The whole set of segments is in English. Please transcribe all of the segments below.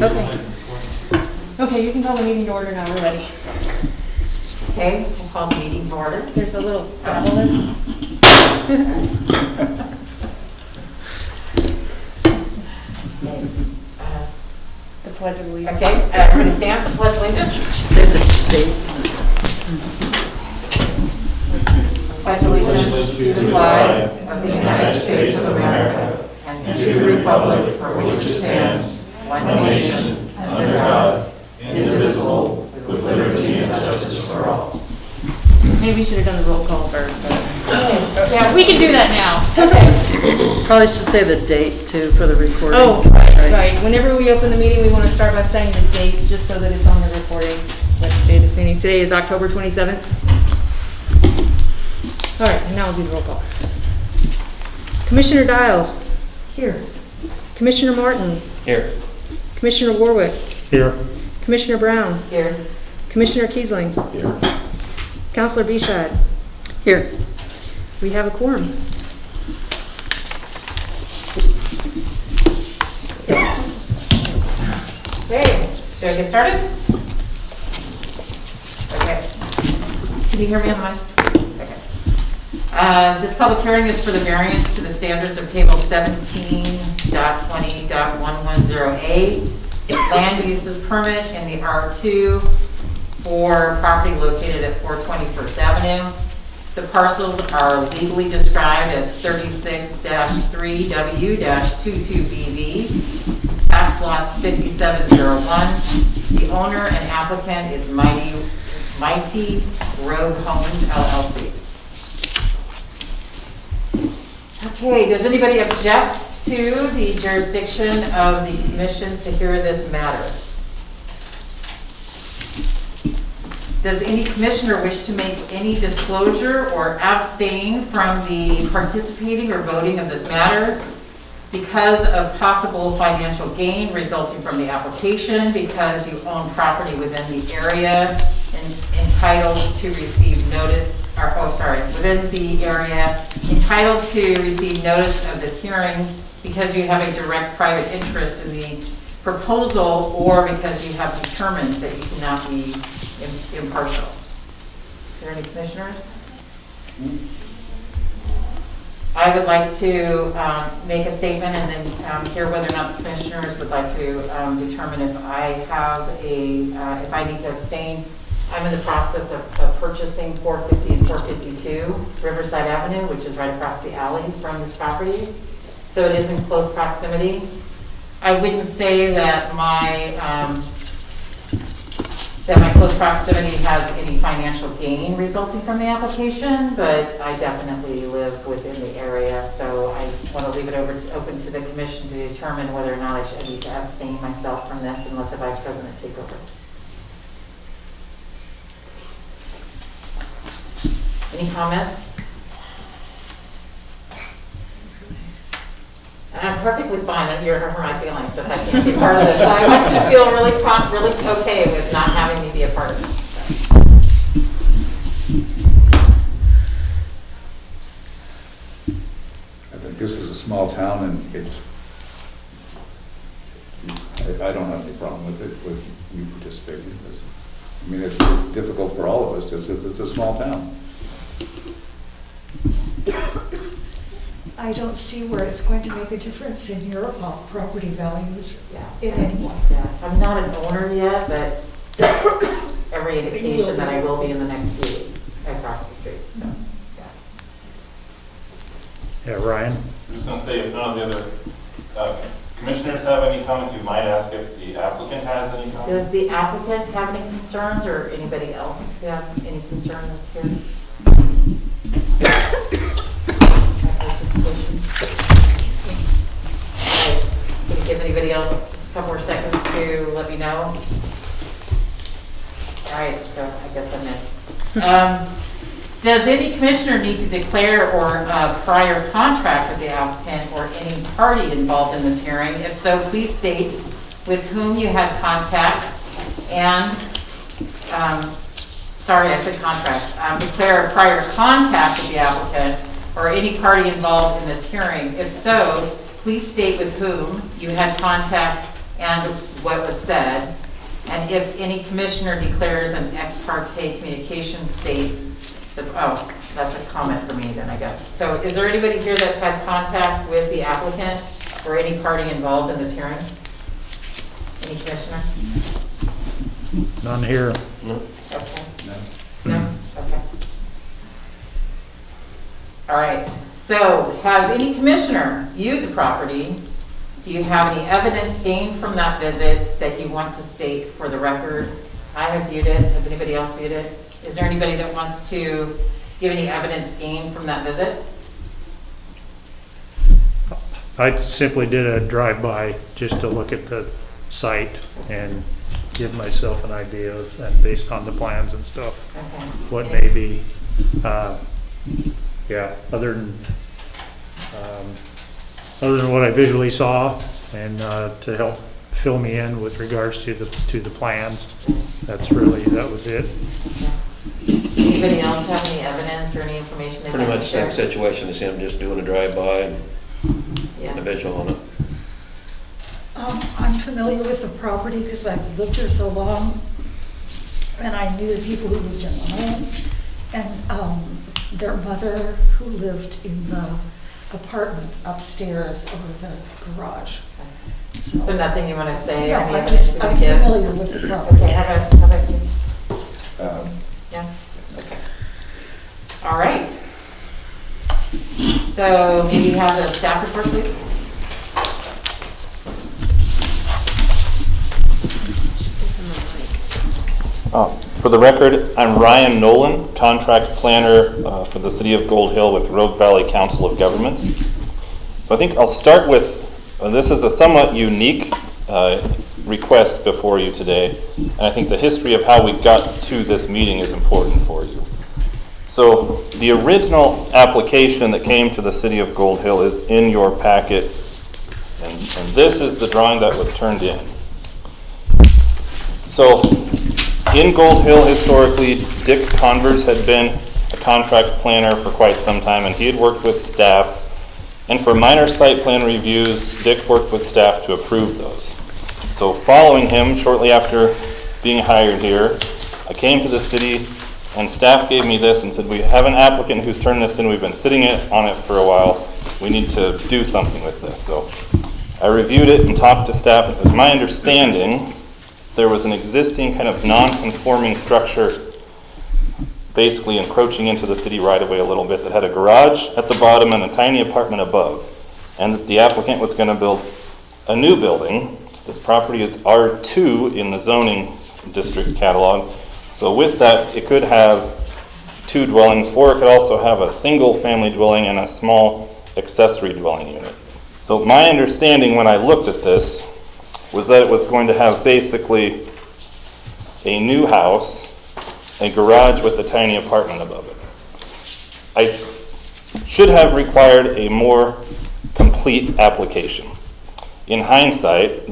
Okay. Okay, you can call the meeting to order now. We're ready. Okay, we'll call the meeting to order. There's a little gavel there. Okay, The pledge of allegiance. okay, everybody stand for pledge allegiance. Say the date. Pledge allegiance to the flag of the United States of America and to the republic for which it stands, one nation, under God, indivisible, with liberty and justice for all. Maybe we should have done the roll call first, but Yeah, we can do that now. Okay. Probably should say the date too for the recording. Oh, right. Whenever we open the meeting, we want to start by saying the date, just so that it's on the recording. What day this meeting? Today is October 27th. All right, and now we'll do the roll call. Commissioner Dials. Here. Commissioner Martin. Here. Commissioner Warwick. Here. Commissioner Brown. Here. Commissioner Kiesling. Here. Counselor Bishad. Here. We have a quorum. Okay, should I get started? Okay. Can you hear me on the mic? Okay. This public hearing is for the variance to the standards of Table 17.20.110A, land uses permit in the R2 for property located at 420 First Avenue. The parcels are legally described as 36-3W-22BV, tax lots 5701. The owner and applicant is Mighty Road Homes LLC. Okay, does anybody object to the jurisdiction of the commissions to hear this matter? Does any commissioner wish to make any disclosure or abstain from the participating or voting of this matter because of possible financial gain resulting from the application, because you own property within the area and entitled to receive notice, within the area entitled to receive notice of this hearing because you have a direct private interest in the proposal, or because you have determined that you cannot be impartial? Are there any commissioners? I would like to make a statement and then hear whether or not the commissioners would like to determine if I have if I need to abstain. I'm in the process of purchasing 450 and 452 Riverside Avenue, which is right across the alley from this property. So it is in close proximity. I wouldn't say that my close proximity has any financial gain resulting from the application, but I definitely live within the area, so I want to leave it open to the commission to determine whether or not I need to abstain myself from this and let the vice president take over. Any comments? I'm perfectly fine, and you're hurt my feelings if I can't be part of this. So I want you to feel really okay with not having me be a part of it. I think this is a small town, and I don't have any problem with it, with you participating. I mean, it's difficult for all of us, it's a small town. I don't see where it's going to make a difference in your property values in any way. Yeah. I'm not an owner yet, but every indication that I will be in the next few weeks across the street, so, yeah. Yeah, Ryan? I was going to say, if none of the other commissioners have any comment, you might ask if the applicant has any comment. Does the applicant have any concerns, or anybody else have any concern that's here? Excuse me. All right. Can you give anybody else just a couple more seconds to let me know? All right, so I guess I'm in. Does any commissioner need to declare or prior contract with the applicant or any party involved in this hearing? If so, please state with whom you had contact and, sorry, I said contract. Declare prior contact with the applicant or any party involved in this hearing. If so, please state with whom you had contact and what was said. And if any commissioner declares an ex parte communication state, oh, that's a comment for me then, I guess. So is there anybody here that's had contact with the applicant or any party involved in this hearing? Any commissioner? None here. Okay. No. No? Okay. All right. So has any commissioner viewed the property? Do you have any evidence gained from that visit that you want to state for the record? I have viewed it. Has anybody else viewed it? Is there anybody that wants to give any evidence gained from that visit? I simply did a drive-by just to look at the site and give myself an idea of, and based on the plans and stuff, Okay. what may be, other than what I visually saw, and to help fill me in with regards to the plans. That was it. Anybody else have any evidence or any information they'd Pretty like to much same share? situation as him, just doing a drive-by and a Yeah. visual on it. I'm familiar with the property because I've lived here so long, and I knew the people who lived in the home, and their mother who lived in the apartment upstairs over the garage. So nothing you want to say or No, any I'm evidence you I'm want to give? familiar with the property. Okay, how about you? Yeah, okay. All right. So maybe have the staff report, please? For the record, I'm Ryan Nolan, contract planner for the City of Gold Hill with Rogue Valley Council of Governments. So I think I'll start with, this is a somewhat unique request before you today, and I think the history of how we got to this meeting is important for you. So the original application that came to the City of Gold Hill is in your packet, and this is the drawing that was turned in. So in Gold Hill, historically, Dick Converse had been a contract planner for quite some time, and he had worked with staff. And for minor site plan reviews, Dick worked with staff to approve those. So following him, shortly after being hired here, I came to the city, and staff gave me this and said, we have an applicant who's turned this in. We've been sitting on it for a while. We need to do something with this. So I reviewed it and talked to staff. It was my understanding there was an existing kind of non-conforming structure basically encroaching into the city right-of-way a little bit that had a garage at the bottom and a tiny apartment above. And that the applicant was going to build a new building. This property is R2 in the zoning district catalog. So with that, it could have 2 dwellings, or it could also have a single family dwelling and a small accessory dwelling unit. So my understanding when I looked at this was that it was going to have basically a new house, a garage with a tiny apartment above it. I should have required a more complete application. In hindsight,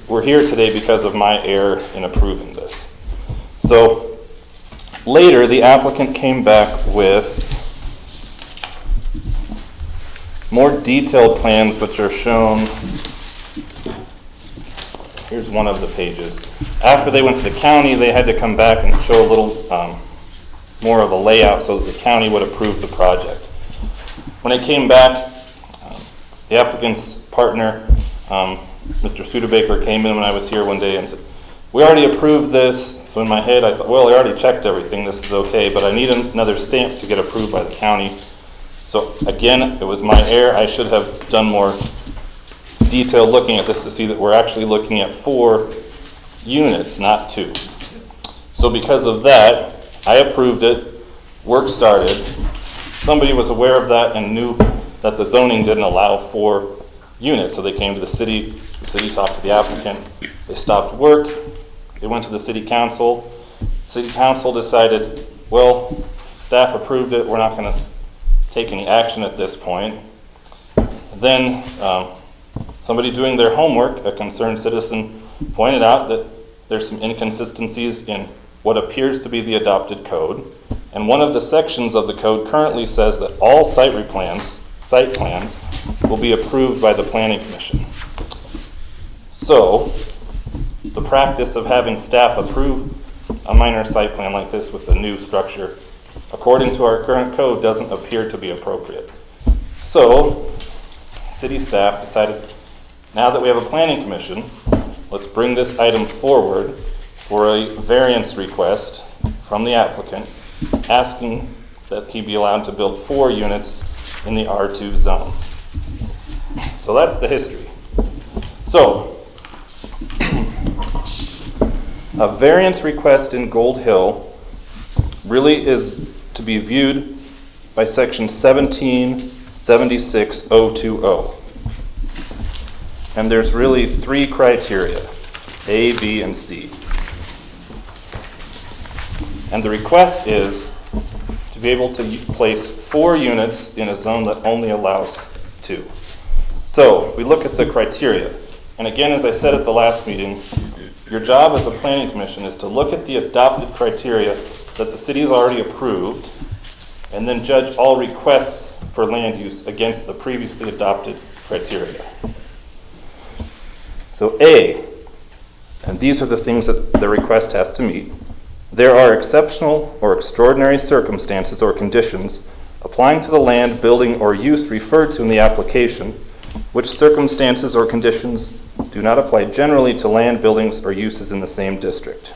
we're here today because of my error in approving this. So later, the applicant came back with more detailed plans which are shown. Here's one of the pages. After they went to the county, they had to come back and show a little more of a layout so that the county would approve the project. When it came back, the applicant's partner, Mr. Studebaker, came in when I was here one day and said, we already approved this. So in my head, I thought, well, I already checked everything. This is okay, but I need another stamp to get approved by the county. So again, it was my error. I should have done more detailed looking at this to see that we're actually looking at 4 units, not 2. So because of that, I approved it, work started. Somebody was aware of that and knew that the zoning didn't allow 4 units, so they came to the city talked to the applicant, they stopped work, they went to the city council. City council decided, well, staff approved it, we're not going to take any action at this point. Then somebody doing their homework, a concerned citizen, pointed out that there's some inconsistencies in what appears to be the adopted code. And one of the sections of the code currently says that all site plans will be approved by the Planning Commission. So, the practice of having staff approve a minor site plan like this with a new structure, according to our current code, doesn't appear to be appropriate. So, city staff decided, now that we have a planning commission, let's bring this item forward for a variance request from the applicant, asking that he be allowed to build 4 units in the R2 zone. So that's the history. So, a variance request in Gold Hill really is to be viewed by section 1776020. And there's really 3 criteria, A, B, and C. And the request is to be able to place 4 units in a zone that only allows 2. So we look at the criteria. And again, as I said at the last meeting, your job as a planning commission is to look at the adopted criteria that the city has already approved and then judge all requests for land use against the previously adopted criteria. So A, and these are the things that the request has to meet. There are exceptional or extraordinary circumstances or conditions applying to the land, building, or use referred to in the application, which circumstances or conditions do not apply generally to land, buildings, or uses in the same district.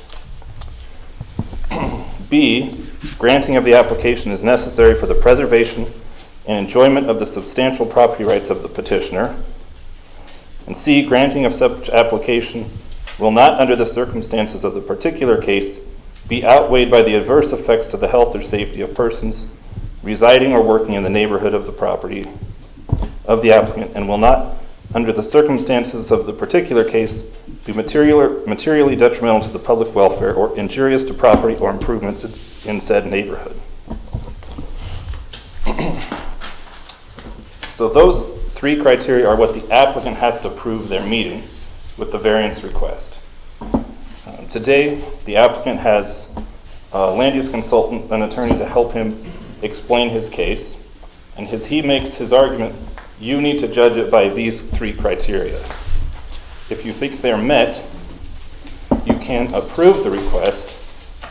B, granting of the application is necessary for the preservation and enjoyment of the substantial property rights of the petitioner. And C, granting of such application will not, under the circumstances of the particular case, be outweighed by the adverse effects to the health or safety of persons residing or working in the neighborhood of the property of the applicant, and will not, under the circumstances of the particular case, be materially detrimental to the public welfare or injurious to property or improvements in said neighborhood. So those 3 criteria are what the applicant has to prove they're meeting with the variance request. Today, the applicant has a land use consultant, an attorney, to help him explain his case. And as he makes his argument, you need to judge it by these 3 criteria. If you think they're met, you can approve the request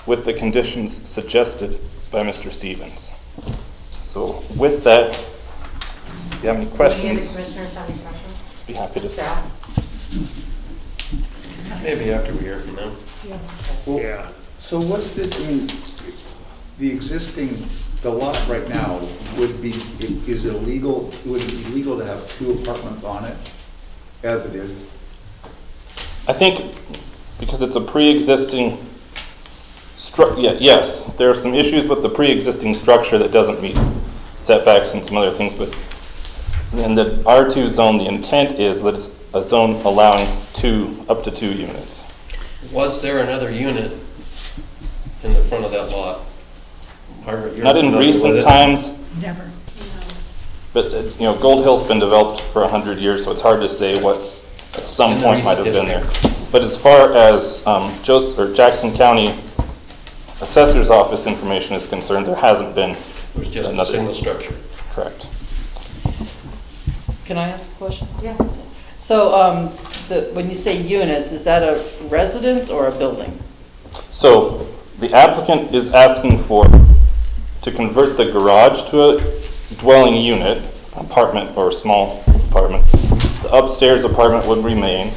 with the conditions suggested by Mr. Stevens. So with that, if you have any questions, Any of the commissioners have any questions? be happy to. Staff? Maybe after we hear from them. Well, Yeah. So what's the, I mean, the existing, the lot right now would be, is it illegal, would it be legal to have 2 apartments on it as it is? I think because it's a pre-existing yes, there are some issues with the pre-existing structure that doesn't meet setbacks and some other things, but in the R2 zone, the intent is that it's a zone allowing up to 2 units. Was there another unit in the front of that lot? Margaret, you're Not in familiar with recent it? times, Never. but Gold Hill's been developed for 100 years, so it's hard to say what at some In the point might have recent been there. But as far as Jackson County Assessor's Office information is concerned, there hasn't been. It was just a another. single structure. Correct. Can I ask a question? Yeah. So, when you say units, is that a residence or a building? So the applicant is asking to convert the garage to a dwelling unit, apartment or small apartment. The upstairs apartment would remain,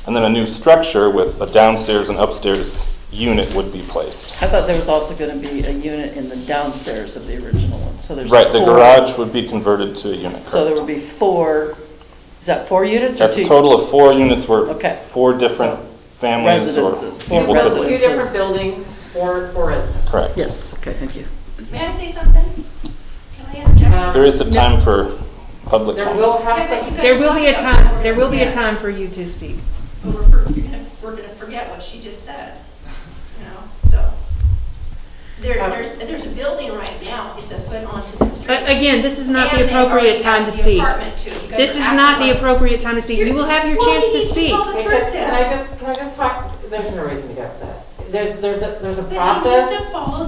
and then a new structure with a downstairs and upstairs unit would be placed. I thought there was also going to be a unit in the downstairs of the original one, so there's Right, the 4. garage would be converted to a unit. So there correct. would be 4, is that 4 units or That's 2? a total of 4 units where Okay. 4 different So, families or residences, 4 people could live. 2 residences. different buildings, 4 residents. Correct. Yes, okay, thank you. May I say something? Can I interject? There is a time for public There comment. will have Yeah, but to, you guys There will be a talked about time, something there we're will be a gonna time for you to speak. forget, but we're gonna forget what she just said, so. There's a building right now, it's a foot onto the street. Again, this is not And the they already appropriate time to have the speak. apartment too. You guys This are is acting not the like- appropriate time to speak. You will have your Well, chance he to needs speak. tell the truth can then. I just talk, there's no reason to get upset. There's a But he needs process. to follow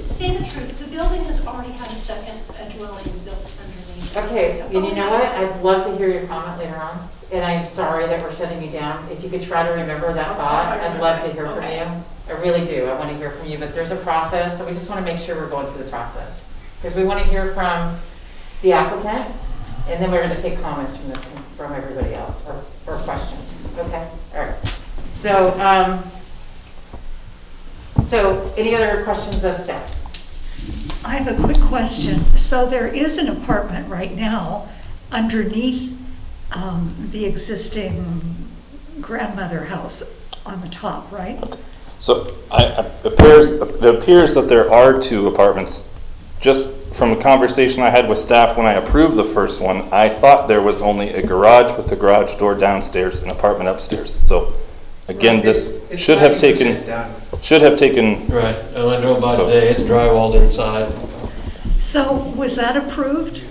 say the truth, the building has already had a second dwelling built underneath. Okay, That's and all you I'm know what? asking. I'd love to hear your comment later on. and I'm sorry that we're shutting you down. If you could try to remember that I'll thought, try to I'd love to hear remember from it. you. I really do. I want to hear from you, but there's a process, so we just want to make sure we're going through the process. Because we want to hear from the applicant, and then we're going to take comments from everybody else, or questions. Okay? All right. So any other questions of staff? I have a quick question. So there is an apartment right now underneath the existing grandmother house on the top, right? So it appears that there are 2 apartments. Just from a conversation I had with staff when I approved the first one, I thought there was only a garage with the garage door downstairs, an apartment upstairs. So again, this should have taken, Right, and I know about So- today, it's drywalled inside. So was that approved?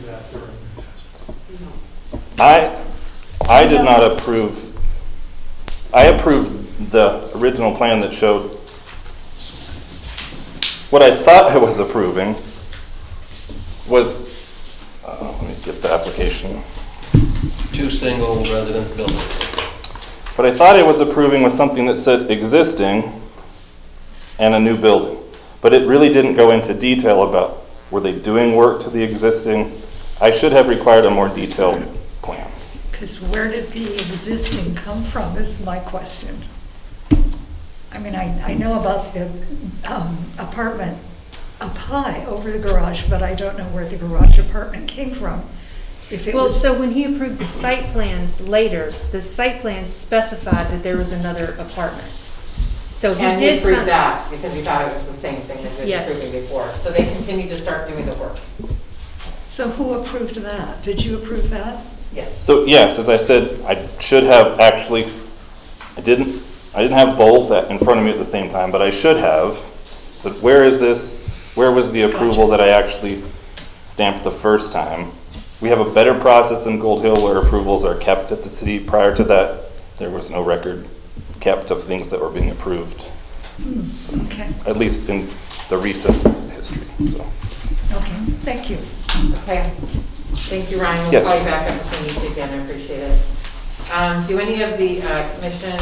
I did not approve, I approved the original plan that showed, what I thought I was approving was, let me get the application. 2 single resident buildings. What I thought I was approving was something that said existing and a new building. But it really didn't go into detail about, were they doing work to the existing? I should have required a more detailed plan. Because where did the existing come from is my question. I mean, I know about the apartment up high over the garage, but I don't know where the garage apartment came from. If it Well, was, so when he approved the site plans later, the site plans specified that there was another apartment. So he And he did approved some, that because he thought it was the same thing that he was Yes. approving before. So they continued to start doing the work. so who approved that? Did you approve that? Yes. So yes, as I said, I should have actually, I didn't have both in front of me at the same time, but I should have said, where is this? Where was the approval that I actually stamped the first time? We have a better process in Gold Hill where approvals are kept at the city. Prior to that, there was no record kept of things that were being approved, Okay, at least in the recent history, so. okay, thank you. Okay. Thank you, Ryan. We'll Yes. call you back up if we need you again. I appreciate it. Do any of the commission,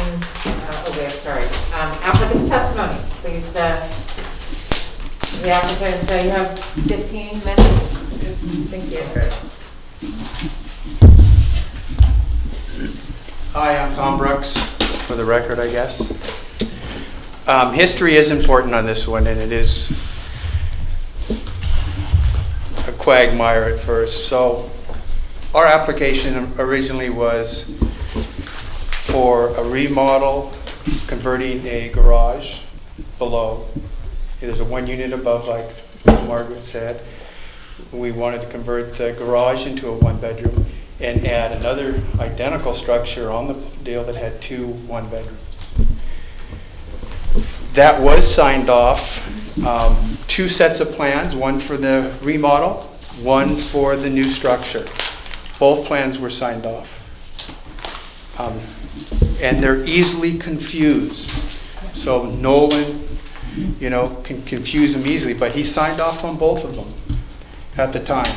applicant's testimony, please, the applicant, you have 15 minutes. Thank you. Hi, I'm Tom Brooks, for the record, I guess. History is important on this one, and it is a quagmire at first. So our application originally was for a remodel, converting a garage below. There's a 1 unit above, like Margaret said. We wanted to convert the garage into a 1-bedroom and add another identical structure on the deal that had 2 1-bedrooms. That was signed off. 2 sets of plans, one for the remodel, one for the new structure. Both plans were signed off. And they're easily confused. So Nolan, can confuse them easily, but he signed off on both of them at the time.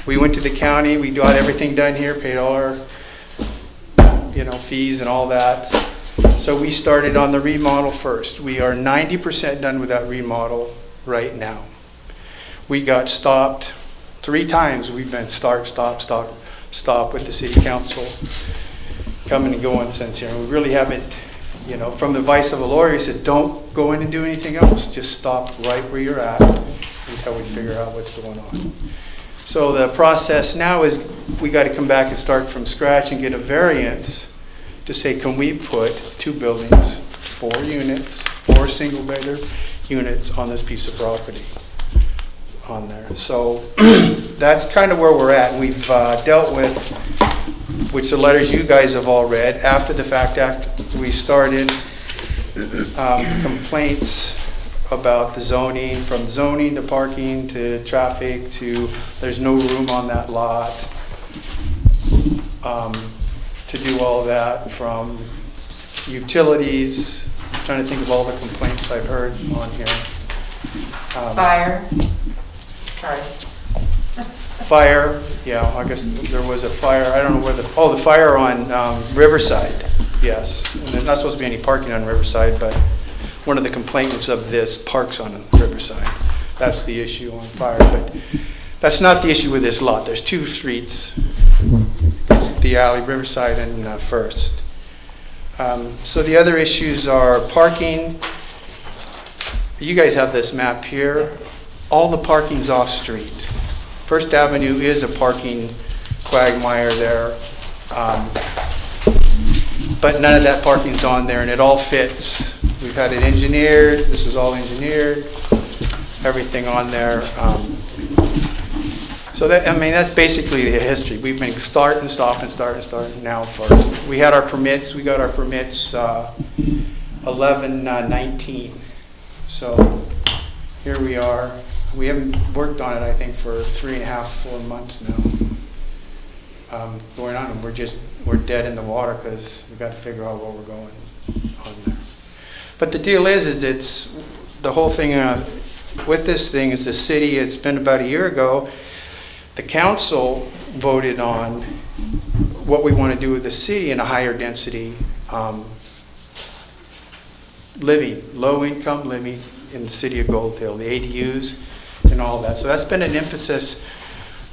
We went to the county, we got everything done here, paid all our, fees and all that. So we started on the remodel first. We are 90% done with that remodel right now. We got stopped 3 times. We've been stop with the city council, coming and going since here. We really haven't, from the advice of a lawyer, he said, don't go in and do anything else. Just stop right where you're at until we figure out what's going on. So the process now is we got to come back and start from scratch and get a variance to say, can we put 2 buildings, 4 units, 4 single-bedroom units on this piece of property on there. So that's kind of where we're at. We've dealt with, which the letters you guys have all read, after the fact, we started complaints about the zoning, from zoning to parking to traffic to there's no room on that lot to do all that, from utilities. I'm trying to think of all the complaints I've heard on here. Fire. Sorry. Fire, yeah, I guess there was a fire, I don't know where the fire on Riverside, yes. And there's not supposed to be any parking on Riverside, but one of the complainants of this parks on Riverside. That's the issue on fire, but that's not the issue with this lot. There's two streets. It's the alley, Riverside and First. So the other issues are parking. You guys have this map here. All the parking's off-street. First Avenue is a parking quagmire there. But none of that parking's on there, and it all fits. We've had it engineered. This is all engineered. Everything on there. So that, I mean, that's basically the history. We've been start and stop now for, we had our permits, we got our permits 11/19. So here we are. We haven't worked on it, I think, for 3.5, 4 months now. Going on, and we're dead in the water because we've got to figure out where we're going on there. But the deal is it's, the whole thing with this thing is the city, it's been about a year ago, the council voted on what we want to do with the city in a higher density living, low income living in the city of Gold Hill, the ADUs and all that. So that's been an emphasis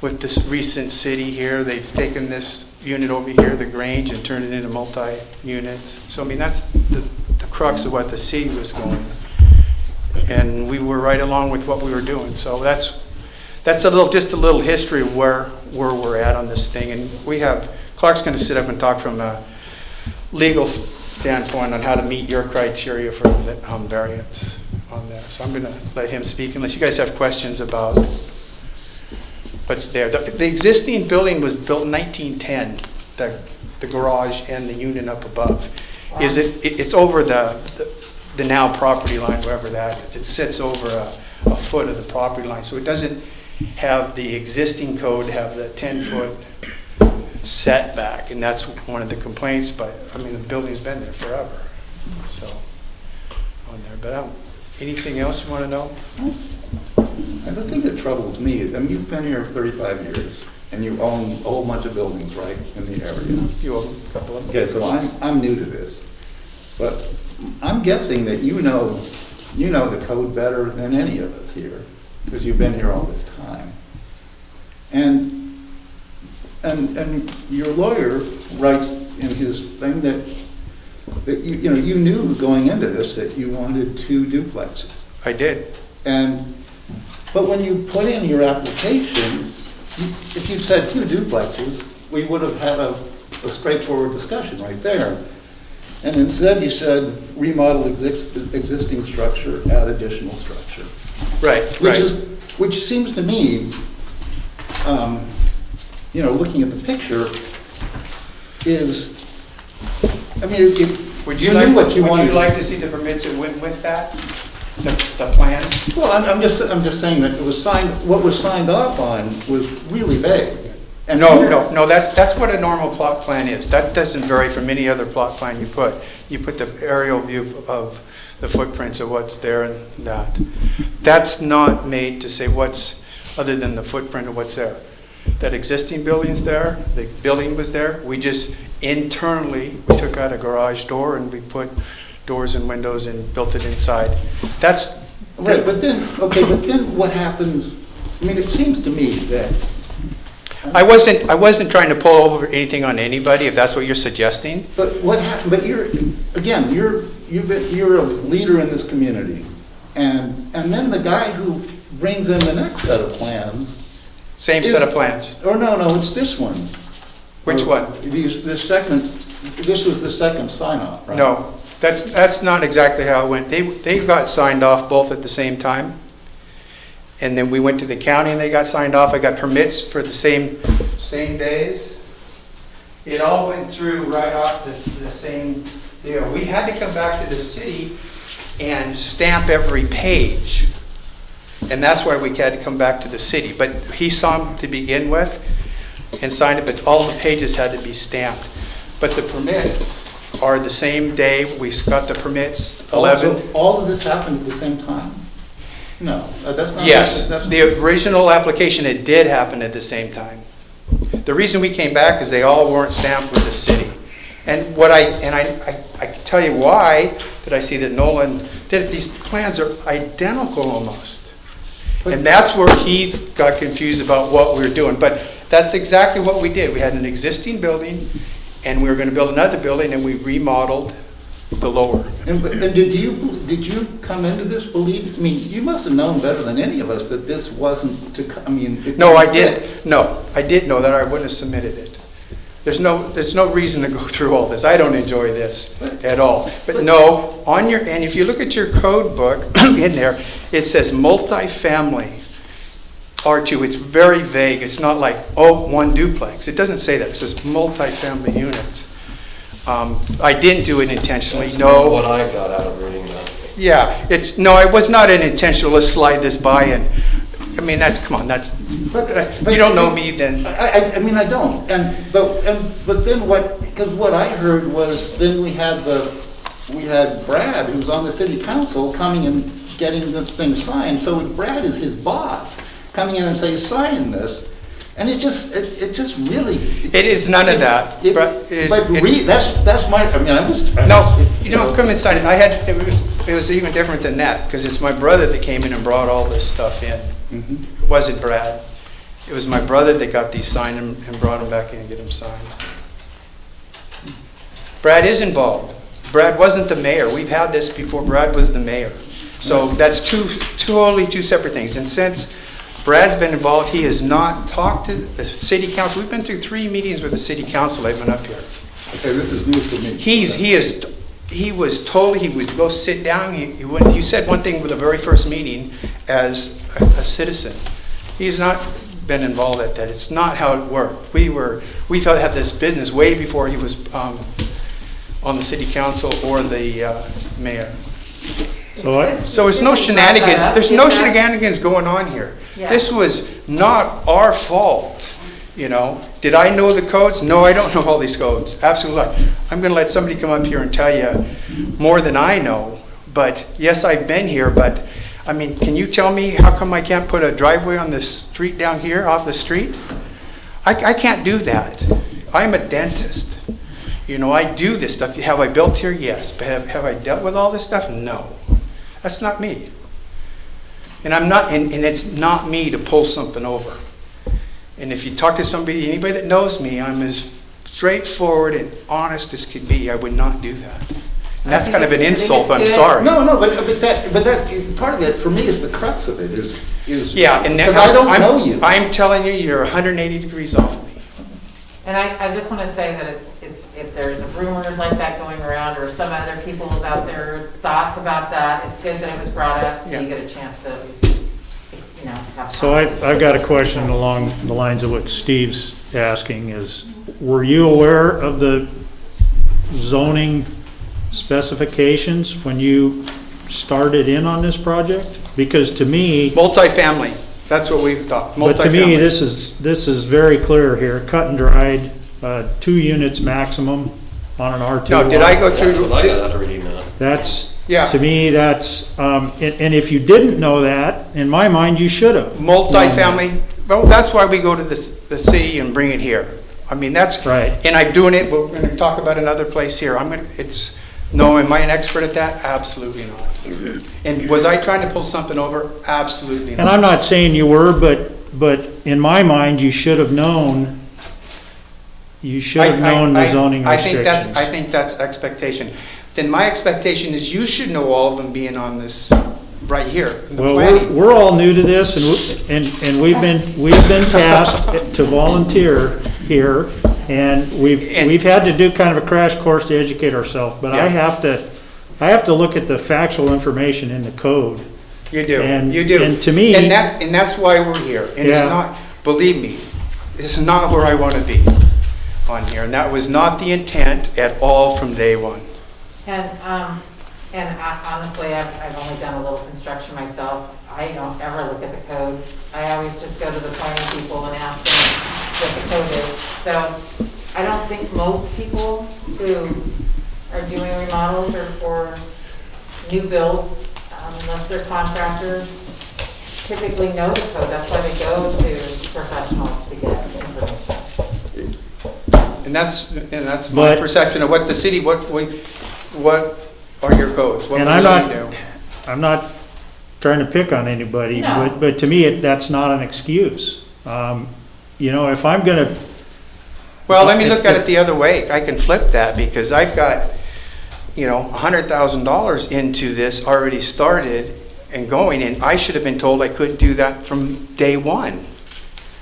with this recent city here. They've taken this unit over here, the Grange, and turned it into multi-units. So I mean, that's the crux of what the city was going. And we were right along with what we were doing. So that's just a little history of where we're at on this thing. And we have, Clark's going to sit up and talk from a legal standpoint on how to meet your criteria for the variance on there. So I'm going to let him speak unless you guys have questions about what's there. The existing building was built in 1910, the garage and the unit up above. It's over the now property line, wherever that is. It sits over a foot of the property line, so it doesn't have the existing code have the 10-foot setback, and that's one of the complaints. But I mean, the building's been there forever, so on there. But anything else you want to know? And the thing that troubles me is, I mean, you've been here 35 years, and you own a whole bunch of buildings, right, in the area. You own a couple of them. Okay, so I'm new to this, but I'm guessing that you know the code better than any of us here, because you've been here all this time. And your lawyer writes in his thing that you knew going into this that you wanted 2 duplexes. I did. But when you put in your application, if you'd said 2 duplexes, we would have had a straightforward discussion right there. And instead you said remodel existing structure, add additional structure. Right. Which seems to me, looking at the picture, is, I mean, Would you you knew what you wanted. Would you like to see the permits that went with that? The plans? Well, I'm just saying that what was signed off on was really vague. And No, that's what a normal plot plan is. That doesn't vary from any other plot plan you put. You put the aerial view of the footprints of what's there and that. That's not made to say what's other than the footprint of what's there. That existing building's there, the building was there. We just internally, we took out a garage door and we put doors and windows and built it inside. That's right, but then what happens? I mean, it seems to me that I wasn't trying to pull over anything on anybody, if that's what you're suggesting. But what happened? But you're a leader in this community, and then the guy who brings in the next set of plans. Same set of plans. Or no, it's this one. Which one? This was the second sign off, right? No, that's not exactly how it went. They got signed off both at the same time. And then we went to the county and they got signed off. I got permits for the same days. It all went through right off the same deal. We had to come back to the city and stamp every page. And that's why we had to come back to the city. But he saw them to begin with and signed it, but all the pages had to be stamped. But the permits are the same day. We got the permits, 11. So all of this happened at the same time? No, that's not. Yes, that's- the original application, it did happen at the same time. The reason we came back is they all weren't stamped with the city. And I can tell you why, that I see that Nolan did it, these plans are identical almost. And that's where he's got confused about what we're doing. But that's exactly what we did. We had an existing building, and we were gonna build another building, and we remodeled the lower. And did you come into this believe, I mean, you must have known better than any of us that this wasn't to, I mean. it No, I didn't fit. did, no, I did know that, I wouldn't have submitted it. There's no reason to go through all this. I don't enjoy this at all. But no, on your, and if you look at your code book in there, it says multifamily R2. It's very vague. It's not like, oh, one duplex. It doesn't say that. It says multifamily units. I didn't do it intentionally, That's not what no. I got out of reading that. Yeah, no, it was not an intentional, let's slide this by and, I mean, come on, you don't know me then. I mean, I don't, but then because what I heard was, then we had Brad, who's on the city council, coming and getting the thing signed, so Brad is his boss, coming in and saying, sign this, and it just really. It is none of that. That's my, I mean, I was. No, come inside. It was even different than that, because it's my brother that came in and brought all this stuff in. It wasn't Brad. It was my brother that got these signed and brought them back in and get them signed. Brad is involved. Brad wasn't the mayor. We've had this before. Brad was the mayor. So that's totally two separate things. And since Brad's been involved, he has not talked to the city council. We've been through 3 meetings with the city council. I've been up here. Okay, this is news to me. He was told he would go sit down. He said one thing with the very first meeting as a citizen. He's not been involved at that. It's not how it worked. We felt had this business way before he was on the city council or the mayor. So it's no shenanigans. There's no shenanigans going on here. Yeah. This was not our fault. You know, did I know the codes? No, I don't know all these codes. Absolutely not. I'm going to let somebody come up here and tell you more than I know. But yes, I've been here. But I mean, can you tell me how come I can't put a driveway on this street down here off the street? I can't do that. I'm a dentist. You know, I do this stuff. Have I built here? Yes. But have I dealt with all this stuff? No. That's not me. And I'm not, and it's not me to pull something over. And if you talk to anybody that knows me, I'm as straightforward and honest as could be. I would not do that. And that's kind of an insult. I'm sorry. No, but that part of it for me is the crux of it is yeah, and because I don't know you. I'm telling you, you're 180 degrees off me. And I just want to say that it's if there's rumors like that going around or some other people about their thoughts about that, it's good that it was brought up so you get a chance to at least, have. So I've got a question along the lines of what Steve's asking is, were you aware of the zoning specifications when you started in on this project? Because to me, multifamily, that's what we've thought. but to me, this is very clear here, cut and dried, 2 units maximum on an R2. No, did I go through? That's what I got out of reading that. That's, yeah. to me, that's, and if you didn't know that, in my mind, you should have. Multifamily, well, that's why we go to the city and bring it here. I mean, that's right. And I'm doing it. We're going to talk about another place here. No, am I an expert at that? Absolutely not. And was I trying to pull something over? Absolutely not. And I'm not saying you were, but in my mind, you should have known. You should have known the zoning restrictions. I think that's expectation. Then my expectation is you should know all of them being on this right here. In the planning. We're all new to this, and we've been tasked to volunteer here, and we've had to do kind of a crash course to educate ourselves. But yeah. I have to look at the factual information in the code. You do. And, you do. And to me, and that's why we're here. And yeah. It's not. Believe me, it's not where I want to be on here, and that was not the intent at all from day one. And honestly, I've only done a little construction myself. I don't ever look at the code. I always just go to the planning people and ask them what the code is. So I don't think most people who are doing remodels or new builds, unless they're contractors, typically know the code. That's why they go to professionals to get information. And that's my But- perception of what the city, what are your codes? What And will I'm you not, do? I'm not trying to pick on anybody, No. but to me, that's not an excuse. You know, if I'm gonna, Well, let me look at it the other way. I can flip that because I've got, you know, $100,000 into this already started and going, and I should have been told I couldn't do that from day one.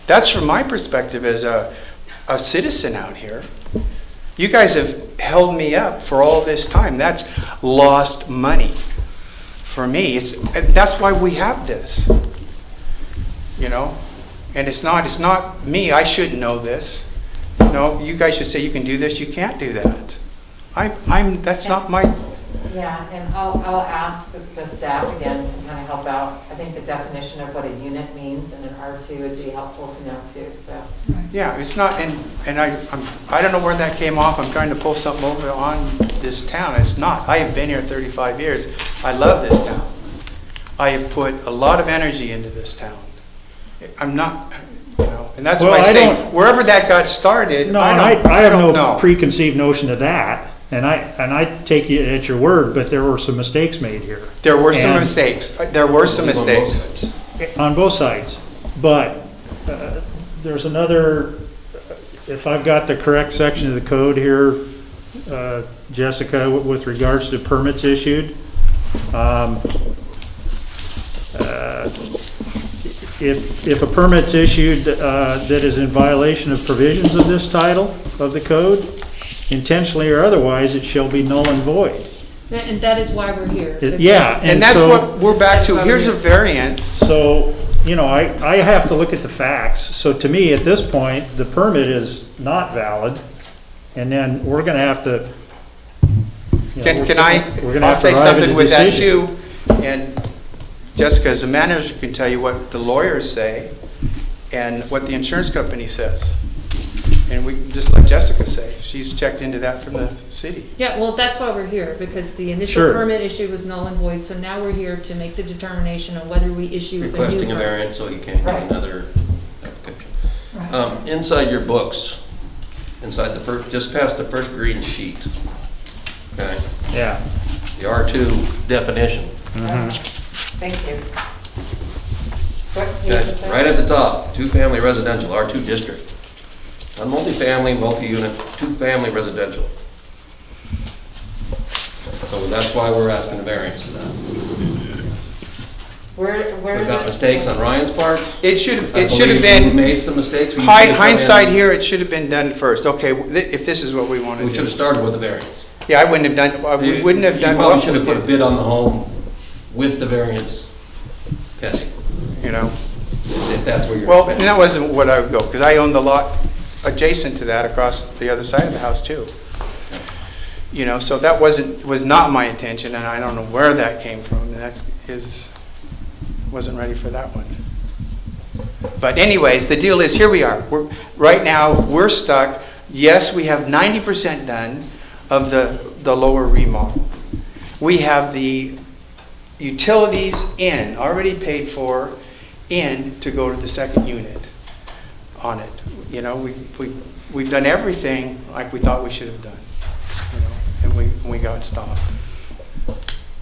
That's from my perspective as a citizen out here. You guys have held me up for all this time. That's lost money for me. That's why we have this, you know? And it's not me. I shouldn't know this. No, you guys should say you can do this. You can't do that. That's not my. Yeah, and I'll ask the staff again to kind of help out. I think the definition of what a unit means in an R2 would be helpful to know too, so. Yeah, it's not, and I don't know where that came off. I'm trying to pull something over on this town. It's not. I have been here 35 years. I love this town. I have put a lot of energy into this town. I'm not, you know, and that's Well, why I I say, don't- wherever that got started, no, I have don't no know. preconceived notion of that. And I take you at your word, but there were some mistakes made here. There were some And- mistakes. There were some On both mistakes. sides. On both sides. But there's another, if I've got the correct section of the code here, Jessica, with regards to permits issued, if a permit's issued that is in violation of provisions of this title of the code, intentionally or otherwise, it shall be null and void. And that is why we're here. Yeah. And that's so- what we're back to. Here's a variance. So, you know, I have to look at the facts. So to me, at this point, the permit is not valid. And then we're gonna have to, you know, Can we're gonna I'll have to say arrive at something a with that decision. too. And Jessica, as a manager, can tell you what the lawyers say and what the insurance company says. And we, just like Jessica say, she's checked into that from the city. Yeah, well, that's why we're here, because the initial Sure. permit issue was null and void, so now we're here to make the determination on whether we issue a new Requesting a permit. variance so you can't Right. get another application. Right. Inside your books, inside the first, just past the first green sheet, okay, Yeah. the R2 definition, Thank you. What page okay, is that? right at the top, two-family residential, R2 district. Not multifamily, multi-unit, two-family residential. So that's why we're asking a variance for that. Where We've is got it? mistakes on Ryan's part. It should I have believe we been, made some mistakes. We should have come in- hindsight here, it should have been done first. Okay, if this is what we want to We should do. have started with a variance. Yeah, I wouldn't have done, we wouldn't have done You probably what should we have put a did, bid on the home with the variance pending, you know. if that's where you're. Well, and that wasn't what I would go, because I owned the lot adjacent to that across the other side of the house too. You know, so that was not my intention, and I don't know where that came from, and wasn't ready for that one. But anyways, the deal is, here we are. Right now, we're stuck. Yes, we have 90% done of the lower remodel. We have the utilities already paid for, to go to the second unit on it. You know, we've done everything like we thought we should have done, you know, and we got stopped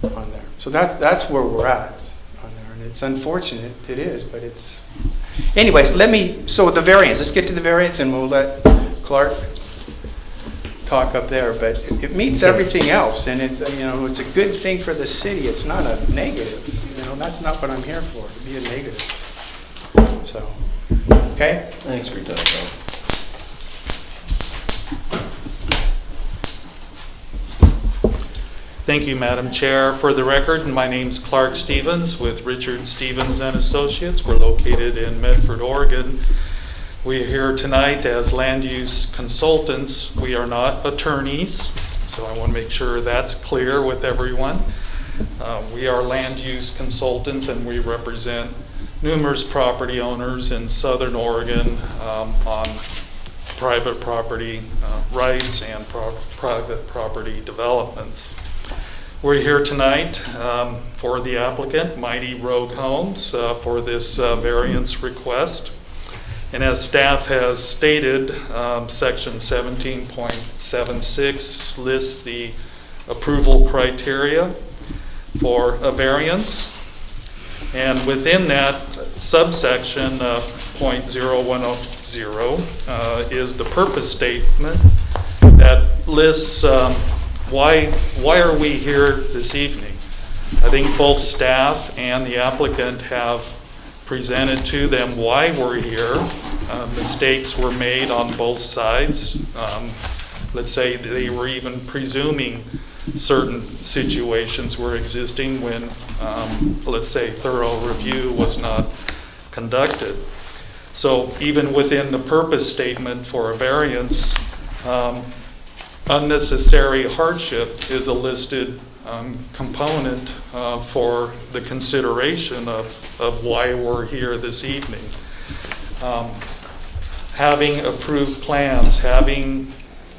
on there. So that's where we're at on there, and it's unfortunate, it is, but it's, anyways, so the variance, let's get to the variance and we'll let Clark talk up there, but it meets everything else, and it's, you know, it's a good thing for the city. It's not a negative, you know, that's not what I'm here for, to be a negative. So, okay? Thanks for your time, Tom. Thank you, Madam Chair. For the record, my name's Clark Stevens with Richard Stevens and Associates. We're located in Medford, Oregon. We are here tonight as land use consultants. We are not attorneys, so I want to make sure that's clear with everyone. We are land use consultants, and we represent numerous property owners in Southern Oregon on private property rights and private property developments. We're here tonight for the applicant, Mighty Rogue Homes, for this variance request. And as staff has stated, section 17.76 lists the approval criteria for a variance. And within that subsection, .0110 is the purpose statement that lists why are we here this evening. I think both staff and the applicant have presented to them why we're here. Mistakes were made on both sides. Let's say they were even presuming certain situations were existing when, let's say, thorough review was not conducted. So even within the purpose statement for a variance, unnecessary hardship is a listed component for the consideration of why we're here this evening. Having approved plans, having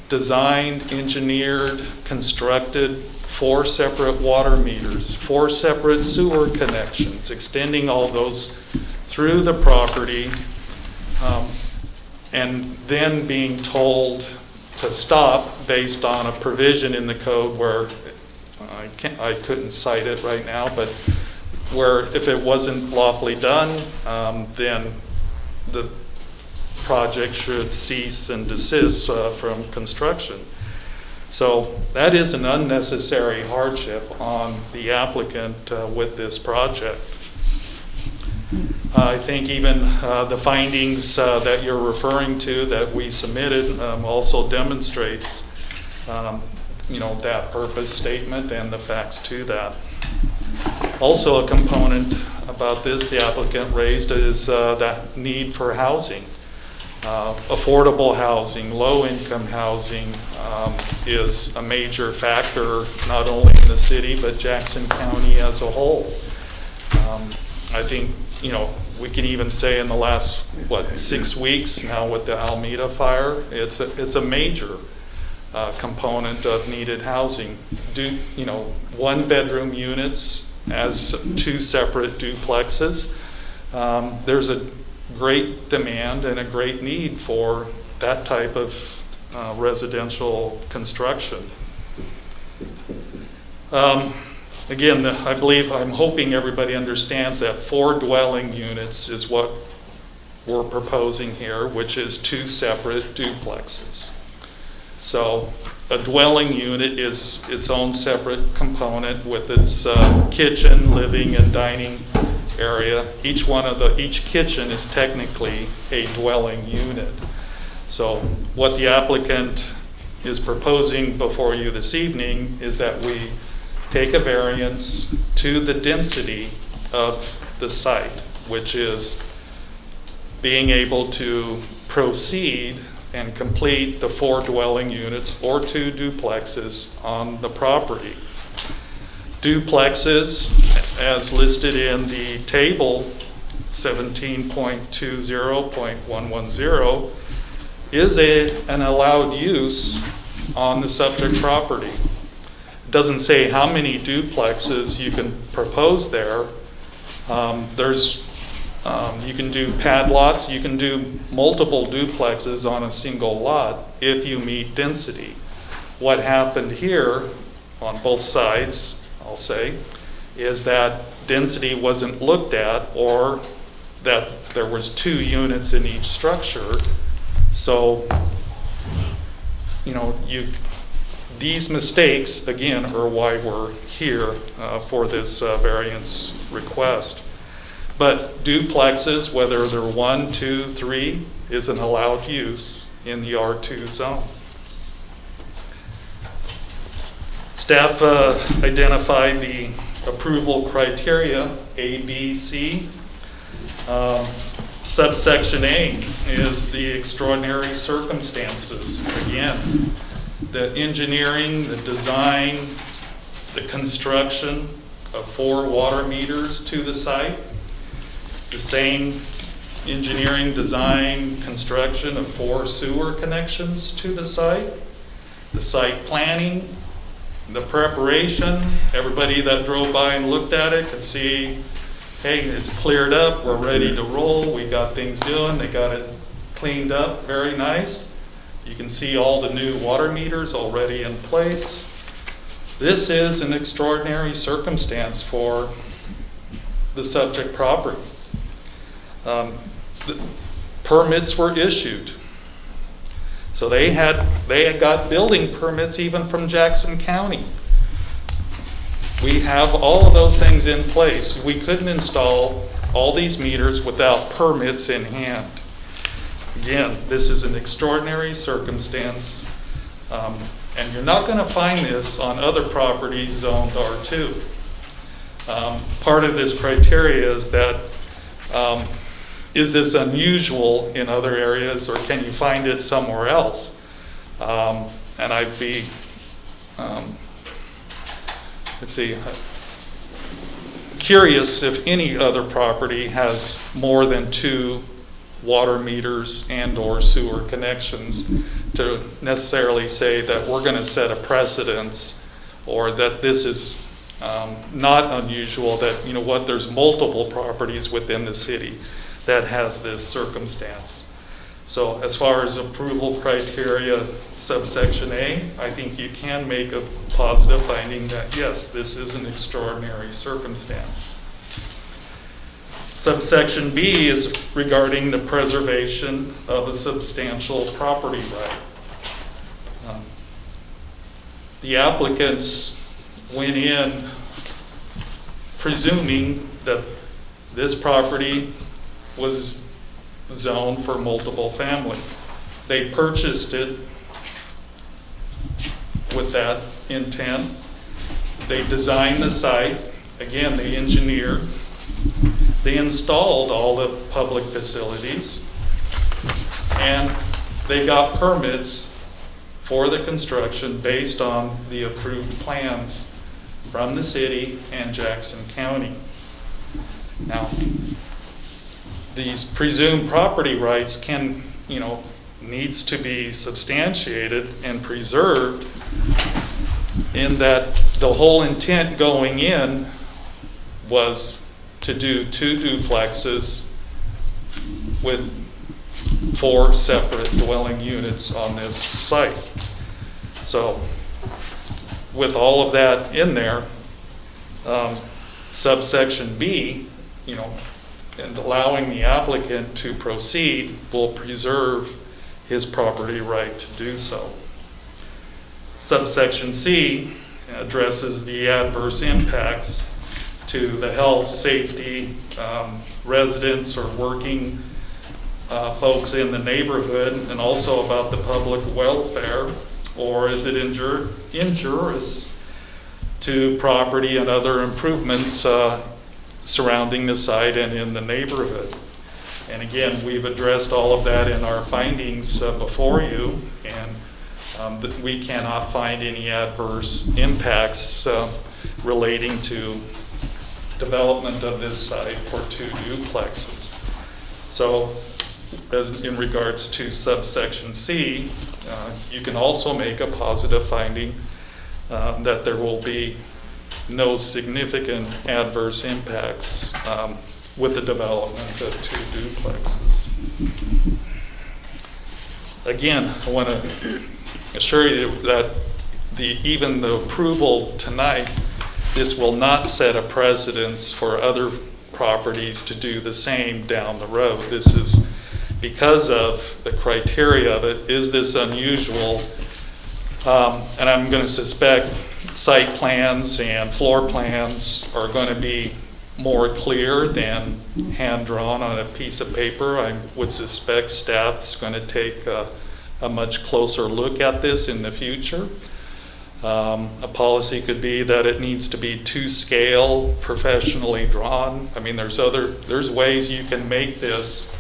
designed, engineered, constructed 4 separate water meters, 4 separate sewer connections, extending all those through the property, and then being told to stop based on a provision in the code where I couldn't cite it right now, but where if it wasn't lawfully done, then the project should cease and desist from construction. So that is an unnecessary hardship on the applicant with this project. I think even the findings that you're referring to that we submitted also demonstrates that purpose statement and the facts to that. Also a component about this the applicant raised is that need for housing. Affordable housing, low-income housing is a major factor not only in the city but Jackson County as a whole. I think we can even say in the last 6 weeks now with the Alameda fire, it's a major component of needed housing. 1-bedroom units as 2 separate duplexes. There's a great demand and a great need for that type of residential construction. Again, I'm hoping everybody understands that 4 dwelling units is what we're proposing here, which is 2 separate duplexes. So a dwelling unit is its own separate component with its kitchen, living, and dining area. Each kitchen is technically a dwelling unit. So what the applicant is proposing before you this evening is that we take a variance to the density of the site, which is being able to proceed and complete the 4 dwelling units or 2 duplexes on the property. Duplexes, as listed in the table 17.20.110, is an allowed use on the subject property. It doesn't say how many duplexes you can propose there. You can do pad lots, you can do multiple duplexes on a single lot if you meet density. What happened here on both sides, I'll say, is that density wasn't looked at, or that there was 2 units in each structure. So, these mistakes, again, are why we're here for this variance request. But duplexes, whether they're 1, 2, 3, is an allowed use in the R2 zone. Staff identified the approval criteria A, B, C. Subsection A is the extraordinary circumstances. Again, the engineering, the design, the construction of 4 water meters to the site, the same engineering, design, construction of 4 sewer connections to the site planning, The preparation, everybody that drove by and looked at it could see, hey, it's cleared up, we're ready to roll, we got things doing, they got it cleaned up, very nice. You can see all the new water meters already in place. This is an extraordinary circumstance for the subject property. The permits were issued. So they had got building permits even from Jackson County. We have all of those things in place. We couldn't install all these meters without permits in hand. Again, this is an extraordinary circumstance, and you're not going to find this on other properties zoned R2. Part of this criteria is that is this unusual in other areas, or can you find it somewhere else? And I'd be, curious if any other property has more than 2 water meters and/or sewer connections to necessarily say that we're going to set a precedence, or that this is not unusual, that, you know what, there's multiple properties within the city that has this circumstance. So as far as approval criteria, subsection A, I think you can make a positive finding that yes, this is an extraordinary circumstance. Subsection B is regarding the preservation of a substantial property right. The applicants went in presuming that this property was zoned for multiple family. They purchased it with that intent. They designed the site. Again, they engineered. They installed all the public facilities, and they got permits for the construction based on the approved plans from the city and Jackson County. Now, these presumed property rights can, needs to be substantiated and preserved, in that the whole intent going in was to do 2 duplexes with 4 separate dwelling units on this site. So with all of that in there, subsection B, and allowing the applicant to proceed will preserve his property right to do so. Subsection C addresses the adverse impacts to the health, safety, residents or working folks in the neighborhood, and also about the public welfare, or is it injurious to property and other improvements surrounding the site and in the neighborhood. And again, we've addressed all of that in our findings before you, and that we cannot find any adverse impacts relating to development of this site for 2 duplexes. So in regards to subsection C, you can also make a positive finding that there will be no significant adverse impacts with the development of 2 duplexes. Again, I want to assure you that even the approval tonight, this will not set a precedence for other properties to do the same down the road. This is because of the criteria of it. Is this unusual? And I'm going to suspect site plans and floor plans are going to be more clear than hand-drawn on a piece of paper. I would suspect staff's going to take a much closer look at this in the future. A policy could be that it needs to be to scale, professionally drawn. I mean, there's ways you can make this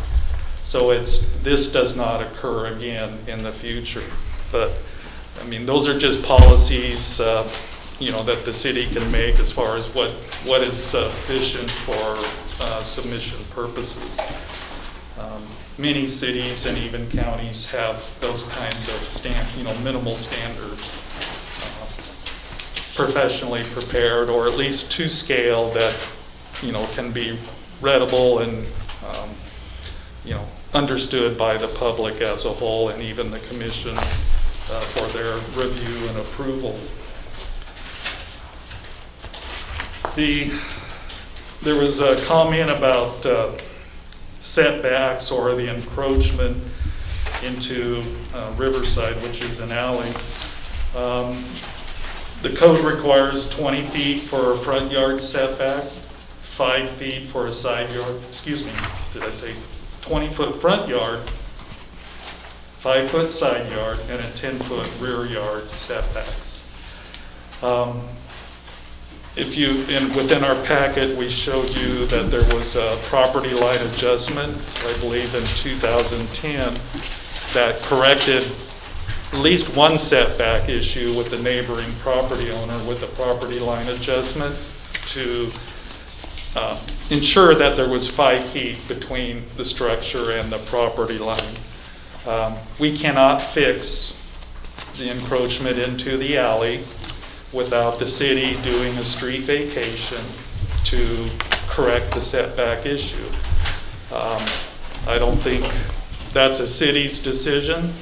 so this does not occur again in the future. But I mean, those are just policies, that the city can make as far as what is sufficient for submission purposes. Many cities and even counties have those kinds of minimal standards. professionally prepared, or at least to scale that, can be readable and, understood by the public as a whole, and even the commission for their review and approval. There was a comment about setbacks or the encroachment into Riverside, which is an alley. The code requires 20 feet for a front yard setback, 5 feet for a side yard, 20-foot front yard, 5-foot side yard, and a 10-foot rear yard setbacks. Within our packet, we showed you that there was a property line adjustment, I believe in 2010, that corrected at least one setback issue with the neighboring property owner with the property line adjustment to ensure that there was 5 feet between the structure and the property line. We cannot fix the encroachment into the alley without the city doing a street vacation to correct the setback issue. I don't think that's a city's decision.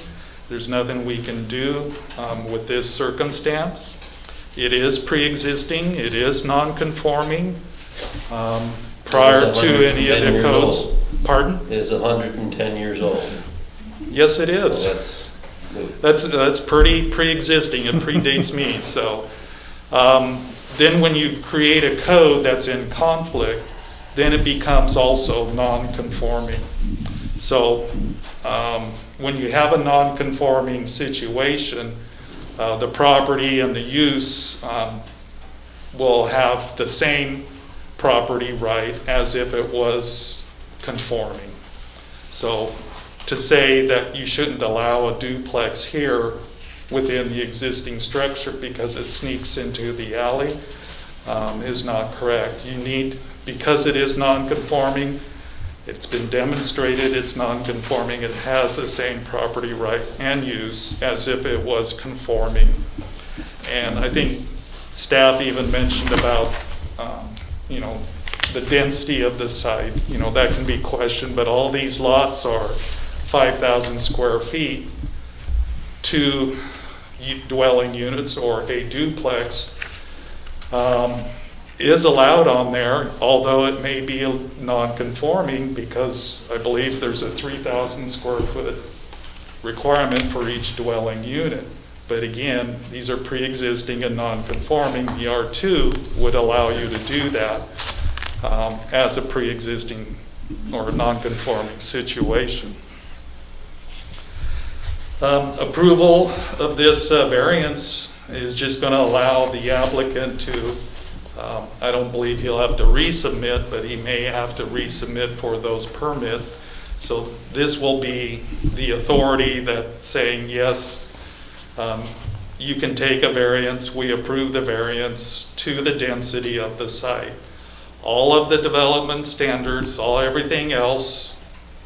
There's nothing we can do with this circumstance. It is pre-existing, it is non-conforming. Prior to any of the codes. Pardon? It is 110 years old. Yes, it is. So That's pretty pre-existing. It predates me. So then when you create a code that's in conflict, then it becomes also non-conforming. So when you have a non-conforming situation, the property and the use will have the same property right as if it was conforming. So to say that you shouldn't allow a duplex here within the existing structure because it sneaks into the alley is not correct. You need, because it is non-conforming, it's been demonstrated it's non-conforming, it has the same property right and use as if it was conforming. And I think staff even mentioned about the density of the site, that can be questioned, but all these lots are 5,000 square feet. 2 dwelling units or a duplex is allowed on there, although it may be non-conforming because I believe there's a 3,000 square foot requirement for each dwelling unit. But again, these are pre-existing and non-conforming. The R2 would allow you to do that as a pre-existing or non-conforming situation. Approval of this variance is just going to allow the applicant to, I don't believe he'll have to resubmit, but he may have to resubmit for those permits. So this will be the authority that's saying, yes, you can take a variance, we approve the variance to the density of the site. All of the development standards, everything else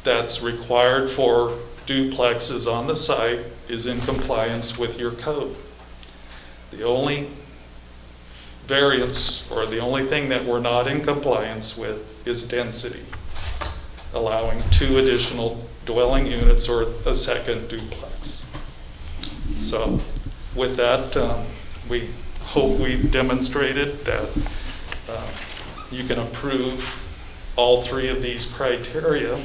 that's required for duplexes on the site is in compliance with your code. The only variance or the only thing that we're not in compliance with is density, allowing 2 additional dwelling units or a second duplex. So with that, we hope we've demonstrated that you can approve all 3 of these criteria.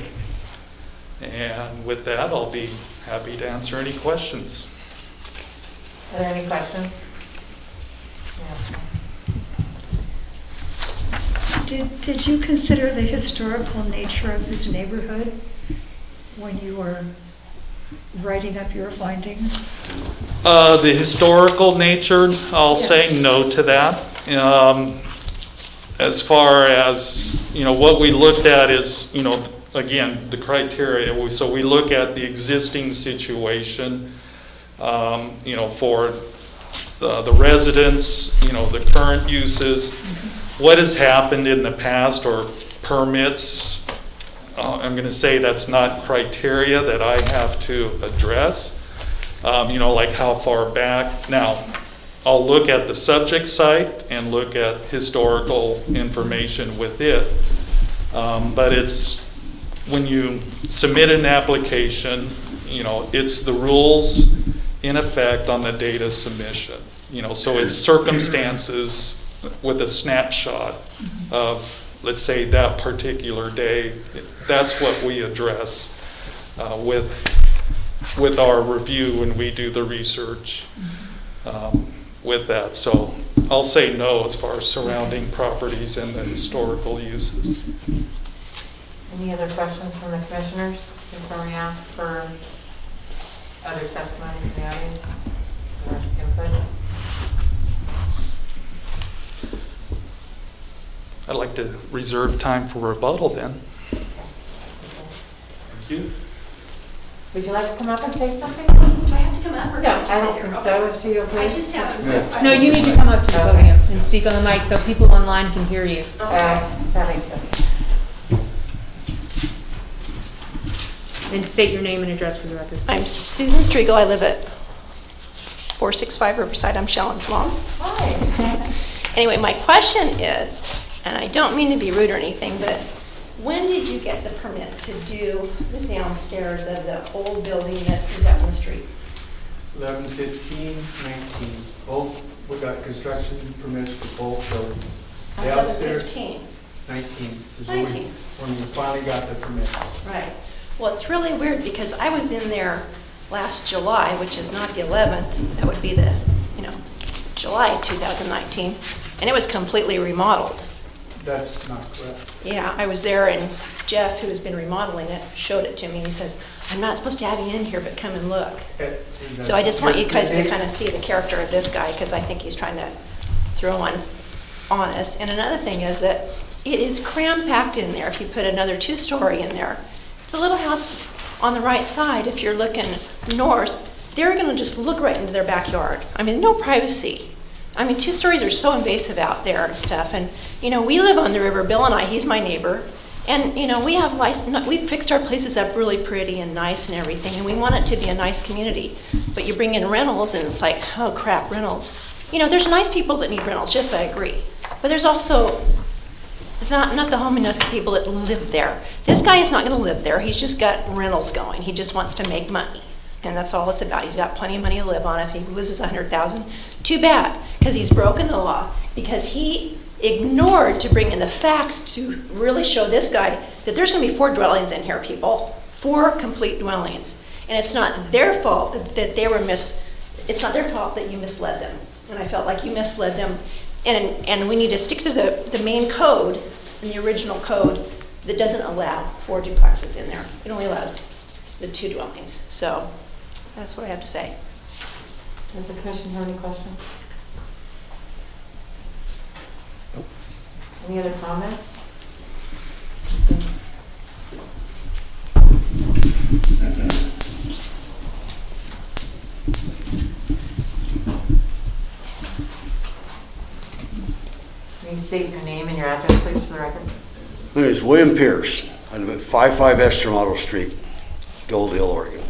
And with that, I'll be happy to answer any questions. Are there any questions? Yeah. Did you consider the historical nature of this neighborhood when you were writing up your findings? The historical nature, I'll say no to that. As far as, what we looked at is, again, the criteria. So we look at the existing situation, for the residents, the current uses, what has happened in the past or permits. I'm going to say that's not criteria that I have to address, like how far back. Now, I'll look at the subject site and look at historical information with it. But it's, when you submit an application, it's the rules in effect on the date of submission. So it's circumstances with a snapshot of, let's say, that particular day. That's what we address with our review when we do the research with that. So I'll say no as far as surrounding properties and the historical uses. Any other questions from the commissioners before we ask for other testimony from the audience or input? I'd like to reserve time for rebuttal then. Thank you. Would you like to come up and say something? Do I have to come up or? No, just I sit don't here? think Okay. so. Is she okay? I just have a quick question. No, you need to come up to the podium and speak on the mic so people online can hear you. That makes sense. And state your name and address for the record. I'm Susan Striegel. I live at 465 Riverside. I'm Shallon's mom. Hi. Anyway, my question is, and I don't mean to be rude or anything, but when did you get the permit to do the downstairs of the old building that is up on the street? 11, 15, 19, both, we got construction permits for both buildings. The 11, upstairs, 15. 19 is 19. when we finally got the permits. Right. Well, it's really weird because I was in there last July, which is not the 11th. That would be the, July 2019, and it was completely remodeled. That's not correct. Yeah, I was there, and Jeff, who has been remodeling it, showed it to me, and he says, I'm not supposed to have you in here, but come and look. So I just want you guys to kind of see the character of this guy, because I think he's trying to throw one on us. And another thing is that it is cram-packed in there if you put another two-story in there. The little house on the right side, if you're looking north, they're going to just look right into their backyard. I mean, no privacy. I mean, two stories are so invasive out there and stuff. And, we live on the river, Bill and I, he's my neighbor. And, we've fixed our places up really pretty and nice and everything, and we want it to be a nice community. But you bring in rentals, and it's like, oh crap, rentals. There's nice people that need rentals, yes, I agree. But there's also not the homeless people that live there. This guy is not going to live there. He's just got rentals going. He just wants to make money. And that's all it's about. He's got plenty of money to live on. If he loses $100,000, too bad, because he's broken the law, because he ignored to bring in the facts to really show this guy that there's going to be 4 dwellings in here, people. 4 complete dwellings. And it's not their fault that they were it's not their fault that you misled them. And I felt like you misled them. And we need to stick to the main code, the original code, that doesn't allow 4 duplexes in there. It only allows the 2 dwellings. So that's what I have to say. Does the commission have any questions? Any other comments? Can you state your name and your address, please, for the record? My name is William Pierce. I live at 55 Estermodel Street, Goldale, Oregon.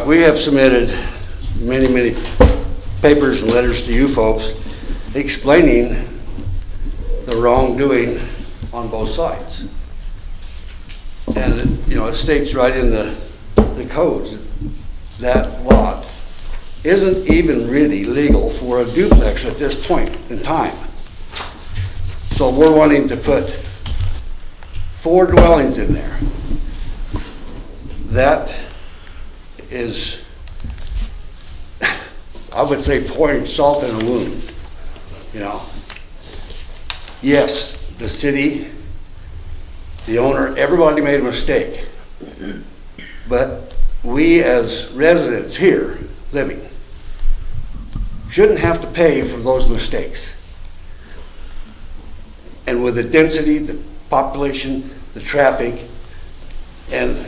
We have submitted many papers and letters to you folks explaining the wrongdoing on both sides. And it states right in the codes that lot isn't even really legal for a duplex at this point in time. So we're wanting to put 4 dwellings in there. That is, I would say, pouring salt in a wound. Yes, the city, the owner, everybody made a mistake. But we as residents here living shouldn't have to pay for those mistakes. And with the density, the population, the traffic, and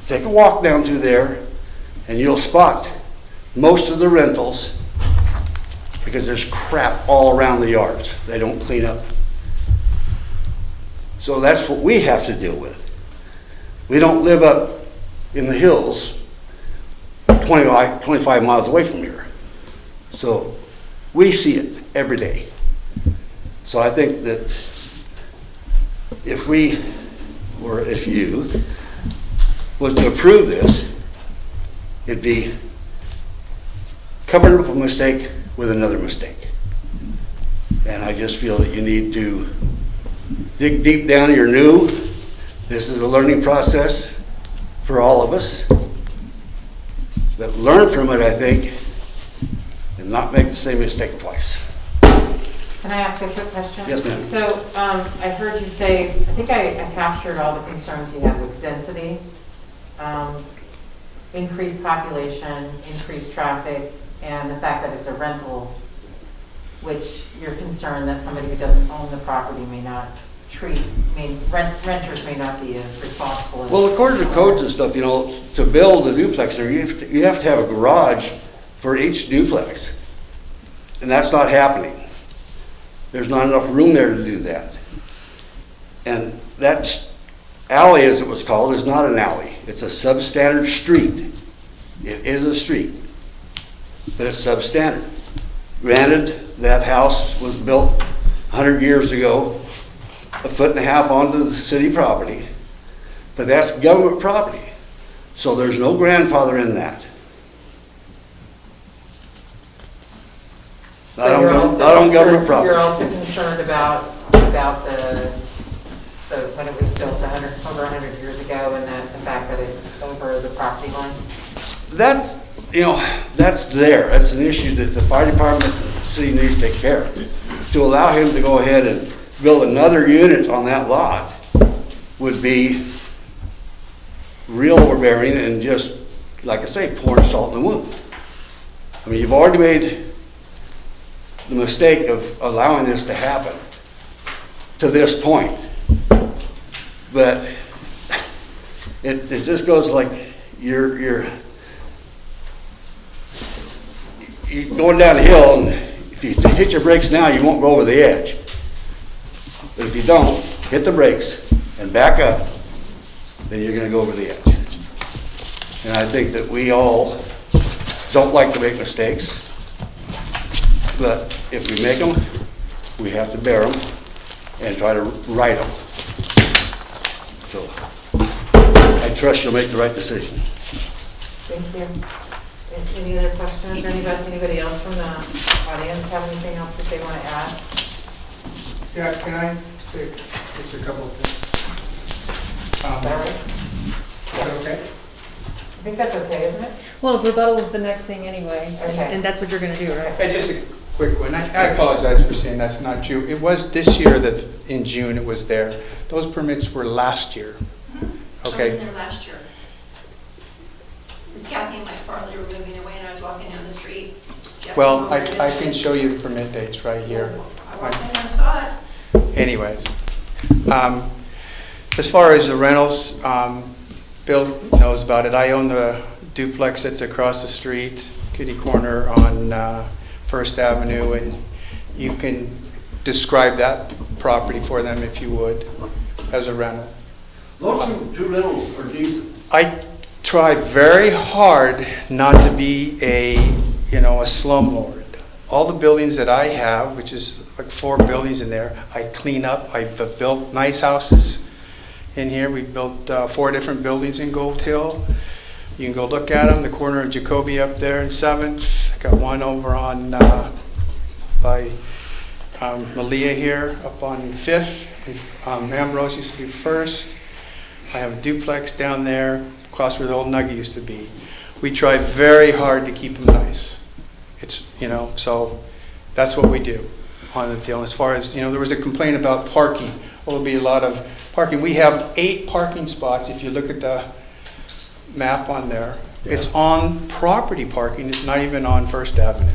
take a walk down through there and you'll spot most of the rentals, because there's crap all around the yards. They don't clean up. So that's what we have to deal with. We don't live up in the hills 25 miles away from here. So we see it every day. So I think that if we, or if you, was to approve this, it'd be covering up a mistake with another mistake. And I just feel that you need to dig deep down. You're new. This is a learning process for all of us. But learn from it, I think, and not make the same mistake twice. Can I ask a quick question? Yes, ma'am. So I heard you say, I think I captured all the concerns you have with density, increased population, increased traffic, and the fact that it's a rental, which you're concerned that somebody who doesn't own the property may not renters may not be as responsible as... Well, according to codes and stuff, you know, to build a duplex there, you have to have a garage for each duplex. And that's not happening. There's not enough room there to do that. And that alley, as it was called, is not an alley. It's a substandard street. It is a street, but it's substandard. Granted, that house was built 100 years ago, a foot and a half onto the city property, but that's government property. So there's no grandfather in that. Not on government property. You're also concerned about the when it was built over 100 years ago, and that the fact that it's over the property line? That's, you know, that's there. That's an issue that the fire department and the city needs to take care of. To allow him to go ahead and build another unit on that lot would be real overbearing and just, like I say, pouring salt in the wound. I mean, you've already made the mistake of allowing this to happen to this point. But it just goes like you're going down a hill, and if you hit your brakes now, you won't go over the edge. But if you don't, hit the brakes and back up, then you're going to go over the edge. And I think that we all don't like to make mistakes, but if we make them, we have to bear them and try to right them. So I trust you'll make the right decision. Thank you. Any other questions? Anybody else from the audience have anything else that they want to add? Yeah, can I say just a couple of things? Is that right? Is that okay? I think that's okay, isn't it? Well, rebuttal is the next thing anyway, Okay. and that's what you're gonna do, right? Hey, just a quick one. I apologize for saying that's not true. It was this year that in June it was there. Those permits were last year. I was Okay. in there last year. Miss Kathy and my father were moving away and I was walking down the street. Jeff Well, came over and I can show you the permit dates right here. I walked in and saw it. Anyways, as far as the rentals, Bill knows about it. I own the duplex that's across the street, kitty corner on First Avenue, and you can describe that property for them if you would, as a rental. Those two rentals are decent. I try very hard not to be a slumlord. All the buildings that I have, which is like 4 buildings in there, I clean up. I've built nice houses in here. We built 4 different buildings in Gold Hill. You can go look at them. The corner of Jacoby up there in 7th. I got one over on by Malia here up on 5th. Ambrose used to be 1st. I have a duplex down there across where the old Nugget used to be. We try very hard to keep them nice. It's, so that's what we do on the deal. As far as, there was a complaint about parking. Well, there'll be a lot of parking. We have 8 parking spots. If you look at the map on there, it's on property parking. It's not even on First Avenue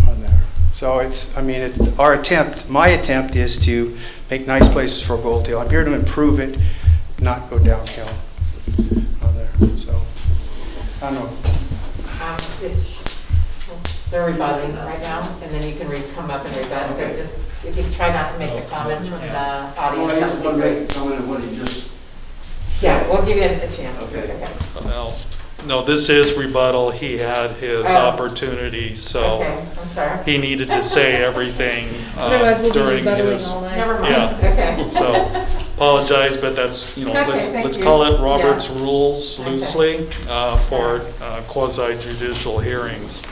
on there. So it's our attempt, my attempt is to make nice places for Gold Hill. I'm here to improve it, not go downhill on there. So, I don't know. They're rebutting right now, and then you can come up and rebut. Okay. Just if you try not to make the comments from the audience, that would be great. Comment on what he just. Yeah, we'll give you a chance. Okay. Well, No, this is rebuttal. He had his Oh. opportunity, so Okay, I'm sorry. he needed to say everything Otherwise, we'll be during rebuttaling his. all night. Never mind, Yeah. okay. So, apologize, but that's, Okay, let's thank you. call it Robert's Yeah. rules Okay. loosely for quasi judicial hearings.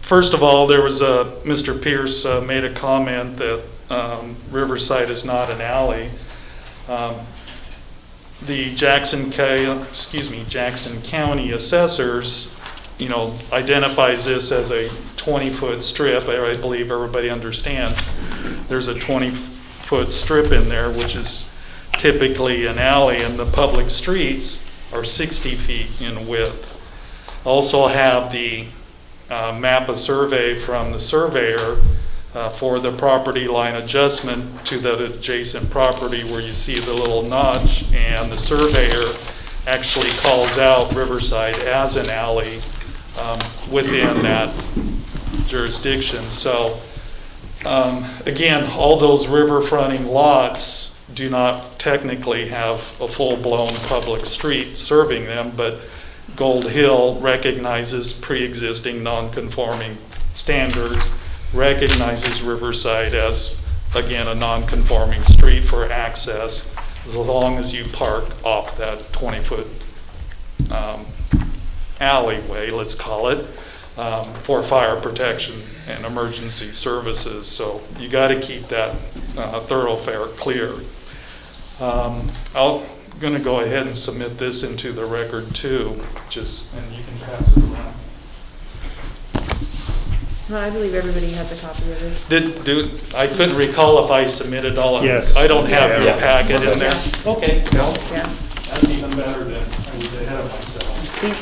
First of all, there was Mr. Pierce made a comment that Riverside is not an alley. The Jackson County assessors, identifies this as a 20-foot strip. I believe everybody understands there's a 20-foot strip in there, which is typically an alley, and the public streets are 60 feet in width. Also have the map of survey from the surveyor for the property line adjustment to the adjacent property where you see the little notch, and the surveyor actually calls out Riverside as an alley within that jurisdiction. So again, all those river-fronting lots do not technically have a full-blown public street serving them, but Gold Hill recognizes pre-existing non-conforming standards, recognizes Riverside as, again, a non-conforming street for access, as long as you park off that 20-foot alleyway, let's call it, for fire protection and emergency services. So you got to keep that thoroughfare clear. I'm going to go ahead and submit this into the record too, and you can pass it around. Well, I believe everybody has a copy of this. I couldn't recall if I submitted all of it. Yes. I don't have your Yeah. packet in there. Okay, well, Yeah, that's even better than I was ahead of myself.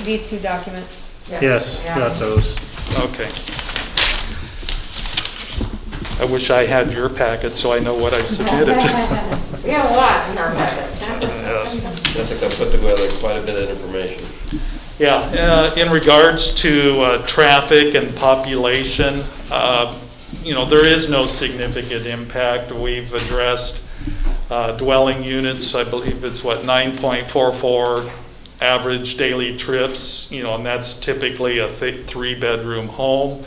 these two documents. Yes, got those. Okay. I wish I had your packet so I know what I submitted. We have a lot in our packet. Yes. Jessica put together quite a bit of information. Yeah, in regards to traffic and population, there is no significant impact. We've addressed dwelling units. I believe it's 9.44 average daily trips, and that's typically a 3-bedroom home.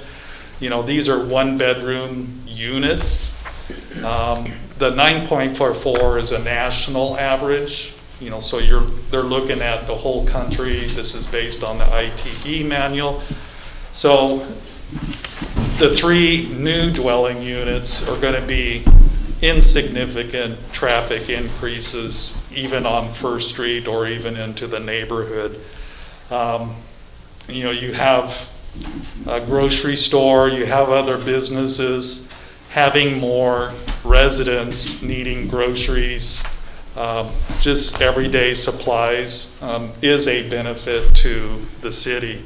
These are 1-bedroom units. The 9.44 is a national average, so they're looking at the whole country. This is based on the ITE manual. So the 3 new dwelling units are going to be insignificant traffic increases, even on First Street or even into the neighborhood. You have a grocery store, you have other businesses having more residents needing groceries, just everyday supplies is a benefit to the city.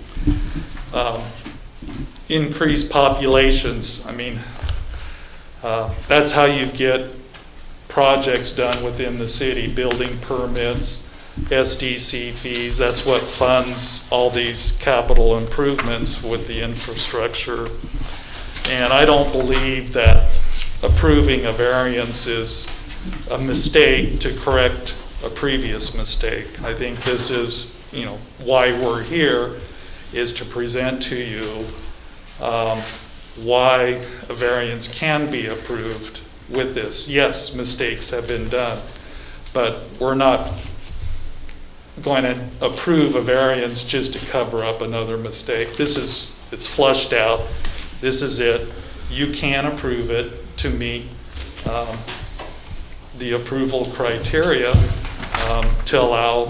Increased populations, that's how you get projects done within the city, building permits, SDC fees. That's what funds all these capital improvements with the infrastructure. And I don't believe that approving a variance is a mistake to correct a previous mistake. I think this is, why we're here, is to present to you why a variance can be approved with this. Yes, mistakes have been done, but we're not going to approve a variance just to cover up another mistake. It's flushed out. This is it. You can approve it to meet the approval criteria to allow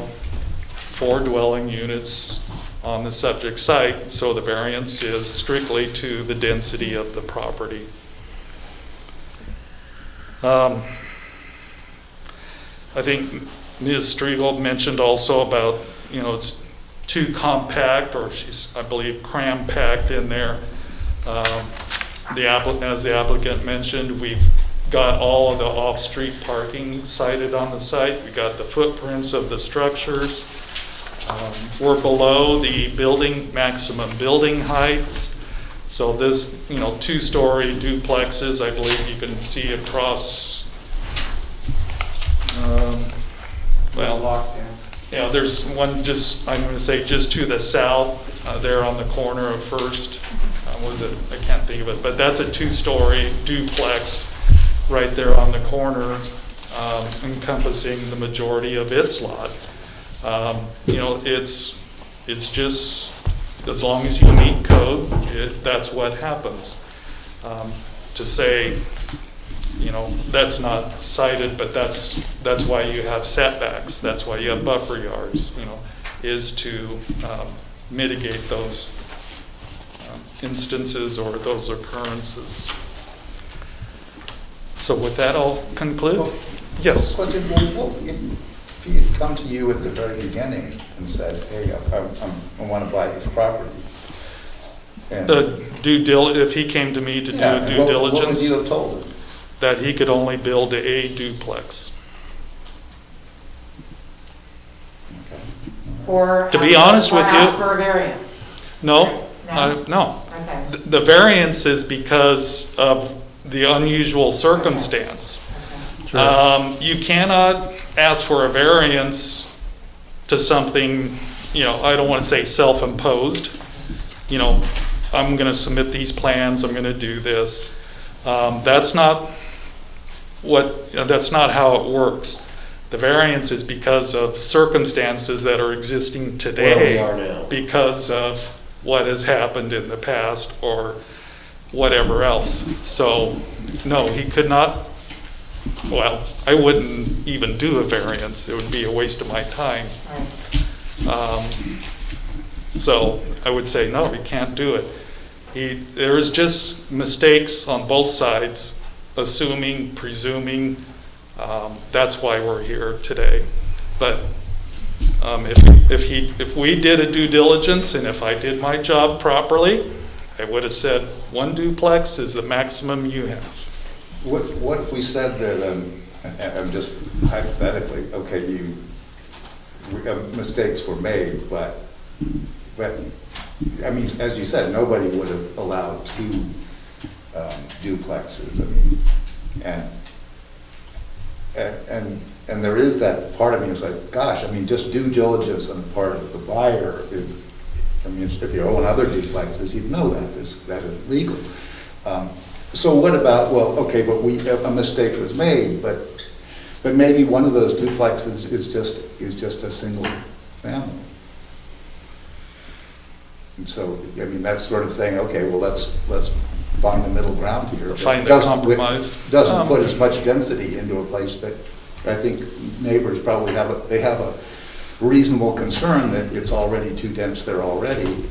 4 dwelling units on the subject site, so the variance is strictly to the density of the property. I think Ms. Striegel mentioned also about, it's too compact, or she's, I believe, cram-packed in there. As the applicant mentioned, we've got all of the off-street parking cited on the site. We got the footprints of the structures. We're below the maximum building heights. So this, 2-story duplexes, I believe you can see across, there's one just, I'm going to say just to the south, there on the corner of First, what is it? I can't think of it, but that's a 2-story duplex right there on the corner, encompassing the majority of its lot. It's just, as long as you meet code, that's what happens. To say, that's not cited, but that's why you have setbacks, that's why you have buffer yards, is to mitigate those instances or those occurrences. So with that, I'll conclude. Yes? Question, if he had come to you at the very beginning and said, hey, I want to buy this property. And If he came to me to do due diligence. What would you have told him? That he could only build a duplex. Or To be honest with you- ask for a variance? No, No? no. Okay. The variance is because of the unusual circumstance. You cannot ask for a variance to something, I don't want to say self-imposed. I'm going to submit these plans, I'm going to do this. That's not how it works. The variance is because of circumstances that are existing today. Where we are now. Because of what has happened in the past or whatever else. So, no, he could not, well, I wouldn't even do a variance. It would be a waste of my time. So I would say, no, he can't do it. There is just mistakes on both sides, assuming, presuming. That's why we're here today. But if we did a due diligence and if I did my job properly, I would have said 1 duplex is the maximum you have. What if we said that, I'm just hypothetically, okay, mistakes were made, but I mean, as you said, nobody would have allowed 2 duplexes. I mean, and there is that part of me is like, gosh, I mean, just due diligence on the part of the buyer is, I mean, if you own other duplexes, you'd know that is legal. So what about, well, okay, but a mistake was made, but maybe one of those duplexes is just a single family. And so, I mean, that's sort of saying, okay, well, let's find the middle ground here. Find a compromise. Doesn't put as much density into a place that I think neighbors probably have a reasonable concern that it's already too dense there already.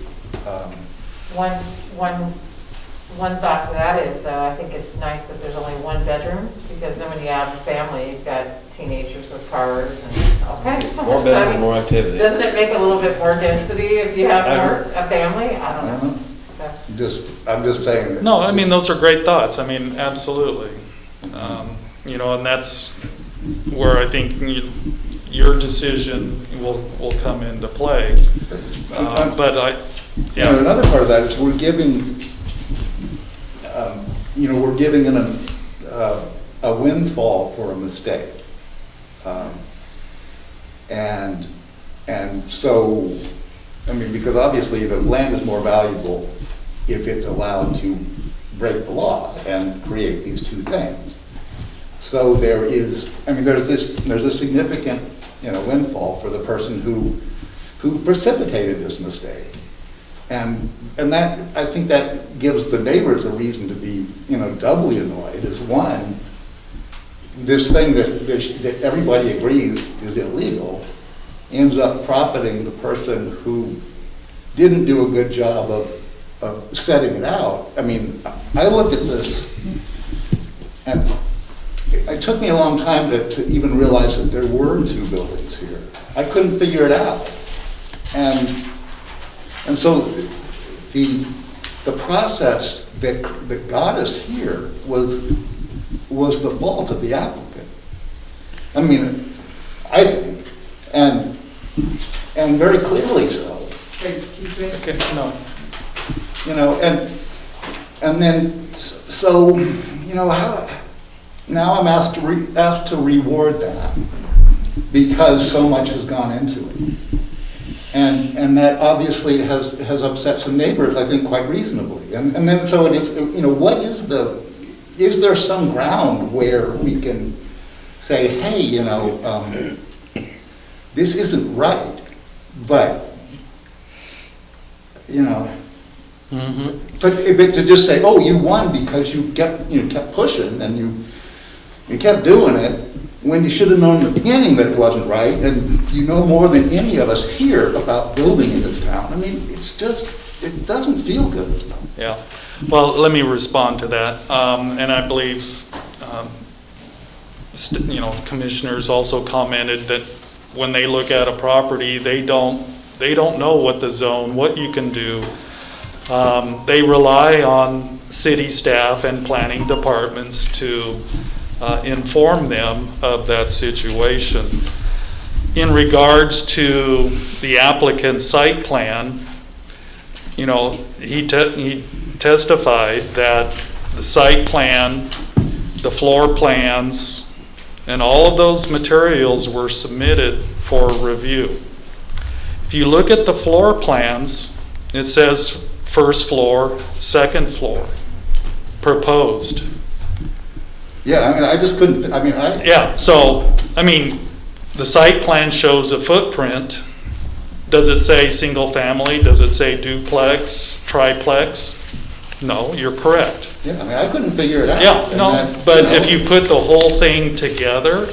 One thought to that is, though, I think it's nice that there's only 1 bedrooms, because then when you have a family, you've got teenagers with cars and, okay. More bedrooms, more activity. Doesn't it make a little bit more density if you have a family? I don't know. I'm just saying. That No, I mean, those are great thoughts. I mean, absolutely. And that's where I think your decision will come into play. But another part of that is we're giving a windfall for a mistake. And so, I mean, because obviously the land is more valuable if it's allowed to break the law and create these 2 things. So there's a significant, windfall for the person who precipitated this mistake. And that, I think that gives the neighbors a reason to be, doubly annoyed. Is one, this thing that everybody agrees is illegal ends up profiting the person who didn't do a good job of setting it out. I mean, I looked at this, and it took me a long time to even realize that there were 2 buildings here. I couldn't figure it out. And so the process that got us here was the fault of the applicant. I mean, I think, and very clearly so. okay, no. And then so how now I'm asked to reward that because so much has gone into it. And that obviously has upset some neighbors, I think, quite reasonably. And then, so it's, you know, is there some ground where we can say, hey, you know, this isn't right, but, you know, but to just say, oh, you won because you kept pushing and you kept doing it, when you should have known in the beginning that it wasn't right, and you know more than any of us here about building in this town. I mean, it's just, it doesn't feel good. Yeah. Well, let me respond to that. And I believe, you know, commissioners also commented that when they look at a property, they don't know what the zone, what you can do. They rely on city staff and planning departments to inform them of that situation. In regards to the applicant's site plan, you know, he testified that the site plan, the floor plans, and all of those materials were submitted for review. If you look at the floor plans, it says first floor, second floor, proposed. Yeah, I mean, I just couldn't, Yeah, so, I mean, the site plan shows a footprint. Does it say single family? Does it say duplex, triplex? No, you're correct. Yeah, I mean, I couldn't figure it out. Yeah, no, but if you put the whole thing together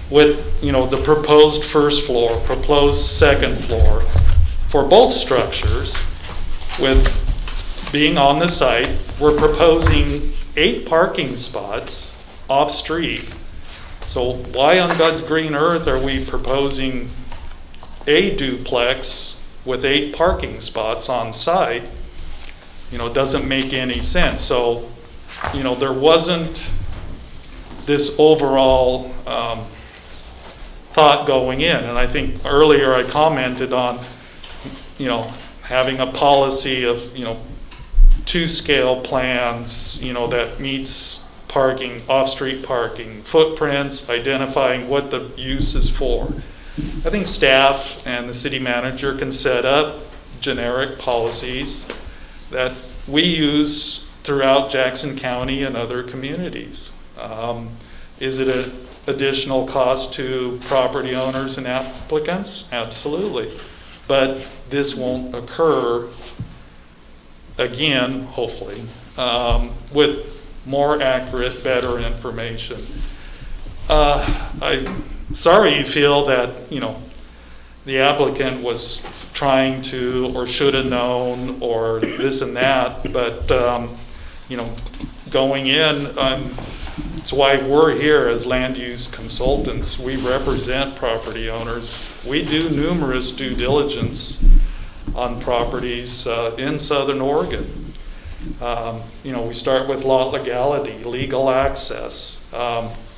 with, you know, the proposed first floor, proposed second floor, for both structures, with being on the site, we're proposing 8 parking spots off-street. So why on God's green earth are we proposing a duplex with 8 parking spots on site? You know, it doesn't make any sense. So, you know, there wasn't this overall thought going in. And I think earlier I commented on, you know, having a policy of, you know, 2-scale plans, you know, that meets parking, off-street parking, footprints, identifying what the use is for. I think staff and the city manager can set up generic policies that we use throughout Jackson County and other communities. Is it an additional cost to property owners and applicants? Absolutely. But this won't occur again, hopefully, with more accurate, better information. I'm sorry you feel that, you know, the applicant was trying to or should have known or this and that, but, you know, going in, it's why we're here as land use consultants. We represent property owners. We do numerous due diligence on properties in Southern Oregon. You know, we start with lot legality, legal access.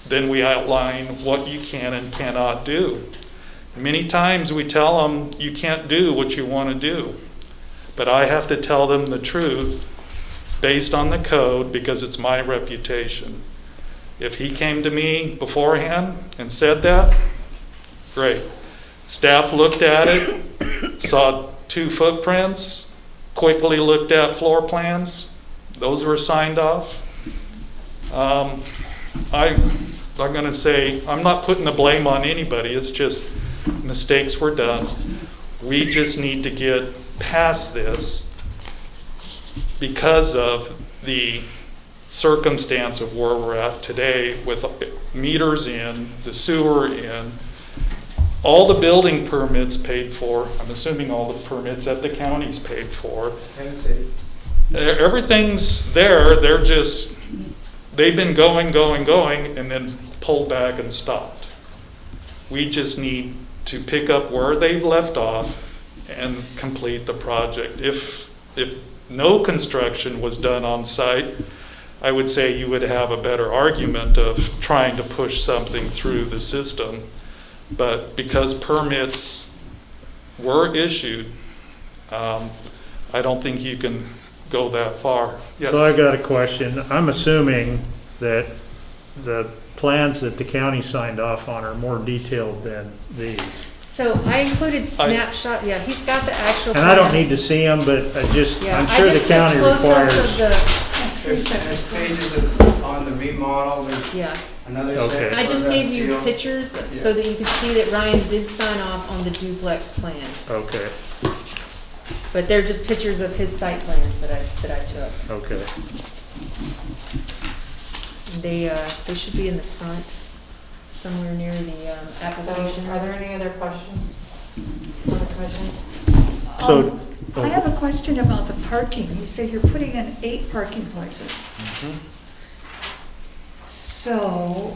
Then we outline what you can and cannot do. Many times we tell them you can't do what you want to do, but I have to tell them the truth based on the code because it's my reputation. If he came to me beforehand and said that, great. Staff looked at it, saw 2 footprints, quickly looked at floor plans. Those were signed off. I'm going to say, I'm not putting the blame on anybody. It's just mistakes were done. We just need to get past this because of the circumstance of where we're at today with meters in, the sewer in, all the building permits paid for. I'm assuming all the permits that the county's paid for. Tennessee. Everything's there. They've been going, and then pulled back and stopped. We just need to pick up where they've left off and complete the project. If no construction was done on site, I would say you would have a better argument of trying to push something through the system. But because permits were issued, I don't think you can go that far. Yes. So I got a question. I'm assuming that the plans that the county signed off on are more detailed than these. So I included snapshot, yeah, he's got the actual. And I don't plans. need to see them, but Yeah, I'm I sure the just took county close-ups requires. of the- There's pages on the remodel, there's Yeah, another Okay. section. I just for the gave you deal. pictures Yeah. so that you could see that Ryan did sign off on the duplex plans. Okay, But they're just pictures of his site plans that I took. okay. They should be in the front, somewhere near the application. Are there any other questions on the commission? So, I have a question about the parking. You say you're putting in 8 parking places. So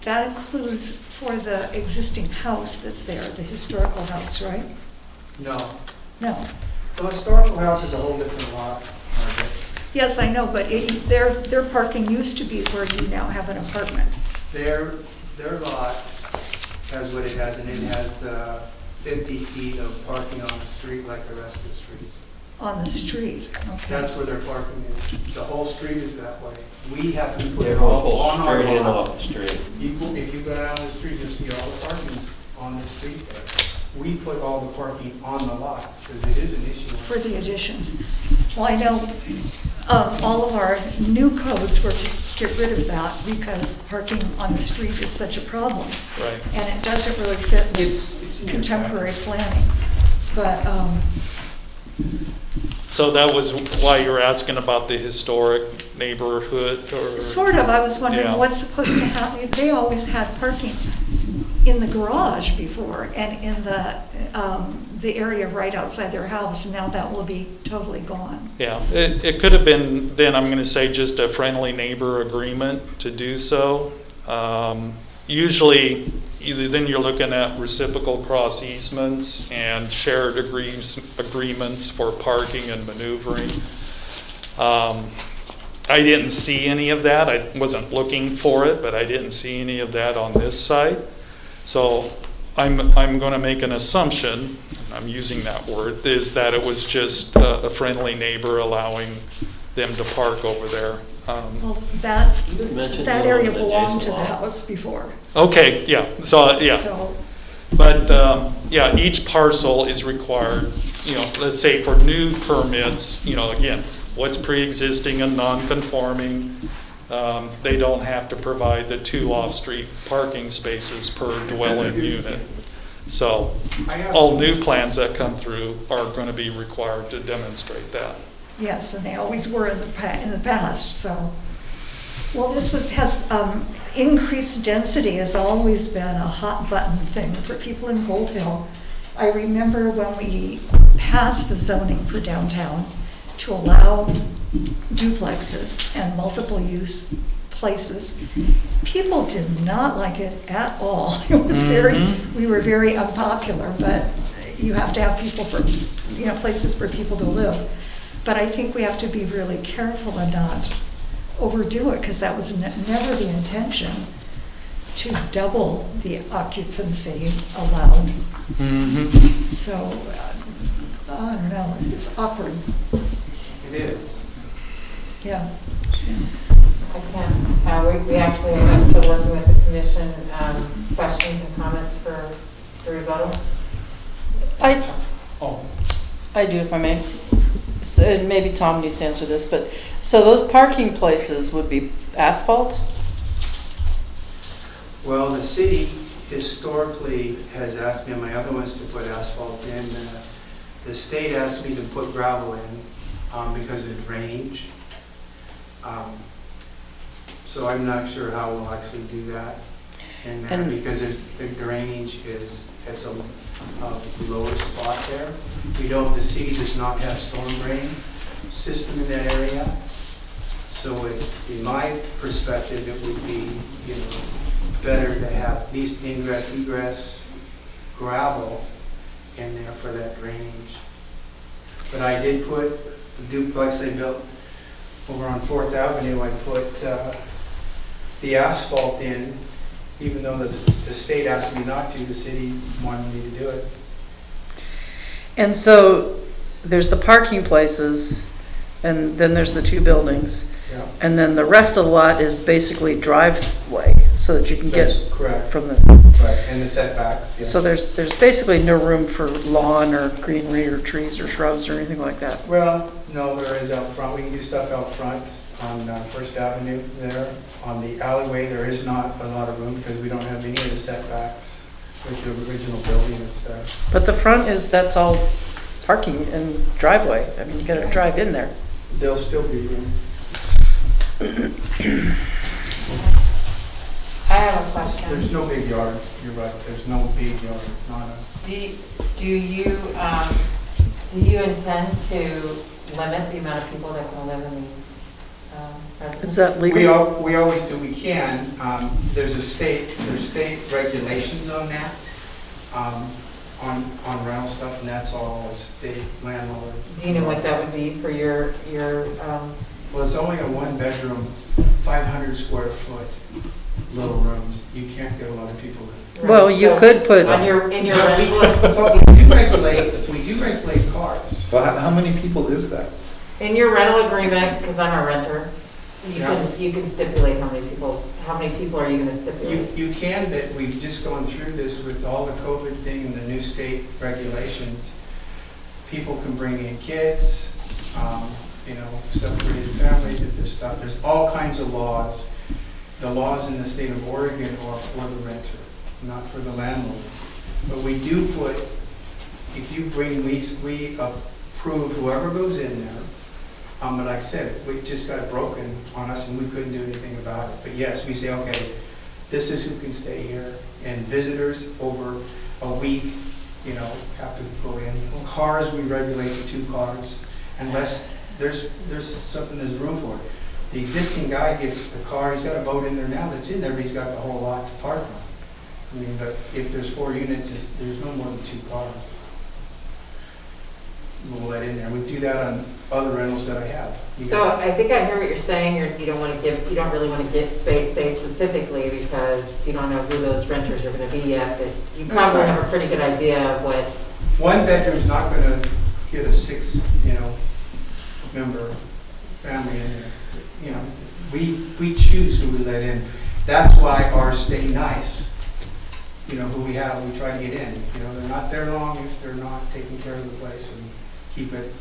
that includes for the existing house that's there, the historical house, right? No, No. the historical house is a whole different lot, Margaret. Yes, I know, but their parking used to be where you now have an apartment. Their lot has what it has, and it has the 50 feet of parking on the street like the rest of the street. On the street, okay. That's where their parking is. The whole street is that way. We have to put They it will all pull on our straight in lot. off the street. If you go down the street, you'll see all the parking's on the street there. We put all the parking on the lot, because it is an issue. For the additions. Well, I know all of our new codes were to get rid of that because parking on the street is such a problem. Right. And it doesn't really fit It's with contemporary planning. But, So that was why you were asking about the historic neighborhood, or? sort of, I was wondering Yeah. what's supposed to happen. They always had parking in the garage before and in the area right outside their house. Now that will be totally gone. Yeah, it could have been, then I'm going to say just a friendly neighbor agreement to do so. Usually, then you're looking at reciprocal cross easements and shared agreements for parking and maneuvering. I didn't see any of that. I wasn't looking for it, but I didn't see any of that on this site. So I'm going to make an assumption, I'm using that word, is that it was just a friendly neighbor allowing them to park over there. Well, that mentioned that the area one belonged to adjacent the lot. house before. Okay, yeah, so, yeah. So, But, yeah, each parcel is required, let's say for new permits, again, what's pre-existing and non-conforming, they don't have to provide the 2 off-street parking spaces per dwelling unit. So, all new plans that come through are going to be required to demonstrate that. yes, and they always were in the past, so. Well, this has increased density has always been a hot button thing for people in Gold Hill. I remember when we passed the zoning for downtown to allow duplexes and multiple use places, people did not like it at all. It was we were very unpopular, but you have to have people for, places for people to live. But I think we have to be really careful and not overdo it, because that was never the intention, to double the occupancy allowed. So, I don't know, it's awkward. It is. Yeah. I can, we actually are still working with the commission, questions and comments for the rebuttal. I do, if I may. So, and maybe Tom needs to answer this, but, so those parking places would be asphalt? Well, the city historically has asked me on my other ones to put asphalt in. The state asked me to put gravel in because of drainage. So I'm not sure how we'll actually do that. And because the drainage is at a lower spot there. The city does not have storm drain system in that area. So in my perspective, it would be, better to have at least ingress, egress, gravel in there for that drainage. But I did put the duplex they built over on 4th Avenue, I put the asphalt in, even though the state asked me not to, the city wanted me to do it. And so there's the parking places, and then there's the 2 buildings. Yeah. And then the rest of the lot is basically so that you can get That's correct. from the, Right, and the setbacks, yeah. so there's basically no room for lawn or greenery or trees or shrubs or anything like that. Well, no, there is out front. We can do stuff out front on First Avenue there. On the alleyway, there is not a lot of room because we don't have any of the setbacks with the original building and stuff. But the front that's all parking and driveway. I mean, you gotta drive in there. There'll still be room. I have a question. There's no big yards, you're right, there's no big yards, it's not a, Do you intend to limit the amount of people that can live in these residences? Is that legal? we always do, we can. There's state regulations on that, on rental stuff, and that's all a state landlord. Do you know what that would be for your Well, it's only a one-bedroom, 500 square foot little rooms. You can't get a lot of people in. Well, you could put, in your rental, But we do regulate cars. Well, how many people is that? in your rental agreement, because I'm a renter, Yeah. you can stipulate how many people are you going to stipulate? You can, but we've just gone through this with all the COVID thing and the new state regulations. People can bring in kids, separated families if there's stuff. There's all kinds of laws. The laws in the state of Oregon are for the renter, not for the landlords. But we do put, if you bring, we approve whoever goes in there. But like I said, we just got it broken on us and we couldn't do anything about it. But yes, we say, okay, this is who can stay here. And visitors over a week, have to go in. Cars, we regulate to 2 cars, unless there's something there's room for. The existing guy gets the car, he's got a boat in there now that's in there, but he's got the whole lot to park on. I mean, but if there's 4 units, there's no more than 2 cars. We'll let in there. We do that on other rentals that I have. So I think I hear what you're saying. You don't really want to give space, say specifically, because you don't know who those renters are going to be yet. But you probably have a pretty good idea of what. 1 bedroom's not going to get a 6, member family in there. We choose who we let in. That's why ours stay nice. Who we have, we try to get in. They're not there long if they're not taking care of the place and keep it.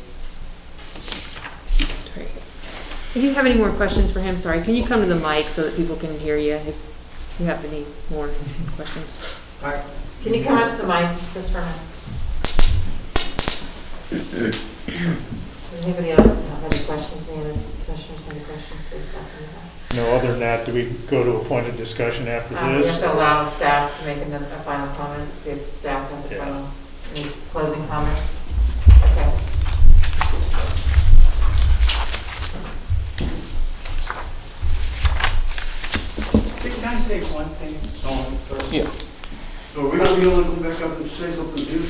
If you have any more questions for him, sorry, can you come to the mic so that people can hear you if you have any more questions? All right. Can you come up to the mic just for a minute? Does anybody else have any questions? Any other commissioners have any questions for yourself? No, other than that, do we go to appointed discussion after We this? have to allow staff to make a final comment, see if staff has a final, any closing comments. Okay. Can I say one thing? First? Yeah. So we're gonna be able to come back up and say something, dude?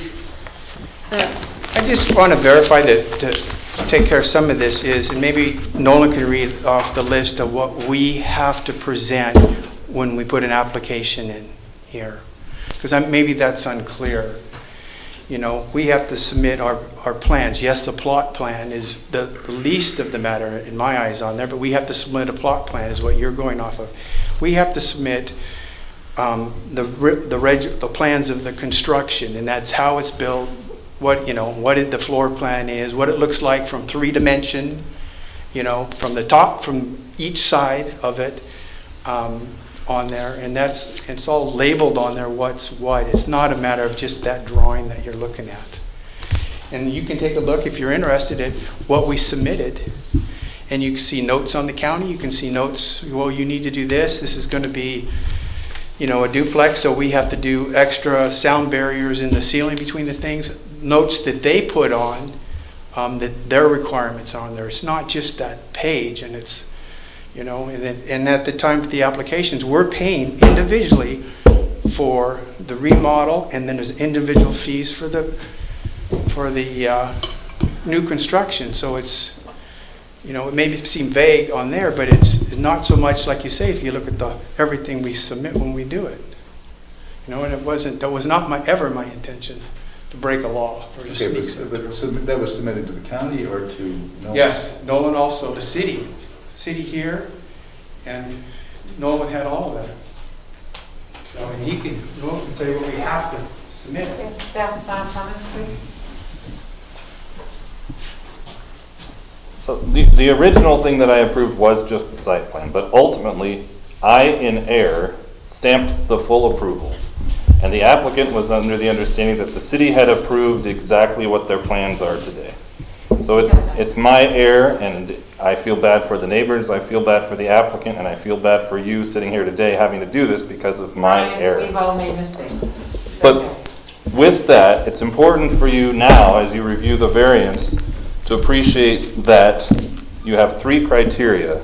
I just want to verify to take care of some of this and maybe Nolan can read off the list of what we have to present when we put an application in here. Because maybe that's unclear. We have to submit our plans. Yes, the plot plan is the least of the matter in my eyes on there, but we have to submit a plot plan is what you're going off of. We have to submit the plans of the construction, and that's how it's built, what the floor plan is, what it looks like from 3-dimension, from the top, from each side of it on there, and it's all labeled on there what's what. It's not a matter of just that drawing that you're looking at. And you can take a look if you're interested at what we submitted. And you can see notes on the county, you can see notes, well, you need to do this is going to be, a duplex, so we have to do extra sound barriers in the ceiling between the things. Notes that they put on, that their requirements on there. It's not just that page, and it's, and at the time of the applications, we're paying individually for the remodel, and then there's individual fees for the new construction. So it's, it may seem vague on there, but it's not so much like you say if you look at everything we submit when we do it. And that was not ever my intention to break a law or to sneak something. But that was submitted to the county or to Nolan? Yes, Nolan also, the city here, and Nolan had all of that. So, and he can go up and tell you what we have to submit. Staff's final comments, please. So the original thing that I approved was just the site plan, but ultimately, I, in error, stamped the full approval. And the applicant was under the understanding that the city had approved exactly what their plans are today. So it's my error, and I feel bad for the neighbors, I feel bad for the applicant, and I feel bad for you sitting here today having to do this because of my error. We've all made mistakes. But with that, it's important for you now, as you review the variance, to appreciate that you have 3 criteria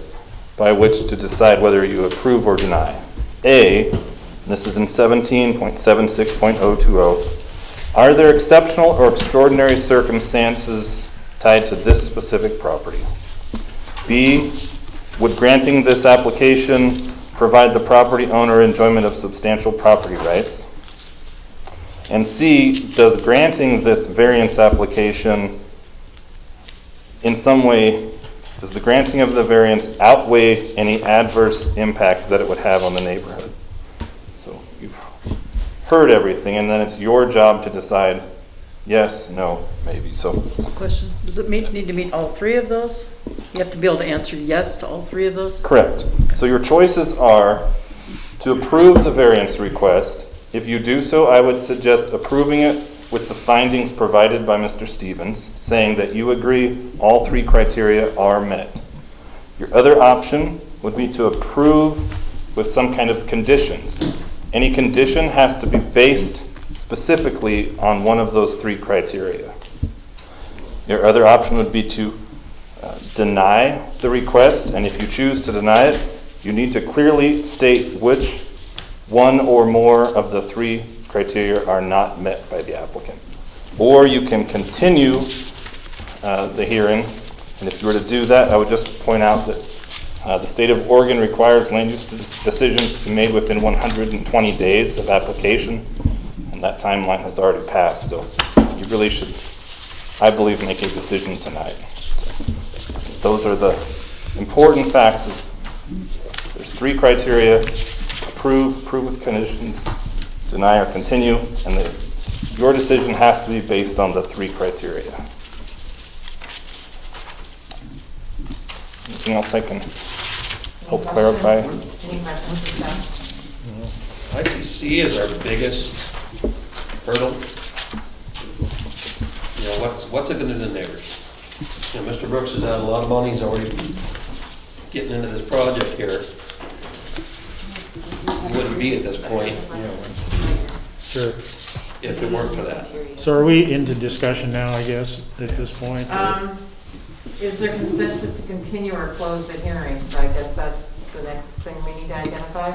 by which to decide whether you approve or deny. A, and this is in 17.76.020, are there exceptional or extraordinary circumstances tied to this specific property? B, would granting this application provide the property owner enjoyment of substantial property rights? And C, does granting this variance application in some way, does the granting of the variance outweigh any adverse impact that it would have on the neighborhood? So you've heard everything, and then it's your job to decide yes, no, maybe. So Question, does it need to meet all 3 of those? You have to be able to answer yes to all 3 of those? correct. So your choices are to approve the variance request. If you do so, I would suggest approving it with the findings provided by Mr. Stevens, saying that you agree all 3 criteria are met. Your other option would be to approve with some kind of conditions. Any condition has to be based specifically on one of those 3 criteria. Your other option would be to deny the request, and if you choose to deny it, you need to clearly state which one or more of the 3 criteria are not met by the applicant. Or you can continue the hearing, and if you were to do that, I would just point out that the state of Oregon requires land use decisions to be made within 120 days of application, and that timeline has already passed, so you really should, I believe, make a decision tonight. Those are the important facts. There's 3 criteria: approve with conditions, deny or continue, and your decision has to be based on the 3 criteria. Anything else I can help clarify? Any questions? I see C as our biggest hurdle. You know, what's it gonna do to the neighbors? You know, Mr. Brooks has had a lot of money, he's already getting into this project here. He wouldn't be at this point Sure. if it weren't for that. So are we into discussion now, I guess, at this point? or- Is there consensus to continue or close the hearing? So I guess that's the next thing we need to identify.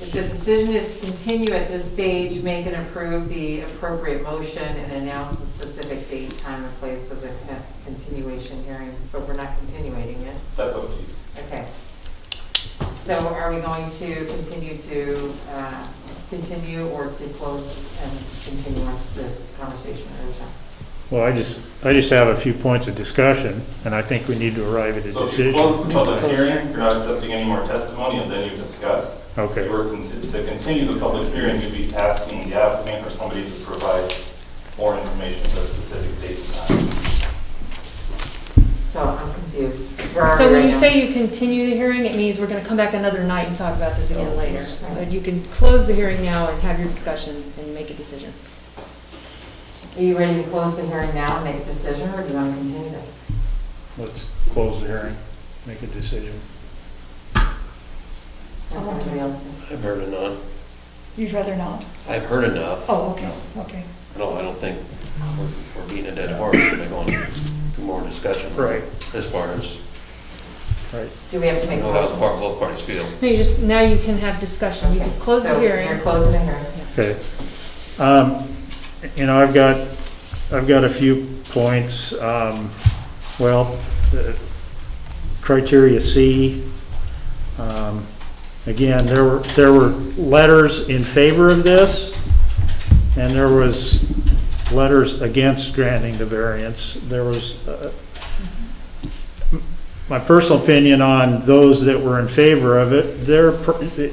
If the decision is to continue at this stage, make and approve the appropriate motion and announce the specific date, time, and place of the continuation hearing, but we're not continuing it. That's up to you. Okay. So are we going to continue or to close and continue this conversation at a time? Well, I just have a few points of discussion, and I think we need to arrive at a So if you decision. close the public hearing, you're not accepting any more testimony, and then you discuss. Okay. If you were to continue the public hearing, you'd be asking the applicant or somebody to provide more information at a specific date and time. So I'm confused. So when you say you continue the hearing, it means we're going to come back another night and talk about this again later. But you can close the hearing now and have your discussion and make a decision. Are you ready to close the hearing now and make a decision, or do you want to continue this? Let's close the hearing, make a decision. What's everybody else think? I've heard enough. You'd rather not? I've heard enough. Oh, okay, okay. No, I don't think we're beating a dead horse by going to more discussion. Right. As far as, Right. Do we have to I make a know how motion? both parties feel. No, now you can have discussion. You can close the So hearing. You're closing the hearing. Okay. You know, I've got a few points. Criteria C. Again, there were letters in favor of this, and there was letters against granting the variance. There was, my personal opinion on those that were in favor of it,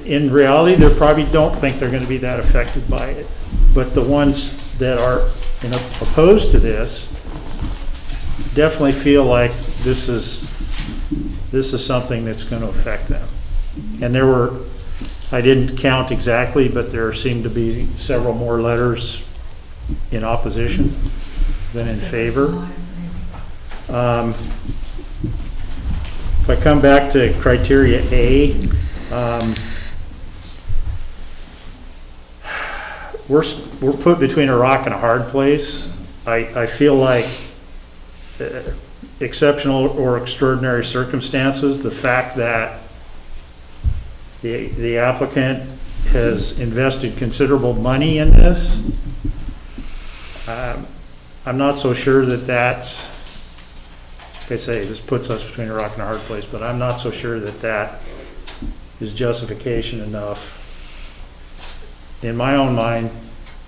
in reality, they probably don't think they're going to be that affected by it. But the ones that are opposed to this definitely feel like this is something that's going to affect them. And there were, I didn't count exactly, but there seemed to be several more letters in opposition than in favor. If I come back to criteria A, we're put between a rock and a hard place. I feel like exceptional or extraordinary circumstances, the fact that the applicant has invested considerable money in this, I'm not so sure that that's, like I say, this puts us between a rock and a hard place, but I'm not so sure that that is justification enough, in my own mind,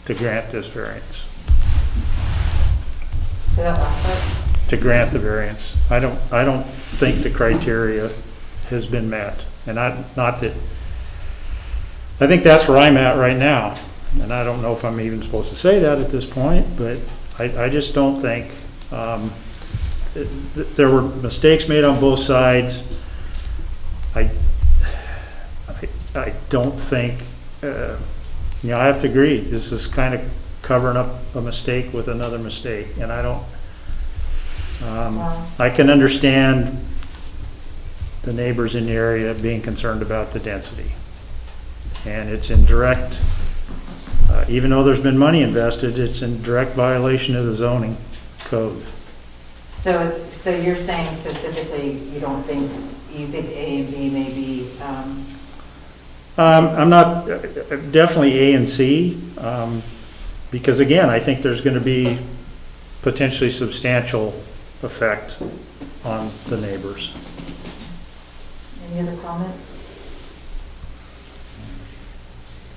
to grant this variance. Say that last part. To grant the variance. I don't think the criteria has been met. And not that, I think that's where I'm at right now. And I don't know if I'm even supposed to say that at this point, but I just don't think, there were mistakes made on both sides. I don't think, I have to agree, this is kind of covering up a mistake with another mistake, and I don't, I can understand the neighbors in the area being concerned about the density. And it's in direct, even though there's been money invested, it's in direct violation of the zoning code. So you're saying specifically, you think A and B may be, I'm not, definitely A and C, because again, I think there's going to be potentially substantial effect on the neighbors. any other comments?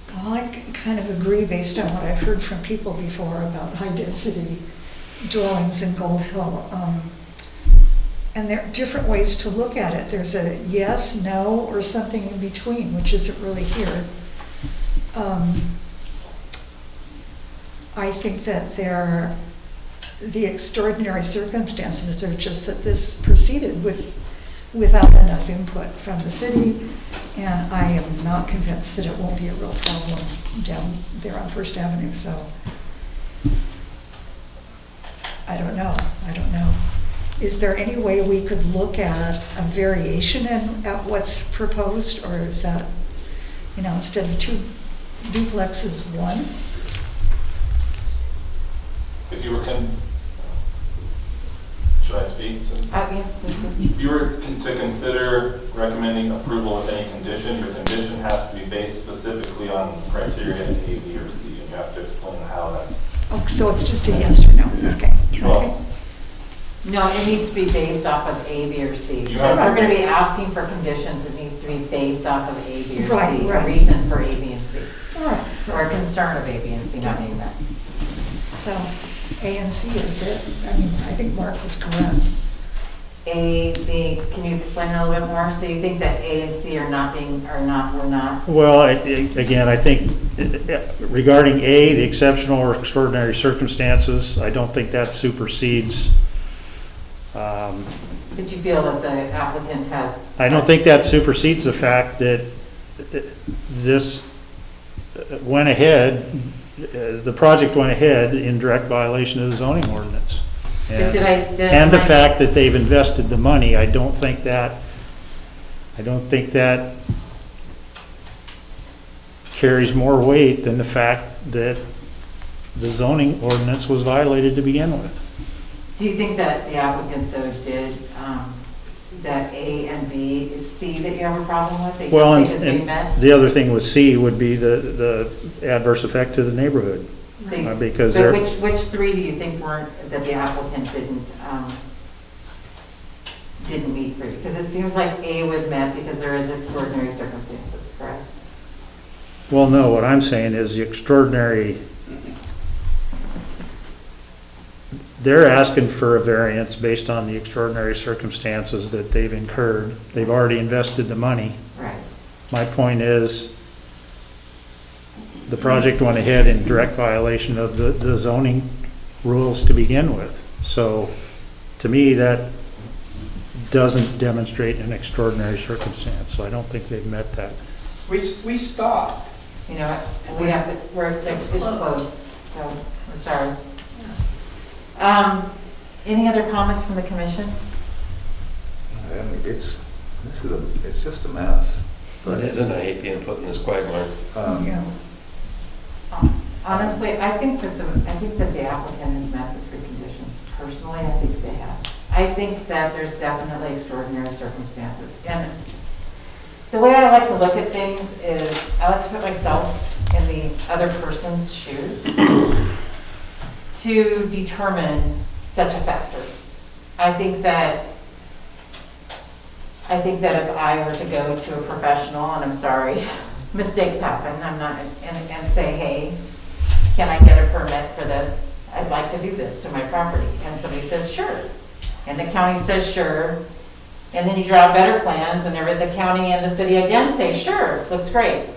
Well, I kind of agree based on what I've heard from people before about high-density dwellings in Gold Hill. And there are different ways to look at it. There's a yes, no, or something in between, which isn't really here. I think that the extraordinary circumstances are just that this proceeded without enough input from the city, and I am not convinced that it won't be a real problem down there on First Avenue, so I don't know. Is there any way we could look at a variation at what's proposed, or is that, instead of 2 duplexes, 1? If you were should I speak? Yeah. If you were to consider recommending approval with any condition, your condition has to be based specifically on criteria A, B, or C, and you have to explain how that's. Oh, so it's just a yes or no? Okay. Well, No, it needs to be based off of A, B, or C. So if You have- we're going to be asking for conditions, it needs to be based off of A, B, or Right, C. right. A reason for A, B, and C. All right. Or a concern of A, B, and C not being met. So A and C is it? I mean, I think Mark was correct. A, B, can you explain a little bit more? So you think that A and C were not? Well, again, I think regarding A, the exceptional or extraordinary circumstances, I don't think that supersedes. But you feel that the applicant has? I don't think that supersedes the fact that this went ahead, the project went ahead in direct violation of the zoning ordinance. But And the fact that they've invested the money, I don't think that carries more weight than the fact that the zoning ordinance was violated to begin with. Do you think that the applicant, though, did that A and B, is C that you have a problem with? That you Well, think has been met? and the other thing with C would be the adverse effect to the neighborhood. So Because but they're, which 3 do you think weren't, that the applicant didn't meet for you? Because it seems like A was met because there is extraordinary circumstances, correct? well, no, what I'm saying is the extraordinary, they're asking for a variance based on the extraordinary circumstances that they've incurred. They've already invested the money. Right. My point is, the project went ahead in direct violation of the zoning rules to begin with. So, to me, that doesn't demonstrate an extraordinary circumstance, so I don't think they've met that. We stopped. You know, what, we have to, it's closed, so, I'm sorry. Any other comments from the commission? I mean, it's just a mess. It isn't, I hate being put in this quagmire. Honestly, I think that the applicant has met the three conditions. Personally, I think they have. I think that there's definitely extraordinary circumstances. And the way I like to look at things is I like to put myself in the other person's shoes to determine such a factor. I think that if I were to go to a professional, and I'm sorry, mistakes happen, I'm not, and say, hey, can I get a permit for this? I'd like to do this to my property. And somebody says, sure. And the county says, sure. And then you draw better plans, and the county and the city again say, sure, looks great.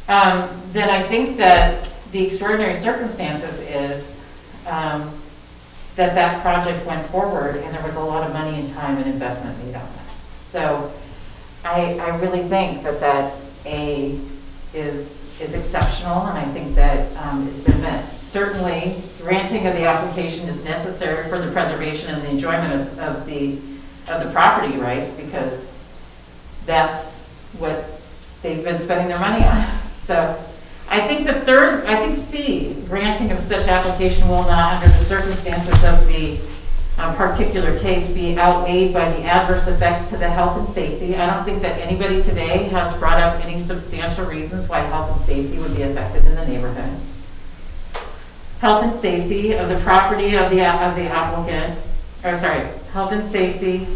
Then I think that the extraordinary circumstances is that project went forward, and there was a lot of money and time and investment made on that. So I really think that A is exceptional, and I think that it's been met. Certainly, granting of the application is necessary for the preservation and the enjoyment of the property rights, because that's what they've been spending their money on. So I think C, granting of such application will not, under the circumstances of the particular case, be outweighed by the adverse effects to the health and safety. I don't think that anybody today has brought up any substantial reasons why health and safety would be affected in the neighborhood. Health and safety of the property of the applicant, health and safety,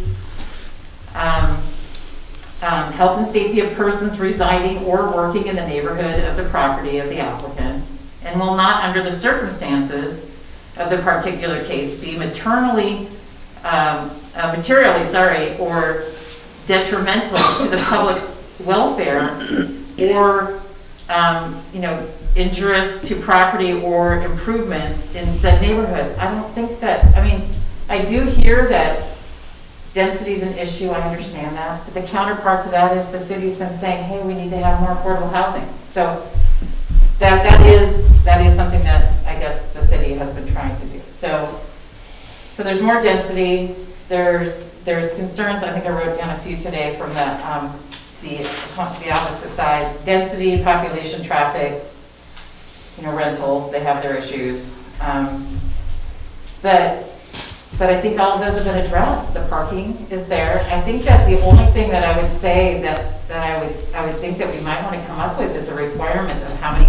health and safety of persons residing or working in the neighborhood of the property of the applicant, and will not, under the circumstances of the particular case, be materially, or detrimental to the public welfare, or injurious to property or improvements in said neighborhood. I don't think that, I do hear that density is an issue, I understand that, but the counterpart to that is the city's been saying, hey, we need to have more affordable housing. So that is something that I guess the city has been trying to do. So there's more density, there's concerns, I think I wrote down a few today from the opposite side. Density, population, traffic, rentals, they have their issues. But I think all of those have been addressed. The parking is there. I think that the only thing that I would say that I would think that we might want to come up with is a requirement of how many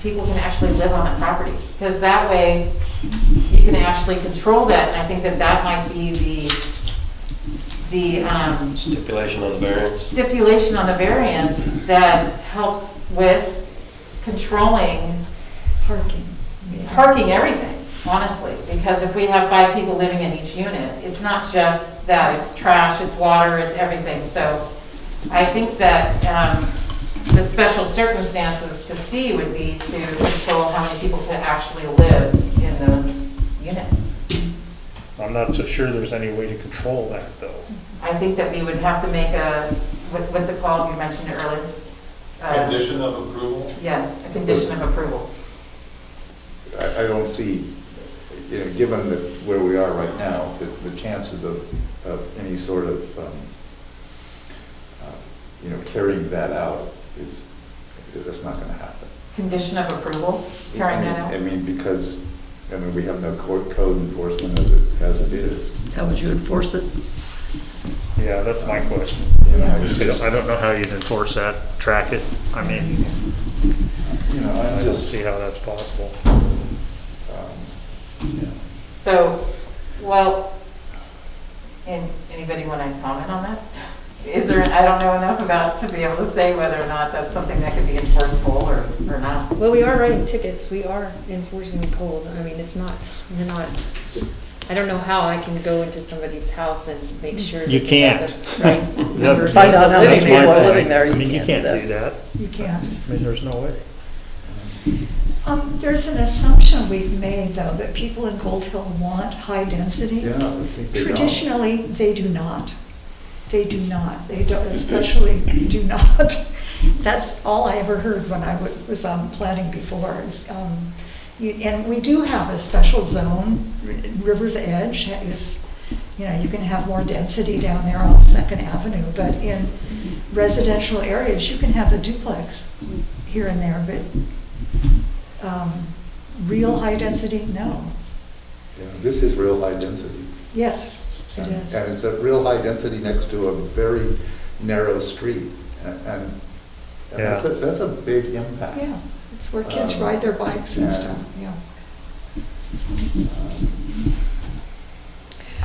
people can actually live on the property. Because that way you can actually control that, and I think that might be the stipulation on the variance. Stipulation on the variance that helps with controlling parking everything, honestly, because if we have 5 people living in each unit, it's not just that, it's trash, it's water, it's everything. So I think that the special circumstances to see would be to control how many people could actually live in those units. I'm not so sure there's any way to control that, though. I think that we would have to make what's it called, you mentioned it earlier? Condition of approval? Yes, a condition of approval. I don't see, given where we are right now, the chances of any sort of, carrying that out that's not going to happen. Condition of approval, carrying that out? Because we have no code enforcement as it is. How would you enforce it? Yeah, that's my question. I don't know how you'd enforce that, track it. I don't see how that's possible. So, anybody want to comment on that? is there, I don't know enough about to be able to say whether or not that's something that could be enforceable or not. Well, we are writing tickets, we are enforcing the code. I mean, it's not, you're not, I don't know how I can go into somebody's house and make sure. You that they have can't. the right numbers. Find out how many That's my people are point. living there, I you mean, you can't can't do do that. You can't. I mean, there's no way. There's an assumption we've made, though, that people in Gold Hill want high density. Yeah, I think they don't. Traditionally, they do not. They do not. They don't, especially do not. That's all I ever heard when I was planning before. And we do have a special zone. River's Edge is, you can have more density down there on 2nd Avenue, but in residential areas, you can have a duplex here and there, but real high density, no. Yeah, this is real high density. Yes, it is. And it's a real high density next to a very narrow street. And Yeah. that's a big impact. Yeah, it's where kids ride their bikes and yeah. stuff, yeah.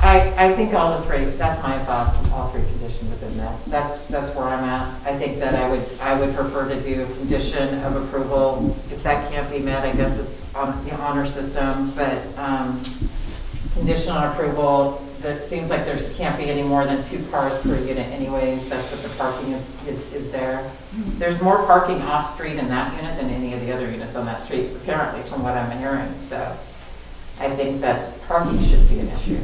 I think all the three, that's my thoughts, all three conditions within that. That's where I'm at. I think that I would prefer to do a condition of approval. If that can't be met, I guess it's on the honor system, but condition on approval, that seems like there can't be any more than 2 cars per unit anyways. That's what the parking is there. There's more parking off-street in that unit than any of the other units on that street, apparently, from what I'm hearing. So I think that parking shouldn't be an issue.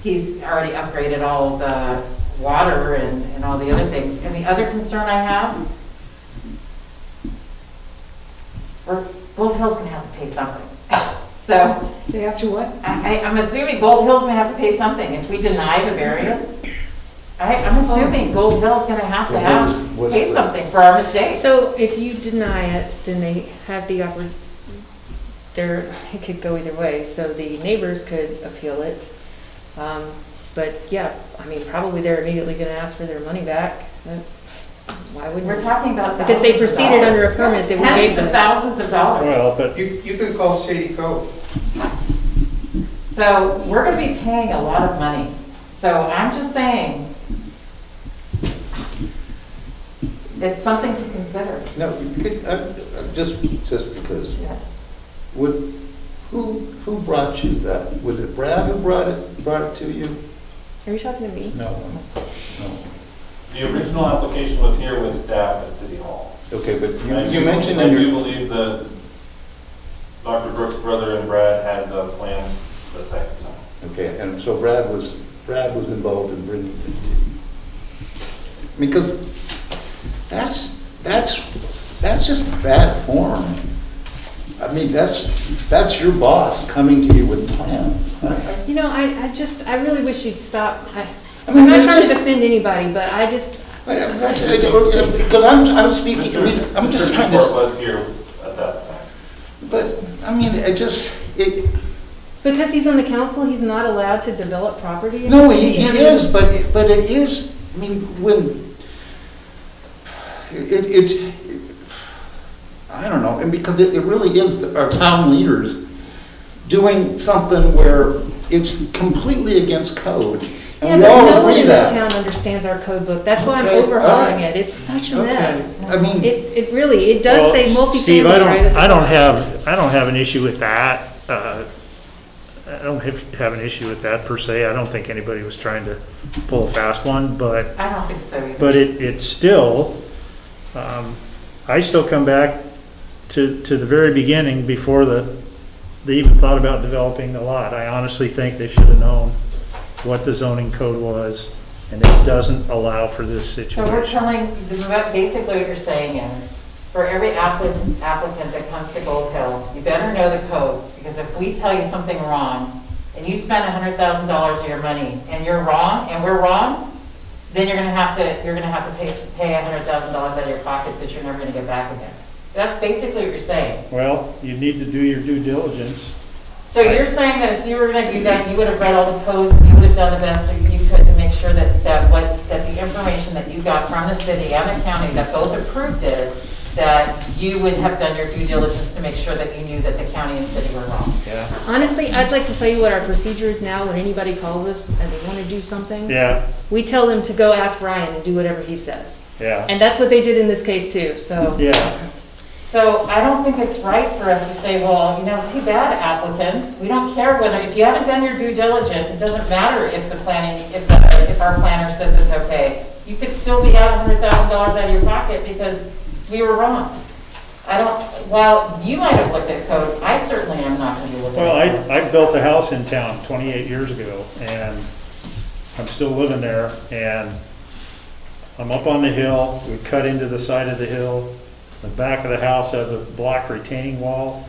He's already upgraded all of the water and all the other things. And the other concern I have, Gold Hill's gonna have to pay something. So They have to what? I'm assuming Gold Hill's gonna have to pay something if we deny the variance. I'm assuming Gold Hill's gonna have to pay something for our mistake. So if you deny it, then they have the it could go either way. So the neighbors could appeal it. But yeah, I mean, probably they're immediately gonna ask for their money back. Why wouldn't? We're talking about Because they thousands of proceeded under a dollars. permit that we Tens gave of them. thousands of dollars. Well, but You could call Shady Cove. So we're gonna be paying a lot of money. So I'm just saying, it's something to consider. No, just because, Yeah. who brought you that? Was it Brad who brought it to you? Are you talking to me? No. The original application was here with staff at City Hall. Okay, but I you mentioned I in do your, believe that Dr. Brooks' brother and Brad had the plans the second time. okay, and so Brad was involved in bringing it to you. Because that's just bad form. I mean, that's your boss coming to you with plans. You know, I really wish you'd stop. I mean, I'm not it's trying to just- defend anybody, but I just, Because I'm speaking, I mean, I'm just trying Court to, was here at that time. but, I mean, because he's on the council, he's not allowed to develop property? in no, the city? he is, but it is, I mean, when, I don't know, and because it really is our town leaders doing something where it's completely against code. Yeah, And we but all no one agree in this that. town understands our code book. That's why I'm Okay, all overhauling right. it. It's such a Okay, mess. I mean. It really, it does Well, say multifamily Steve, right at the I don't top. have an issue with that. I don't have an issue with that per se. I don't think anybody was trying to pull a fast one, but I don't think so either. But it's still, I still come back to the very beginning before they even thought about developing the lot. I honestly think they should have known what the zoning code was, and it doesn't allow for this So we're situation. basically what you're saying is, for every applicant that comes to Gold Hill, you better know the codes, because if we tell you something wrong, and you spend $100,000 of your money, and you're wrong, and we're wrong, then you're gonna have to pay $100,000 out of your pocket that you're never gonna get back again. That's basically what you're saying. Well, you need to do your due diligence. So you're saying that if you were gonna do that, you would have read all the codes, you would have done the best that you could to make sure that the information that you got from the city and the county that both approved it, that you would have done your due diligence to make sure that you knew that the county and city were wrong. Yeah. Honestly, I'd like to tell you what our procedure is now when anybody calls us and they want to do something. Yeah, We tell them to go ask Ryan and do whatever he says. yeah, And that's what they did in this case too, so. yeah. So I don't think it's right for us to say, well, you know, too bad applicants. We don't care whether, if you haven't done your due diligence, it doesn't matter if the planning, if our planner says it's okay. You could still be out $100,000 out of your pocket because we were wrong. While you might have looked at code, I certainly am not going to be looking Well, at code. I built a house in town 28 years ago, and I'm still living there, and I'm up on the hill. We cut into the side of the hill. The back of the house has a block retaining wall.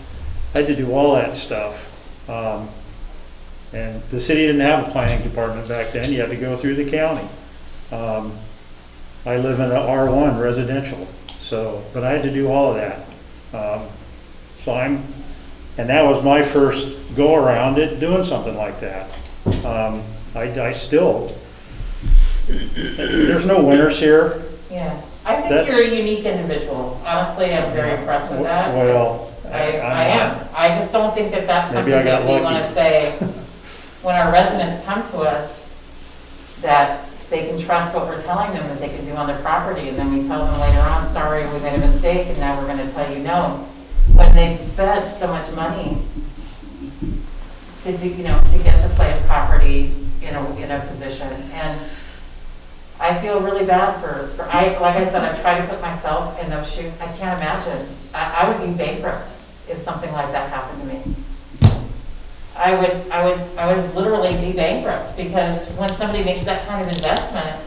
I had to do all that stuff. And the city didn't have a planning department back then. You had to go through the county. I live in an R1 residential, but I had to do all of that. And that was my first go around it, doing something like that. There's no winners here. Yeah, I think you're a unique individual. Honestly, I'm very impressed with that. Well, I am. I just don't think that that's something Maybe I got that we want lucky. to say when our residents come to us, that they can trust what we're telling them that they can do on their property, and then we tell them later on, sorry, we made a mistake, and now we're going to tell you no. When they've spent so much money to do, to get the planned property in a position. And I feel really bad like I said, I've tried to put myself in those shoes. I can't imagine. I would be bankrupt if something like that happened to me. I would literally be bankrupt, because when somebody makes that kind of investment,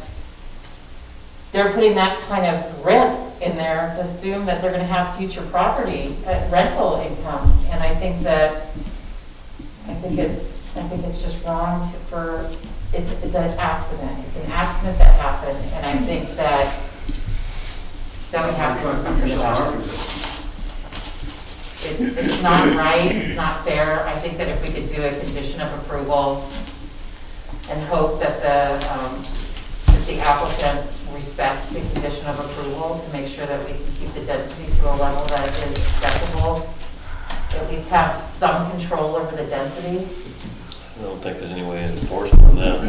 they're putting that kind of risk in there to assume that they're going to have future property, rental income. And I think it's just wrong it's an accident. It's an accident that happened, and I think that we have to do something about it. It's not right, it's not fair. I think that if we could do a condition of approval and hope that the applicant respects the condition of approval to make sure that we can keep the density to a level that is acceptable, at least have some control over the density. I don't think there's any way to enforce it on that.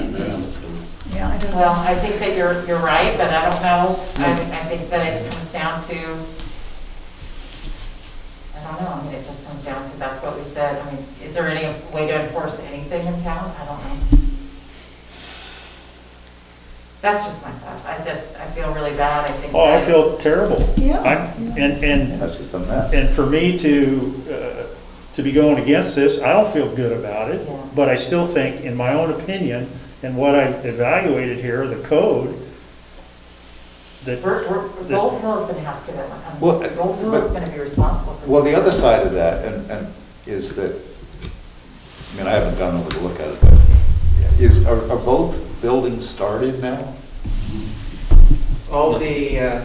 Yeah, I don't know. Well, I think that you're right, but I don't know. I think that it comes down to, I don't know, I mean, it just comes down to, that's what we said. I mean, is there any way to enforce anything in town? I don't know. That's just my thoughts. I feel really bad. I think. Oh, I feel terrible. Yeah. And That's just a mess. And for me to be going against this, I don't feel good about it, Yeah. but I still think, in my own opinion, and what I evaluated here, the code, that. Gold Hill is going to have to, Well, Gold Hill but- is going to be responsible for. Well, the other side of that, and is that, I mean, I haven't gone over to look at it, but are both buildings started now? All the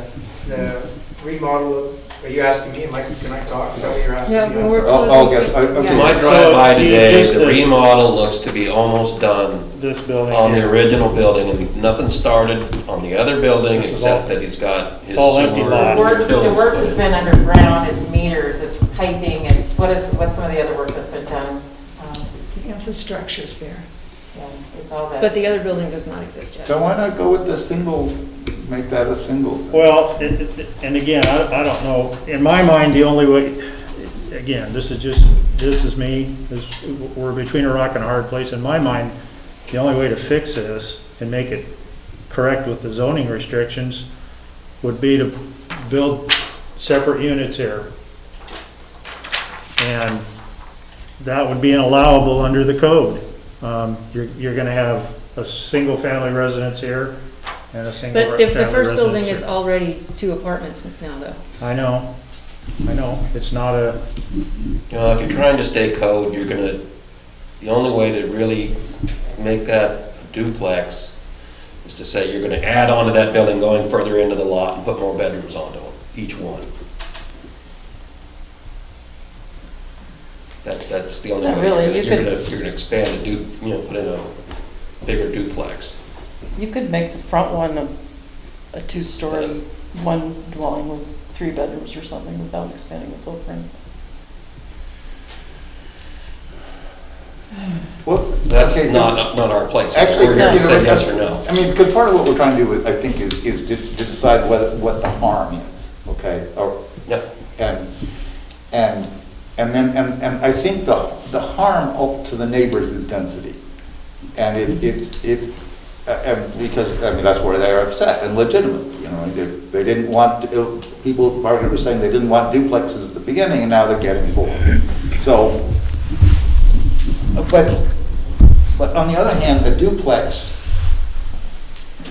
remodel, are you asking me, Mike, can I talk? Is that what you're asking Yeah, me? well, we're Oh, closing. yes, okay. My Yeah. drive-by So, see, today, just the the- remodel looks to be almost done This building. on the here. original building, and nothing started on the other building, This is except all- that he's got his it's all empty sewer lot. The utilities work put has in. been underground, it's meters, it's piping, it's, what's some of the other work that's been done? The infrastructure's there. Yeah, it's all that. But the other building does not exist yet. So why not go with the single, make that a single? Well, and again, I don't know, in my mind, the only way, again, this is me, we're between a rock and a hard place. In my mind, the only way to fix this and make it correct with the zoning restrictions would be to build separate units here. And that would be allowable under the code. You're gonna have a single-family residence here and a single-family But if the residence first building is here. already 2 apartments now, though. I know, it's not a, You know, if you're trying to stay code, the only way to really make that duplex is to say you're gonna add on to that building going further into the lot and put more bedrooms onto them, each one. That's the only Not way. really, you could- You're gonna expand put in a bigger duplex. You could make the front one a 2-story one dwelling with 3 bedrooms or something without expanding the footprint. Well, That's okay, not our place. Actually, We're here to you know, say yes or no. I mean, because part of what we're trying to do, I think, is to decide what the harm is, okay? Yep. And I think the harm to the neighbors is density. And because, I mean, that's where they're upset and legitimate, you know, they didn't want, people, Margaret was saying they didn't want duplexes at the beginning, and now they're getting 4. So, but on the other hand, a duplex,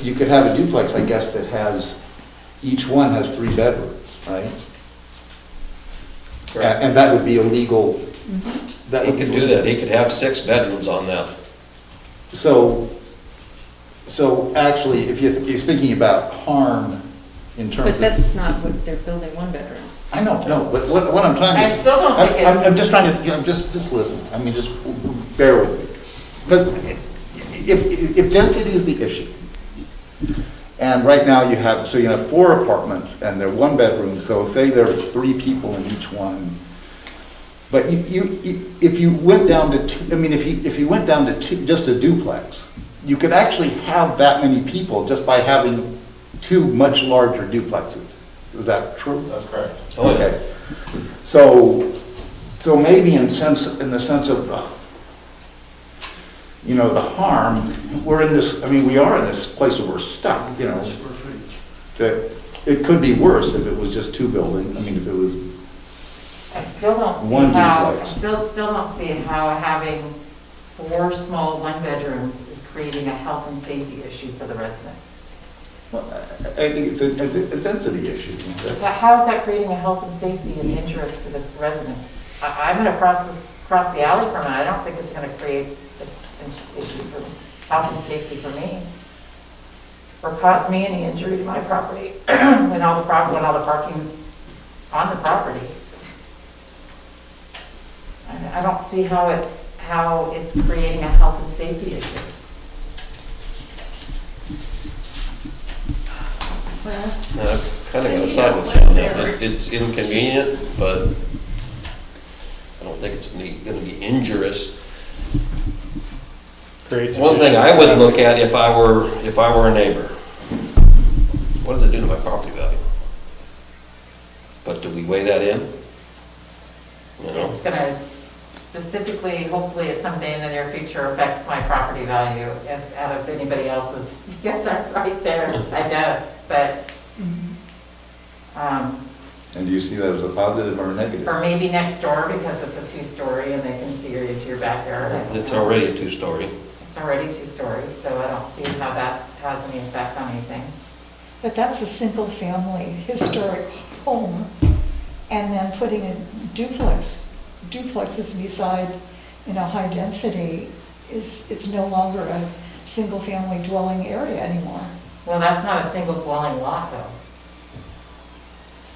you could have a duplex, I guess, that has, each one has 3 bedrooms, right? And that would be illegal. That He would be could do that, he could have 6 bedrooms on that. So actually, if you're speaking about harm in terms But of. that's not what they're building, 1 bedrooms. I know, no, but what I'm trying to. I still don't think it's- I'm just trying to, you know, just listen, I mean, just bear with me. Because if density is the issue, and right now you have 4 apartments, and they're 1 bedroom, so say there are 3 people in each one. But if you went down to 2, I mean, if you went down to 2, just a duplex, you could actually have that many people just by having 2 much larger duplexes. Is that true? That's correct. Oh, yeah. Okay. So maybe in the sense of, you know, the harm, we're in this, I mean, we are in this place where we're stuck, you know. That it could be worse if it was just 2 buildings, I mean, if it was. I still don't see One how, I duplex. still don't see how having 4 small 1-bedrooms is creating a health and safety issue for the residents. Well, I think it's a density issue. But how is that creating a health and safety and interest to the residents? I'm gonna cross the alley from it, I don't think it's gonna create an issue for health and safety for me. Or cause me any injury to my property when all the parking's on the property. I don't see how it's creating a health and safety issue. Kind of got to side with you on that. It's inconvenient, but I don't think it's going to be injurious. One thing I would look at if I were a neighbor, what does it do to my property value? But do we weigh that in? You know? It's gonna specifically, hopefully at some day in the near future, affect my property value out of anybody else's. Yes, I'm right there, I guess, but, And do you see that as a positive or a negative? or maybe next door because it's a 2-story and they can see into your backyard. I don't It's know. already a 2-story. It's already 2 stories, so I don't see how that has any effect on anything. But that's a single-family historic home, and then putting in duplexes beside, you know, high density it's no longer a single-family dwelling area anymore. Well, that's not a single dwelling lot though.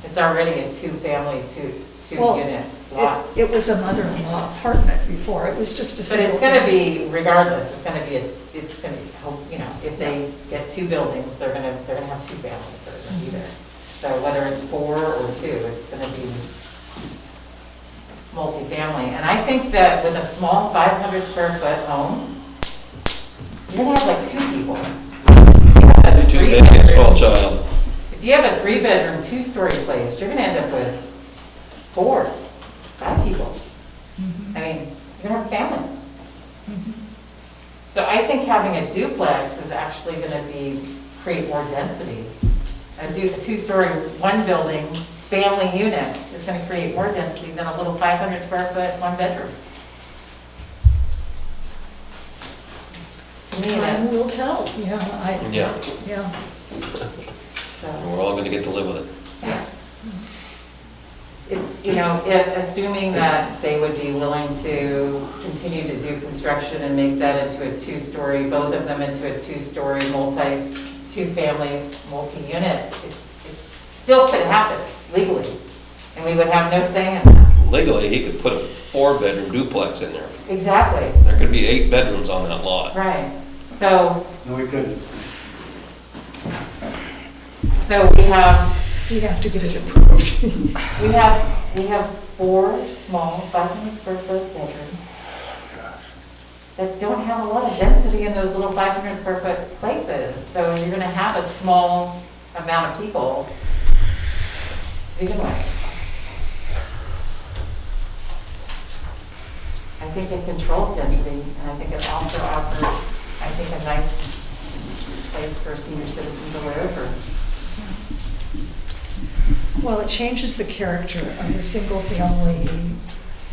It's already a 2-family, Well, two-unit lot. It was a mother-in-law apartment before, it was just a But single. it's gonna be, regardless, it's gonna be, you know, if they get 2 buildings, they're gonna have 2 families that are gonna be there. So whether it's 4 or 2, it's gonna be multifamily. And I think that with a small 500 square foot home, you're gonna have like 2 people. If you have a 2 big and a small 3-bedroom child. If you have a 3-bedroom, 2-story place, you're gonna end up with 4, 5 people. I mean, you're gonna have a family. So I think having a duplex is actually gonna create more density. A 2-story, 1-building, family unit is gonna create more density than a little 500 square foot, 1-bedroom. To me, Time that, will tell, yeah, Yeah. yeah. And we're all going to get to live with it. it's, you know, assuming that they would be willing to continue to do construction and make that into a 2-story, both of them into a 2-story, 2-family, multi-unit, it's still could happen legally, and we would have no say in that. Legally, he could put a 4-bedroom duplex in there. Exactly, There could be 8 bedrooms on that lot. right. So, No, we couldn't. So we have to get it approved. We have 4 small 500 square foot bedrooms that don't have a lot of density in those little 500 square foot places. So you're gonna have a small amount of people to begin with. I think it controls density, and I think it also offers, I think, a nice place for senior citizens to live or. Well, it changes the character of a single-family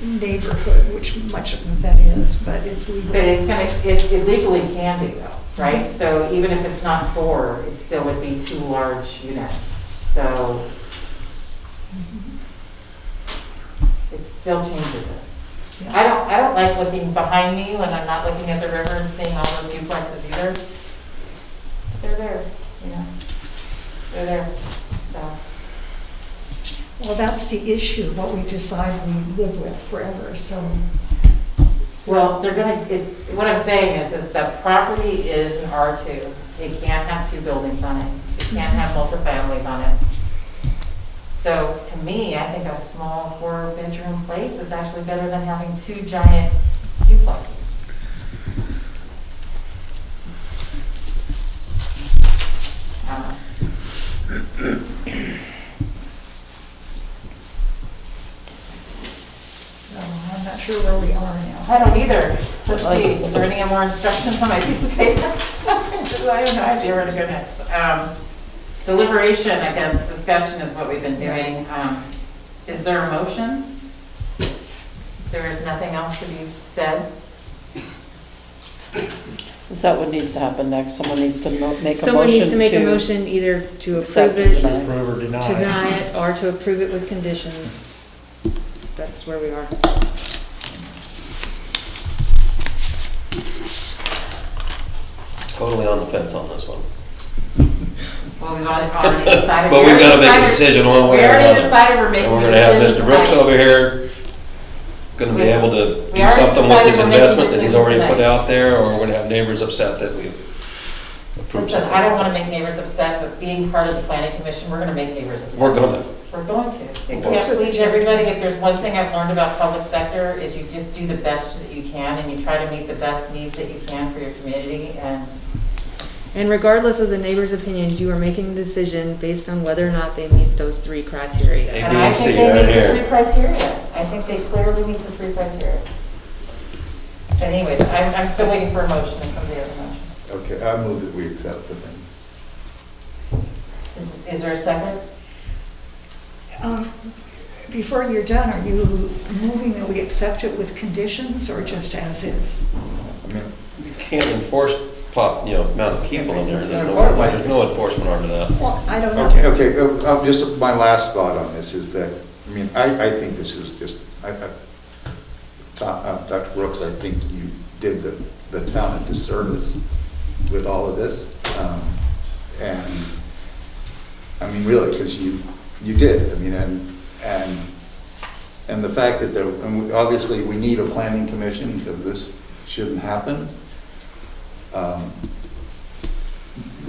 neighborhood, which much of that is, but it's legal. But it's gonna, it legally can be though, right? So even if it's not 4, it still would be 2 large units. So it still changes it. Yeah. I don't like looking behind me when I'm not looking at the river and seeing all those duplexes either. But they're there, you know, they're there, so. Well, that's the issue, what we decide we live with forever, so. Well, they're gonna, what I'm saying is the property is an R2. It can't have 2 buildings on it. It can't have multifamilies on it. So to me, I think a small 4-bedroom place is actually better than having 2 giant duplexes. I don't know. So I'm not sure where we are now. I don't either. Let's see, is there any more instructions on my piece of paper? I have no idea where to go next. Deliberation, I guess, discussion is what we've been doing. Is there a motion? There is nothing else to be said? Is that what needs to happen next? Someone needs to make a motion to... Someone needs to make a motion either to accept approve or it, deny. Approve or deny. to deny it, or to approve it with conditions. That's where we are. Totally on the fence on this one. Well, we've already decided. But we've got to make a decided- decision one way We or already another. decided we're making And a we're gonna have decision Mr. Brooks tonight. over here, gonna be able to We do already something with his decided we're making investment that he's decisions already put tonight. out there, or we're gonna have neighbors upset that we've approved Listen, something. I don't want to make neighbors upset, but being part of the planning commission, we're going to make neighbors upset. We're gonna, We're going to. You That's can't what the please everybody. If there's one thing I've learned about public sector is you just do the best that you can and you try to meet the best needs that you can for your community. And regardless of the neighbor's opinions, you are making a decision based on whether or not they meet those 3 criteria. A, And B, I and think C they right meet the here. 3 criteria. I think they clearly meet the 3 criteria. But anyways, I'm still waiting for a motion and somebody has a motion. Okay, I move that we accept the thing. Is there a second? Before you're done, are you moving that we accept it with conditions or just as is? I mean, you can't enforce amount of people in there. There's no enforcement under that. Well, I don't know. okay, just my last thought on this is that, I mean, I think this is just, Dr. Brooks, I think you did the town a disservice with all of this. And, I mean, really, because you did, I mean, and the fact that obviously we need a planning commission because this shouldn't happen.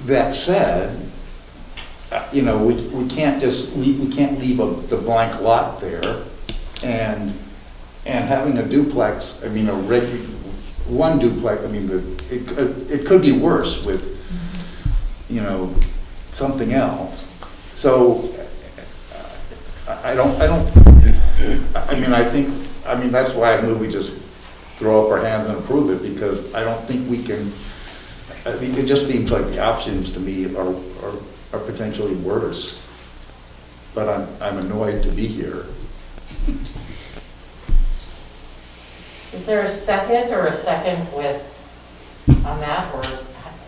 That said, we can't just, we can't leave the blank lot there and having a duplex, I mean, one duplex, I mean, it could be worse with, something else. So I mean, that's why I move we just throw up our hands and approve it, because I don't think we can, it just seems like the options to me are potentially worse. But I'm annoyed to be here. Is there a second or a second on that, or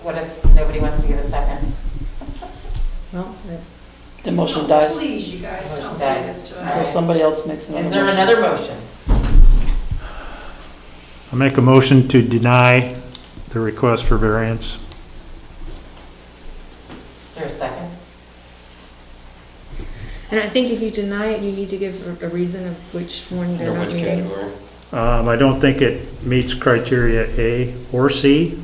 what if nobody wants to give a second? Well, The motion dies Please, you guys, Motion don't do dies. this to All until right. somebody else makes another Is motion. there another motion? I make a motion to deny the request for variance. Is there a second? and I think if you deny it, you need to give a reason of which one they're Or not which meeting. category? I don't think it meets criteria A or C.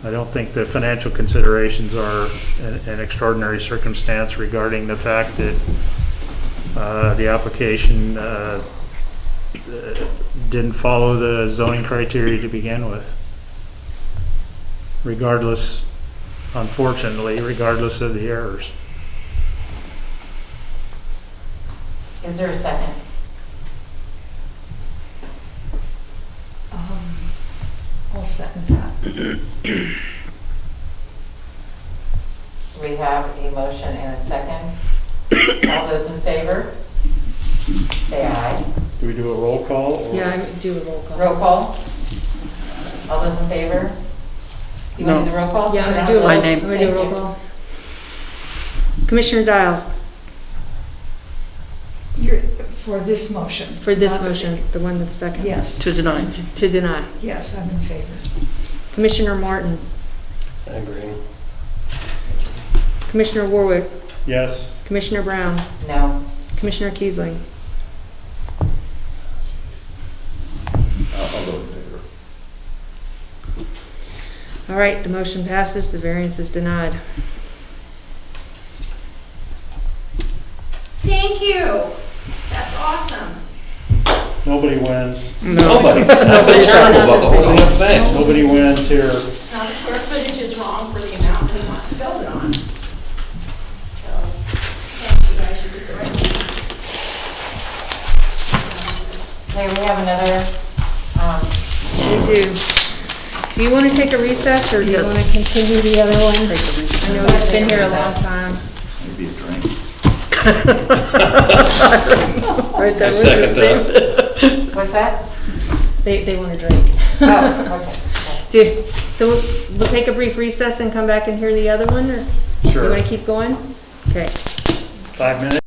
I don't think the financial considerations are an extraordinary circumstance regarding the fact that the application didn't follow the zoning criteria to begin with. Regardless, unfortunately, regardless of the errors. Is there a second? I'll second that. We have a motion and a second. All those in favor? Say aye. Do we do a roll call? Or? Yeah, I do a roll call. Roll call. All those in favor? You want to do the roll call? Yeah, I'm gonna do a roll, My I'm name. gonna do a roll call. Commissioner Dials, For this motion. for this not the- motion, the one that's second. Yes. To deny. To deny. Yes, I'm in favor. Commissioner Martin, I agree. Commissioner Warwick, Yes. Commissioner Brown, No. Commissioner Kiesling. I'll go in favor. All right, the motion passes, the variance is denied. Thank you. That's awesome. Nobody wins. Nobody. That's what's terrible about the whole thing. Nobody wins here. Now, the square footage is wrong for the amount he wants to build it on. So, thank you guys, you did the right thing. Hey, we have another, We do. Do you want to take a recess, or do you want to continue the other one? I know it's been here a long time. Maybe a drink. Right, I that was second his that. name. what's that? They want to drink. Oh, okay. So we'll take a brief recess and come back and hear the other one, or you Sure. want to keep going? Okay. 5 minutes.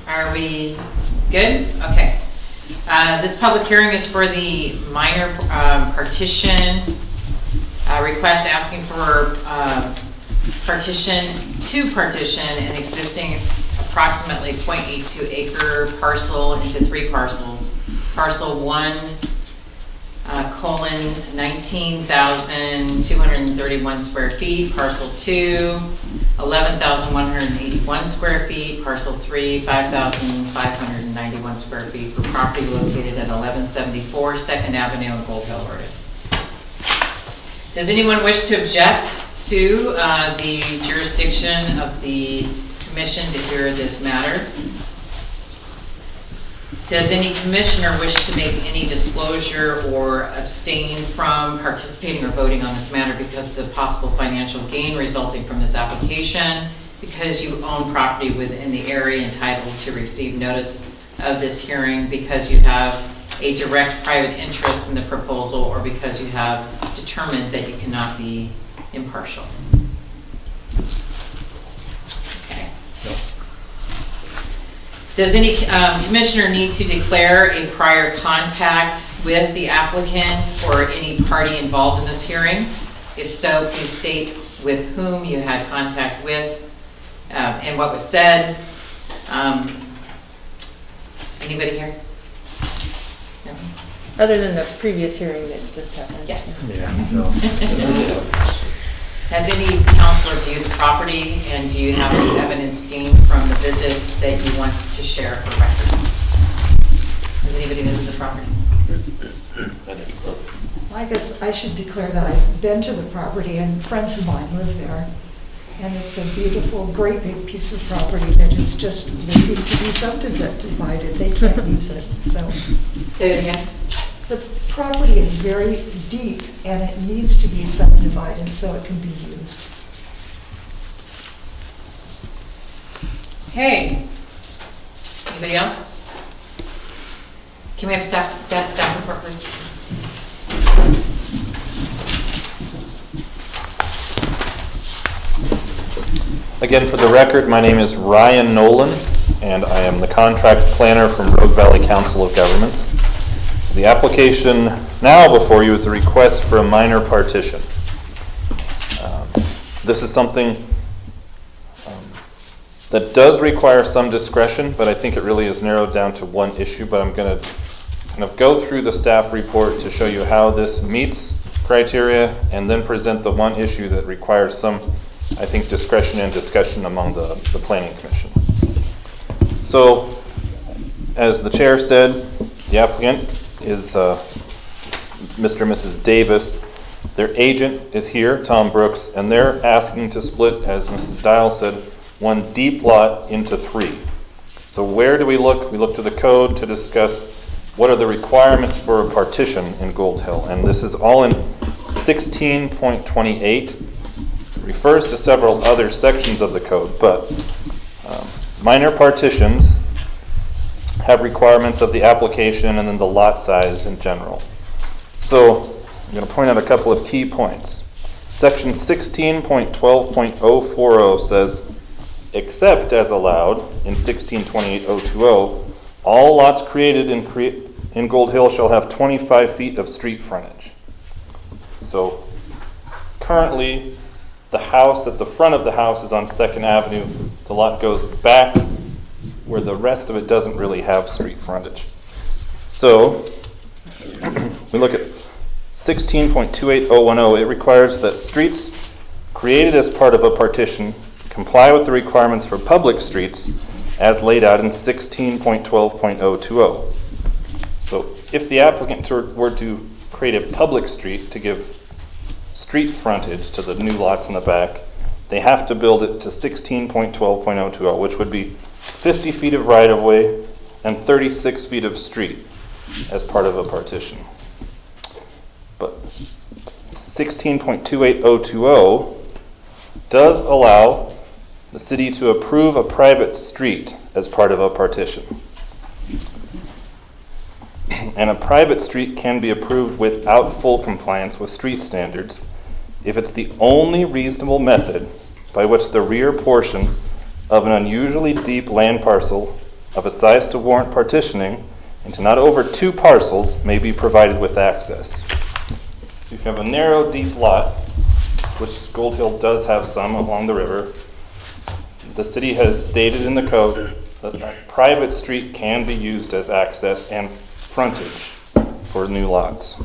Are we good? Okay. This public hearing is for the minor partition request asking for partition an existing approximately 0.82 acre parcel into 3 parcels. Parcel 1, colon 19,231 square feet. Parcel 2, 11,181 square feet. Parcel 3, 5,591 square feet for property located at 1174 2nd Avenue in Gold Hill, Oregon. Does anyone wish to object to the jurisdiction of the commission to hear this matter? Does any commissioner wish to make any disclosure or abstain from participating or voting on this matter because of the possible financial gain resulting from this application, because you own property within the area entitled to receive notice of this hearing, because you have a direct private interest in the proposal, or because you have determined that you cannot be impartial? Okay. No. Does any commissioner need to declare a prior contact with the applicant or any party involved in this hearing? If so, please state with whom you had contact with and what was said. Anybody here? No? Other than the previous hearing that just happened. Yes. Yeah. Has any counselor viewed the property, and do you have any evidence gained from the visit that you want to share for record? Has anybody visited the property? I guess I should declare that I've been to the property and friends of mine live there. And it's a beautiful, great big piece of property that is just waiting to be subdivided. They can't use it, so. Say it again. The property is very deep and it needs to be subdivided so it can be used. Okay. Anybody else? Can we have staff report, please? Again, for the record, my name is Ryan Nolan, and I am the contract planner from Rogue Valley Council of Governments. The application now before you is a request for a minor partition. This is something that does require some discretion, but I think it really is narrowed down to one issue. But I'm going to kind of go through the staff report to show you how this meets criteria, and then present the one issue that requires some, I think, discretion and discussion among the Planning Commission. So, as the chair said, the applicant is Mr. and Mrs. Davis. Their agent is here, Tom Brooks, and they're asking to split, as Mrs. Dial said, one deep lot into 3. So where do we look? We look to the code to discuss what are the requirements for a partition in Gold Hill. And this is all in 16.28. Refers to several other sections of the code, but minor partitions have requirements of the application and then the lot size in general. So I'm going to point out a couple of key points. Section 16.12.040 says, except as allowed in 1628.020, all lots created in Gold Hill shall have 25 feet of street frontage. So currently, the house at the front of the house is on 2nd Avenue. The lot goes back where the rest of it doesn't really have street frontage. So we look at 16.28010. It requires that streets created as part of a partition comply with the requirements for public streets as laid out in 16.12.020. So if the applicant were to create a public street to give street frontage to the new lots in the back, they have to build it to 16.12.020, which would be 50 feet of right-of-way and 36 feet of street as part of a partition. But 16.28020 does allow the city to approve a private street as part of a partition. And a private street can be approved without full compliance with street standards if it's the only reasonable method by which the rear portion of an unusually deep land parcel of a size to warrant partitioning into not over 2 parcels may be provided with access. So if you have a narrow, deep lot, which Gold Hill does have some along the river, the city has stated in the code that a private street can be used as access and frontage for new lots.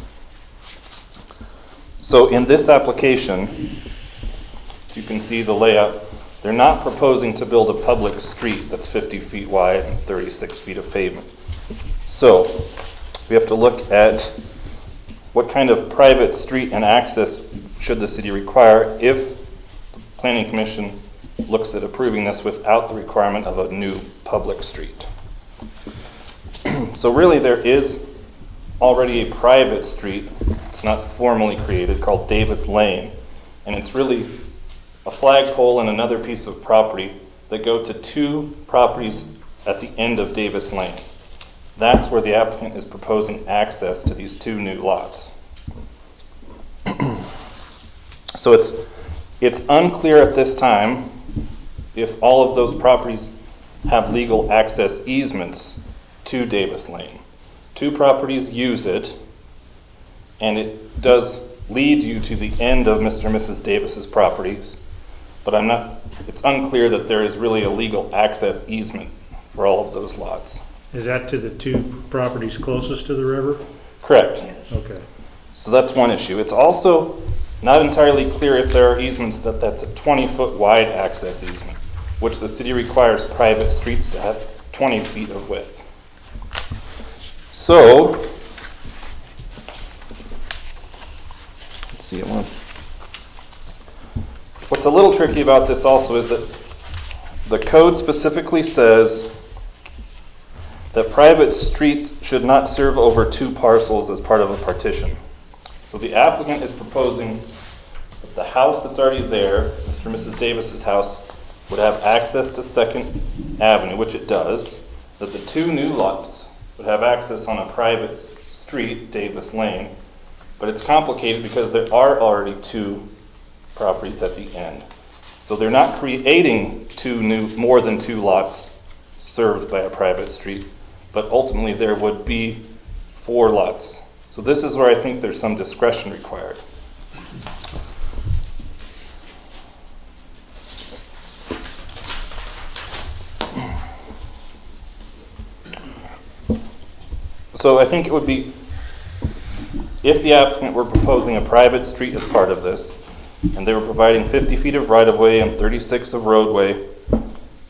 So in this application, you can see the layout. They're not proposing to build a public street that's 50 feet wide and 36 feet of pavement. So we have to look at what kind of private street and access should the city require if the Planning Commission looks at approving this without the requirement of a new public street. So really there is already a private street, it's not formally created, called Davis Lane, and it's really a flagpole and another piece of property that go to 2 properties at the end of Davis Lane. That's where the applicant is proposing access to these 2 new lots. So it's unclear at this time if all of those properties have legal access easements to Davis Lane. 2 properties use it, and it does lead you to the end of Mr. and Mrs. Davis's properties, but it's unclear that there is really a legal access easement for all of those lots. Is that to the 2 properties closest to the river? Correct. Okay. So that's one issue. It's also not entirely clear if there are easements that's a 20-foot wide access easement, which the city requires private streets to have 20 feet of width. So, let's see, what's a little tricky about this also is that the code specifically says that private streets should not serve over 2 parcels as part of a partition. So the applicant is proposing that the house that's already there, Mr. and Mrs. Davis's house, would have access to 2nd Avenue, which it does, that the 2 new lots would have access on a private street, Davis Lane, but it's complicated because there are already 2 properties at the end. So they're not creating more than 2 lots served by a private street, but ultimately there would be 4 lots. So this is where I think there's some discretion required. So I think it would be, if the applicant were proposing a private street as part of this, and they were providing 50 feet of right-of-way and 36 of roadway,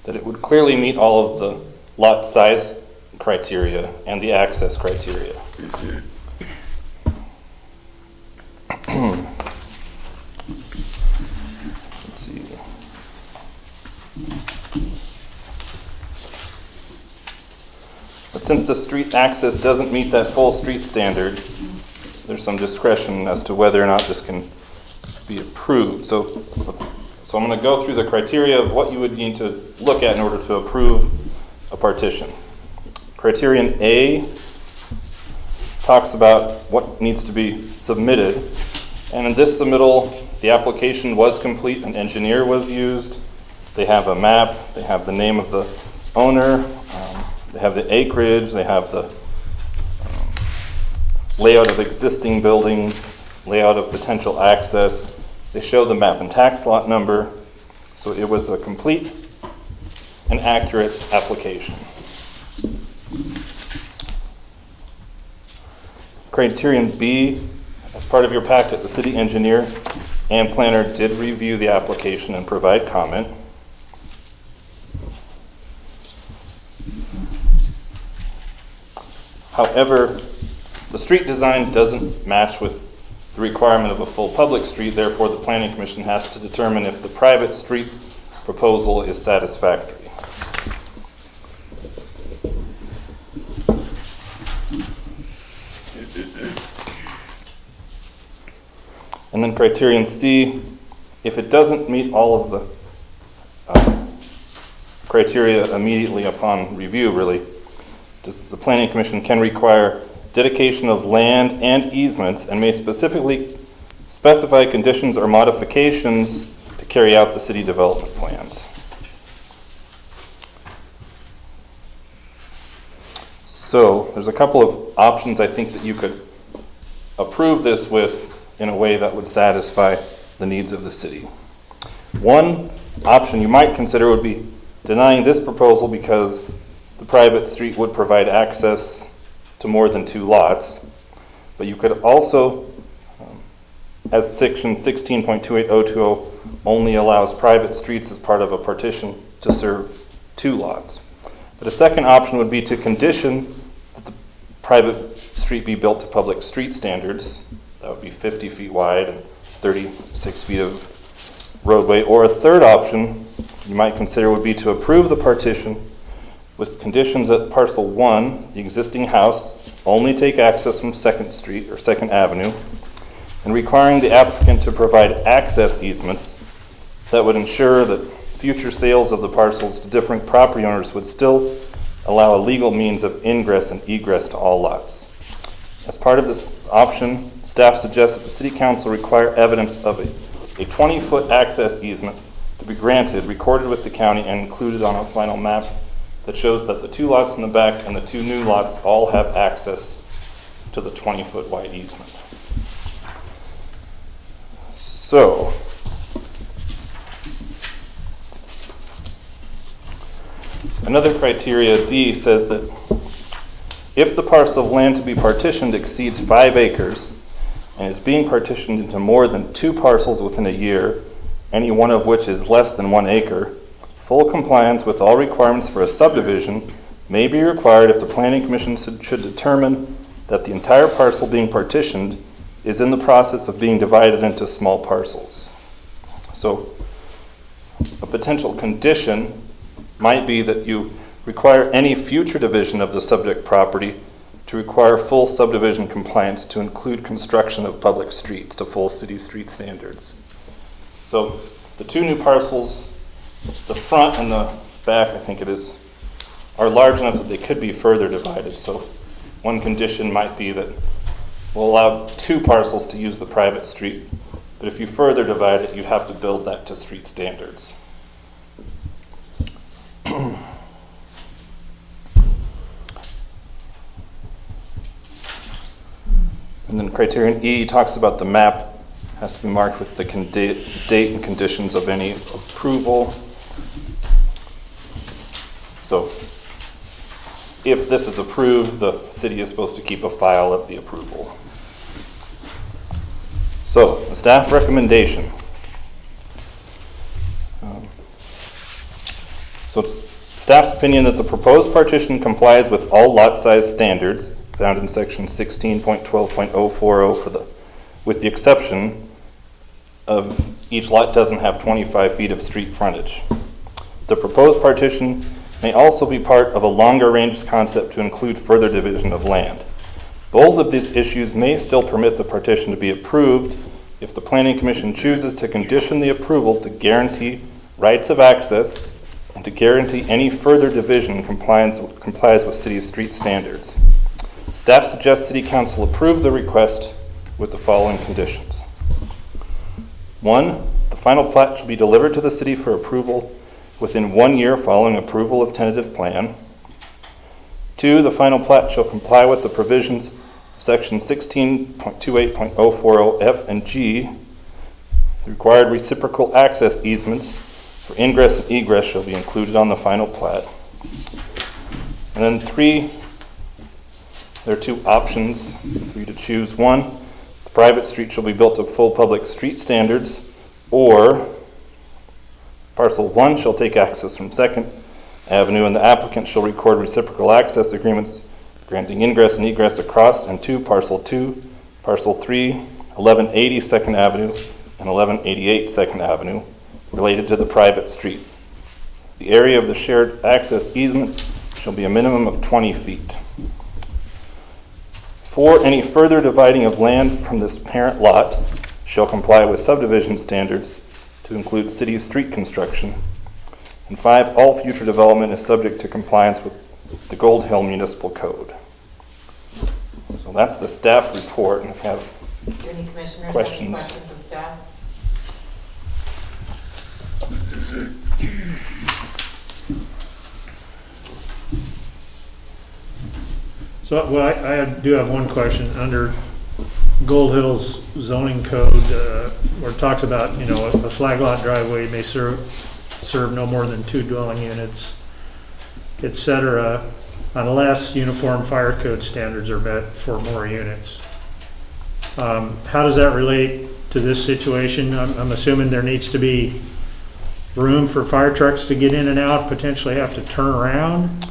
that it would clearly meet all of the lot size criteria and the access criteria. Let's see. But since the street access doesn't meet that full street standard, there's some discretion as to whether or not this can be approved. So I'm going to go through the criteria of what you would need to look at in order to approve a partition. Criterion A talks about what needs to be submitted. And in this submittal, the application was complete, an engineer was used. They have a map, they have the name of the owner, they have the acreage, they have the layout of existing buildings, layout of potential access. They show the map and tax lot number. So it was a complete and accurate application. Criterion B, as part of your packet, the city engineer and planner did review the application and provide comment. However, the street design doesn't match with the requirement of a full public street, therefore the Planning Commission has to determine if the private street proposal is satisfactory. And then criterion C, if it doesn't meet all of the criteria immediately upon review, really, the Planning Commission can require dedication of land and easements and may specifically specify conditions or modifications to carry out the city development plans. So there's a couple of options I think that you could approve this with in a way that would satisfy the needs of the city. One option you might consider would be denying this proposal because the private street would provide access to more than 2 lots. But you could also, as section 16.28020 only allows private streets as part of a partition to serve 2 lots. But a second option would be to condition that the private street be built to public street standards. That would be 50 feet wide and 36 feet of roadway. Or a third option you might consider would be to approve the partition with conditions that parcel 1, the existing house, only take access from 2nd Street or 2nd Avenue, and requiring the applicant to provide access easements that would ensure that future sales of the parcels to different property owners would still allow a legal means of ingress and egress to all lots. As part of this option, staff suggests that the City Council require evidence of a 20-foot access easement to be granted, recorded with the county, and included on a final map that shows that the 2 lots in the back and the 2 new lots all have access to the 20-foot wide easement. So, another criteria, D, says that if the parcel of land to be partitioned exceeds 5 acres and is being partitioned into more than 2 parcels within a year, any one of which is less than 1 acre, full compliance with all requirements for a subdivision may be required if the Planning Commission should determine that the entire parcel being partitioned is in the process of being divided into small parcels. So, a potential condition might be that you require any future division of the subject property to require full subdivision compliance to include construction of public streets to full city street standards. So the 2 new parcels, the front and the back, I think it is, are large enough that they could be further divided. So one condition might be that we'll allow 2 parcels to use the private street, but if you further divide it, you'd have to build that to street standards. And then criterion E talks about the map has to be marked with the date and conditions of any approval. So if this is approved, the city is supposed to keep a file of the approval. So the staff recommendation. So it's staff's opinion that the proposed partition complies with all lot size standards found in section 16.12.040 with the exception of each lot doesn't have 25 feet of street frontage. The proposed partition may also be part of a longer range concept to include further division of land. Both of these issues may still permit the partition to be approved if the Planning Commission chooses to condition the approval to guarantee rights of access and to guarantee any further division complies with city street standards. Staff suggests City Council approve the request with the following conditions. 1, the final plat shall be delivered to the city for approval within 1 year following approval of tentative plan. 2, the final plat shall comply with the provisions of section 16.28.040 F and G. The required reciprocal access easements for ingress and egress shall be included on the final plat. And then 3, there are 2 options for you to choose. 1, the private street shall be built to full public street standards, or parcel 1 shall take access from 2nd Avenue and the applicant shall record reciprocal access agreements granting ingress and egress across and to parcel 2, parcel 3, 1180 2nd Avenue, and 1188 2nd Avenue related to the private street. The area of the shared access easement shall be a minimum of 20 feet. 4, any further dividing of land from this parent lot shall comply with subdivision standards to include city street construction. And 5, all future development is subject to compliance with the Gold Hill Municipal Code. So that's the staff report, and if you have Do any commissioners questions. have any questions of staff? So, well, I do have one question. Under Gold Hills zoning code, where it talks about, you know, a flag lot driveway may serve no more than 2 dwelling units, et cetera, unless uniform fire code standards are met for more units. How does that relate to this situation? I'm assuming there needs to be room for fire trucks to get in and out, potentially have to turn around.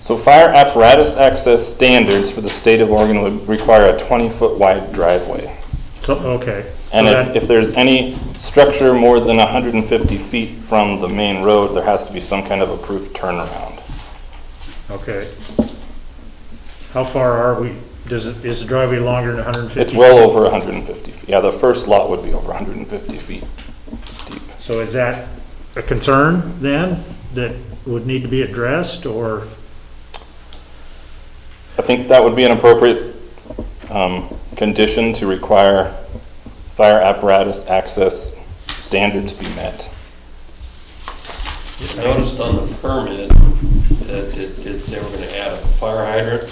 So fire apparatus access standards for the state of Oregon would require a 20-foot wide driveway. So, okay. And So that- if there's any structure more than 150 feet from the main road, there has to be some kind of approved turnaround. Okay. How far are we, is the driveway longer than 150? It's well over 150 feet. Yeah, the first lot would be over 150 feet deep. So is that a concern then, that would need to be addressed, or? I think that would be an appropriate condition to require fire apparatus access standards be met. I noticed on the permit that they were going to add a fire hydrant,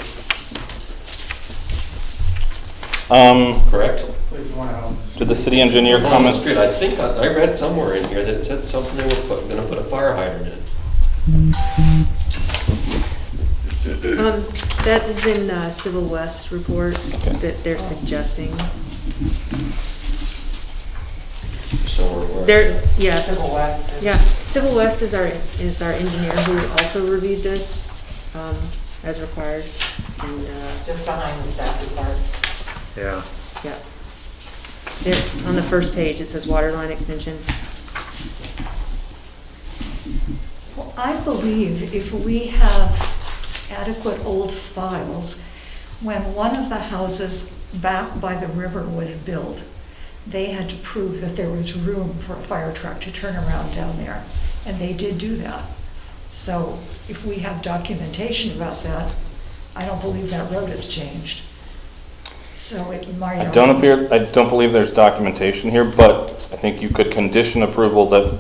correct? Did the city engineer On the comment? street, I think I read somewhere in here that it said something they were going to put a fire hydrant in. That is in the Civil West report that they're suggesting. So we're. There, yeah. Civil West. Yeah, Civil West is our engineer who also reviewed this, as required, and, Just behind the staff report. Yeah. yeah. There, on the first page, it says water line extension. Well, I believe if we have adequate old files, when one of the houses back by the river was built, they had to prove that there was room for a fire truck to turn around down there, and they did do that. So if we have documentation about that, I don't believe that road has changed. So it might. I don't believe there's documentation here, but I think you could condition approval that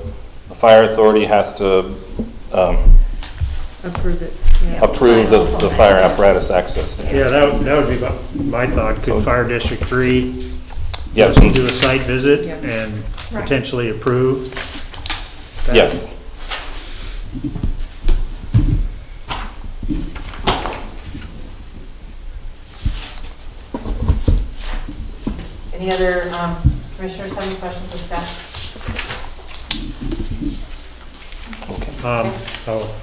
the fire authority has to Approve it. Yeah. approve Sign off on the that. fire apparatus access standard. Yeah, that would be my thought. So- Could Fire District 3 Yes, do a site visit Yeah. and Right. potentially approve? that? yes. Any other commissioners have any questions of staff? Oh,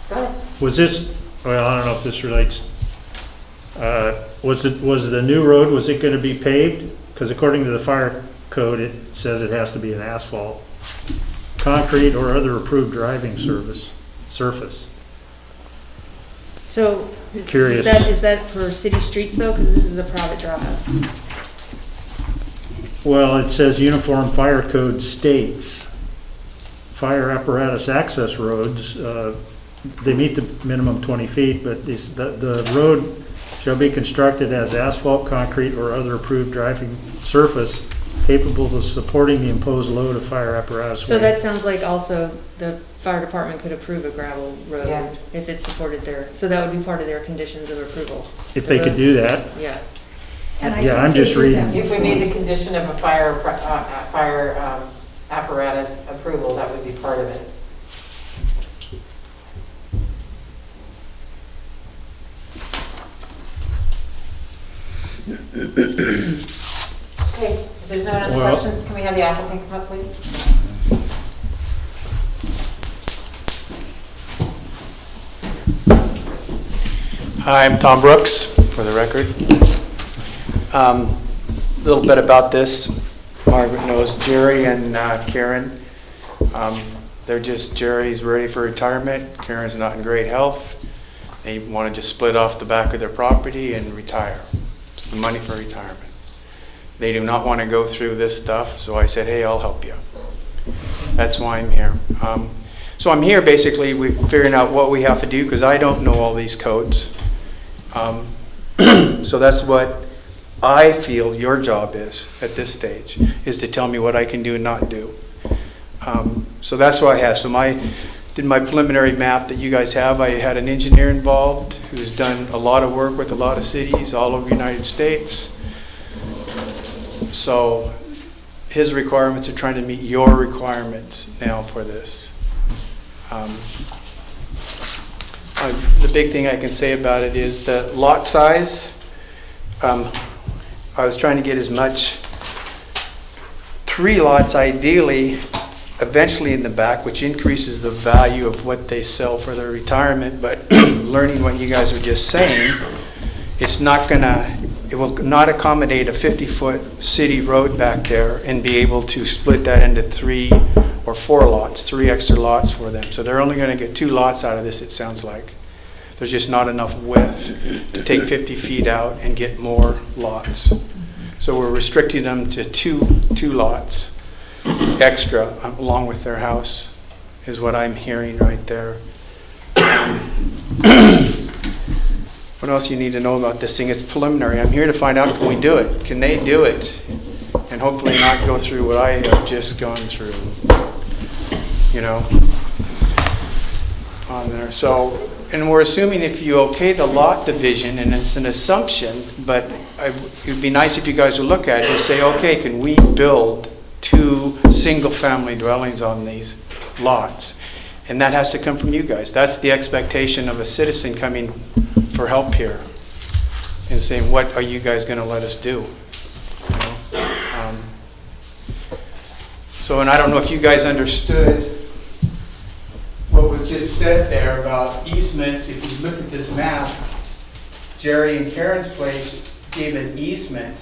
Go ahead. was this, well, I don't know if this relates, was the new road, was it going to be paved? Because according to the fire code, it says it has to be an asphalt, concrete, or other approved driving surface. So, Curious. is that for city streets though? Because this is a private drive. Well, it says Uniform Fire Code states, fire apparatus access roads, they meet the minimum 20 feet, but the road shall be constructed as asphalt, concrete, or other approved driving surface capable of supporting the imposed load of fire apparatus. So that sounds like also the fire department could approve a gravel road Yeah. if it supported so that would be part of their conditions of approval. If they could do that. Yeah. And I Yeah, think I'm they just did reading. that. If we made the condition of a fire apparatus approval, that would be part of it. Okay, if there's no other Well- questions, can we have the applicant come up, please? Hi, I'm Tom Brooks, for the record. A little bit about this. Margaret knows Jerry and Karen. Jerry's ready for retirement. Karen's not in great health. They want to just split off the back of their property and retire. The money for retirement. They do not want to go through this stuff, so I said, hey, I'll help you. That's why I'm here. So I'm here basically, we're figuring out what we have to do because I don't know all these codes. So that's what I feel your job is at this stage, is to tell me what I can do and not do. So that's what I have. So my did my preliminary map that you guys have. I had an engineer involved who's done a lot of work with a lot of cities all over the United States. So his requirements are trying to meet your requirements now for this. The big thing I can say about it is the lot size. I was trying to get as much, 3 lots ideally, eventually in the back, which increases the value of what they sell for their retirement. But learning what you guys are just saying, it will not accommodate a 50-foot city road back there and be able to split that into 3 or 4 lots, 3 extra lots for them. So they're only going to get 2 lots out of this, it sounds like. There's just not enough width to take 50 feet out and get more lots. So we're restricting them to two lots extra along with their house, is what I'm hearing right there. What else you need to know about this thing? It's preliminary. I'm here to find out, can we do it? Can they do it? And hopefully not go through what I have just gone through, you know, on there. So, and we're assuming if you okay the lot division, and it's an assumption, but it would be nice if you guys would look at it and say, okay, can we build 2 single-family dwellings on these lots? And that has to come from you guys. That's the expectation of a citizen coming for help here and saying, what are you guys going to let us do? You know? So, and I don't know if you guys understood what was just said there about easements. If you look at this map, Jerry and Karen's place gave an easement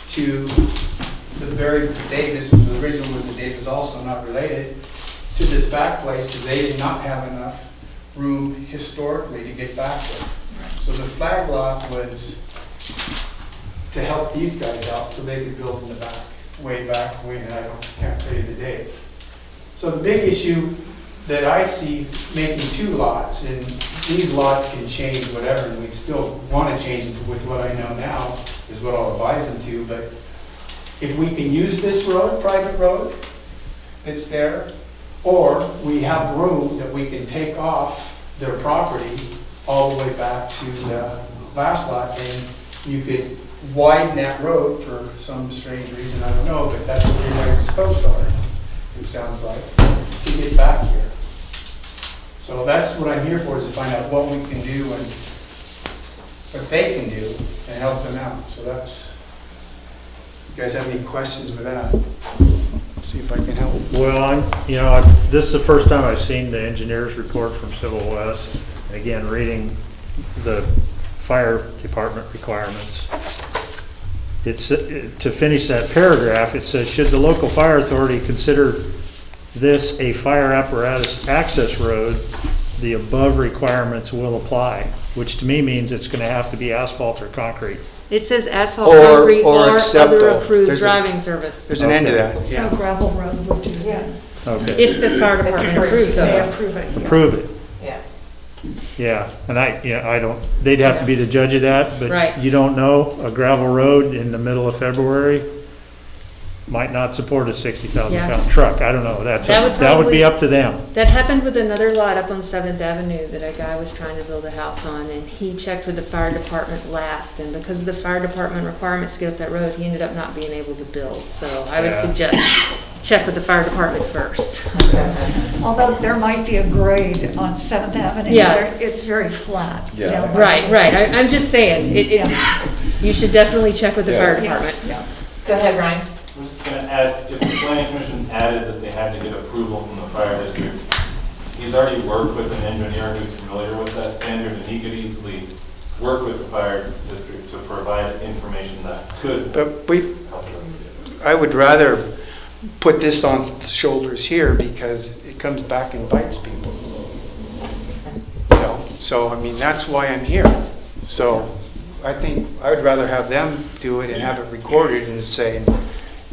to the very Davis, the original was the Davis, also not related, to this back place because they did not have enough room historically to get back there. So the flag lot was to help these guys out so they could build in the back, way back when, and I can't tell you the dates. So the big issue that I see making 2 lots, and these lots can change whatever, and we still want to change them with what I know now, is what I'll advise them to, but if we can use this road, private road, that's there, or we have room that we can take off their property all the way back to the last lot, and you could widen that road for some strange reason, I don't know, but that's what your guys' scopes are, it sounds like, to get back here. So that's what I'm here for, is to find out what we can do and what they can do and help them out. So that's, you guys have any questions with that? See if I can help. Well, this is the first time I've seen the engineer's report from Civil West. Again, reading the fire department requirements. It's, to finish that paragraph, it says, should the local fire authority consider this a fire apparatus access road, the above requirements will apply, which to me means it's going to have to be asphalt or concrete. It says asphalt, Or concrete, or acceptable. other approved There's driving service. There's an end to that, So yeah. gravel road would do that. Okay. If the fire department approves of They it. approve it. yeah. Prove it. Yeah. Yeah, and I don't, they'd have to be the judge of that, but Right. you don't know, a gravel road in the middle of February might not support a 60,000 Yeah. pound truck. I don't know. That would That would probably- be up to them. That happened with another lot up on 7th Avenue that a guy was trying to build a house on, and he checked with the fire department last, and because of the fire department requirements to get up that road, he ended up not being able to build. So I would Yeah. suggest check with the fire department first. Although there might be a grade on 7th Avenue. Yeah. There- It's very flat. Yeah. down by Right, right. Texas. I'm just saying, you should definitely check with the fire Yeah, department. yeah. Go ahead, Ryan. I'm just going to add, if the planning commission added that they had to get approval from the fire district, he's already worked with an engineer who's familiar with that standard, and he could easily work with the fire district to provide information that could But help them. I would rather put this on the shoulders here because it comes back and bites people. You know, so I mean, that's why I'm here. So I think I would rather have them do it and have it recorded and say,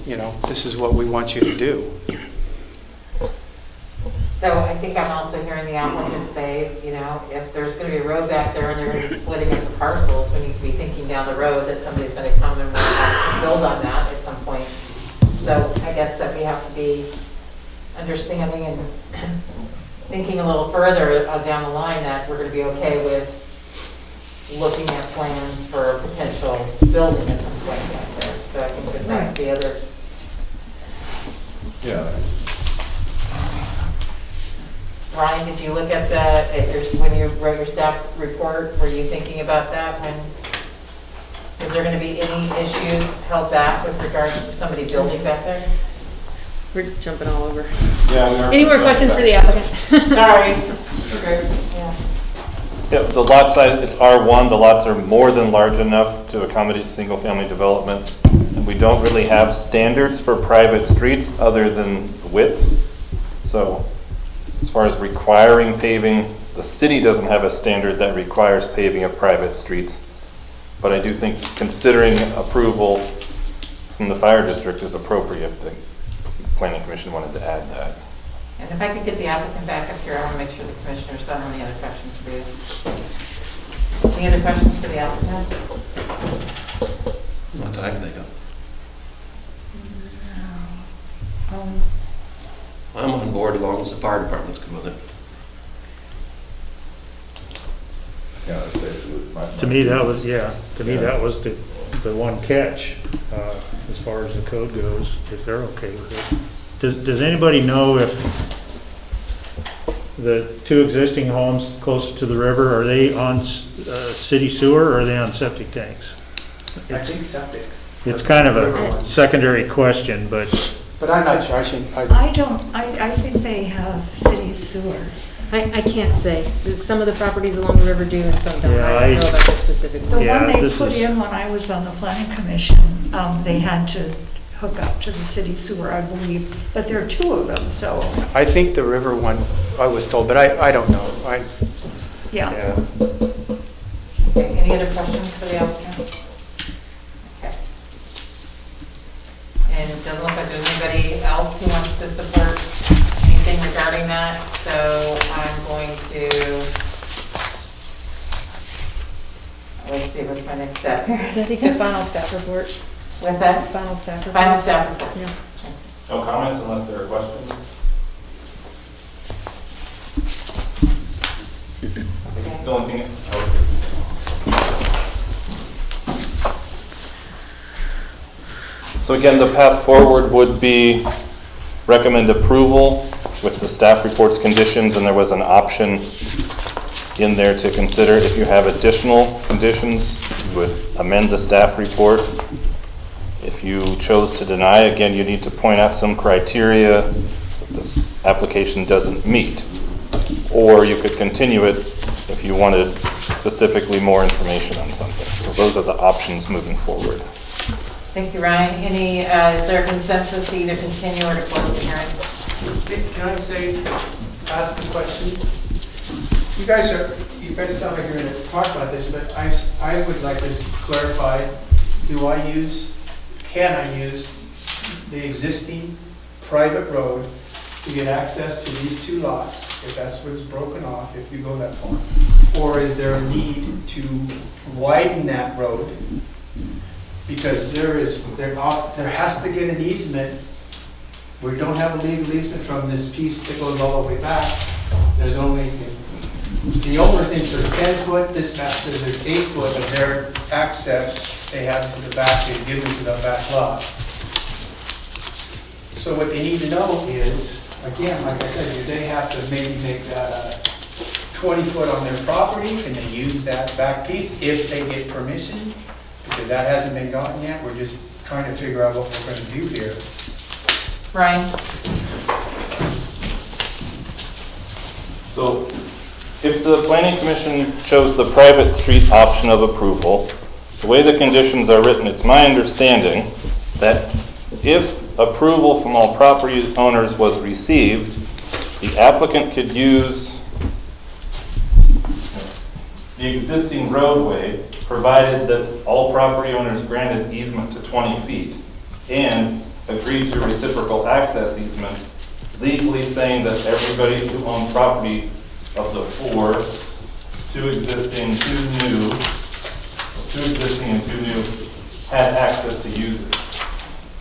you know, this is what we want you to do. So I think I'm also hearing the applicant say, you know, if there's going to be a road back there and they're going to be splitting into parcels, we need to be thinking down the road that somebody's going to come and build on that at some point. So I guess that we have to be understanding and thinking a little further down the line that we're gonna be okay with looking at plans for potential building at some point back there. So I think that that's the other. Yeah. Ryan, did you look at that when you wrote your staff report? Were you thinking about that is there going to be any issues held back with regards to somebody building back there? We're jumping all over. Yeah, we are. Any more questions for the applicant? Sorry. Okay. Yeah. Yeah, the lot size, it's R1, the lots are more than large enough to accommodate single-family development. And we don't really have standards for private streets other than width. So as far as requiring paving, the city doesn't have a standard that requires paving of private streets. But I do think considering approval from the fire district is appropriate if the planning commission wanted to add that. And if I could get the applicant back up here, I want to make sure the commissioners don't have any other questions for you. Any other questions for the applicant? Not that I can think of. I'm on board as long as the fire department's good with it. Yeah, that's basically my. To me, that was, that was the one catch, as far as the code goes, if they're okay with it. Does anybody know if the two existing homes close to the river, are they on city sewer or are they on septic tanks? I think septic. It's kind of a secondary question, but I'm not sure, I think they have city sewer. I can't say. Some of the properties along the river do and some don't. Yeah, I don't know about that specifically. The Yeah, one they this put is- in when I was on the planning commission, they had to hook up to the city sewer, I believe, but there are two of them, so, I think the river one, I was told, but I don't know. yeah. Okay, any other questions for the applicant? Okay. And it doesn't look like there's anybody else who wants to support anything regarding that, so I'm going to, let's see, what's my next step? I think the final staff report. What's that? Final staff report. Final staff report. Yeah. No comments unless there are questions? The only thing, so again, the path forward would be recommend approval with the staff report's conditions, and there was an option in there to consider if you have additional conditions, you would amend the staff report. If you chose to deny, again, you need to point out some criteria that this application doesn't meet. Or you could continue it if you wanted specifically more information on something. So those are the options moving forward. Thank you, Ryan. Any, is there a consensus to either continue or to close the hearing? Can I ask a question? You guys sound like you're going to talk about this, but I would like this clarified. Can I use the existing private road to get access to these two lots, if that's what's broken off, if you go that far? Or is there a need to widen that road? Because there has to get an easement. We don't have a legal easement from this piece that goes all the way back. There's only, the owner thinks there's 10 foot, this map says there's 8 foot of their access they have to the back, they give it to the back lot. So what they need to know is, again, like I said, do they have to maybe make that 20 foot on their property? Can they use that back piece if they get permission? Because that hasn't been gotten yet. We're just trying to figure out what we're going to do here. Ryan? So if the planning commission chose the private street option of approval, the way the conditions are written, it's my understanding that if approval from all property owners was received, the applicant could use the existing roadway, provided that all property owners granted easement to 20 feet and agreed to reciprocal access easements, legally saying that everybody who owned property of the 4, 2 existing, 2 existing and 2 new, had access to use it.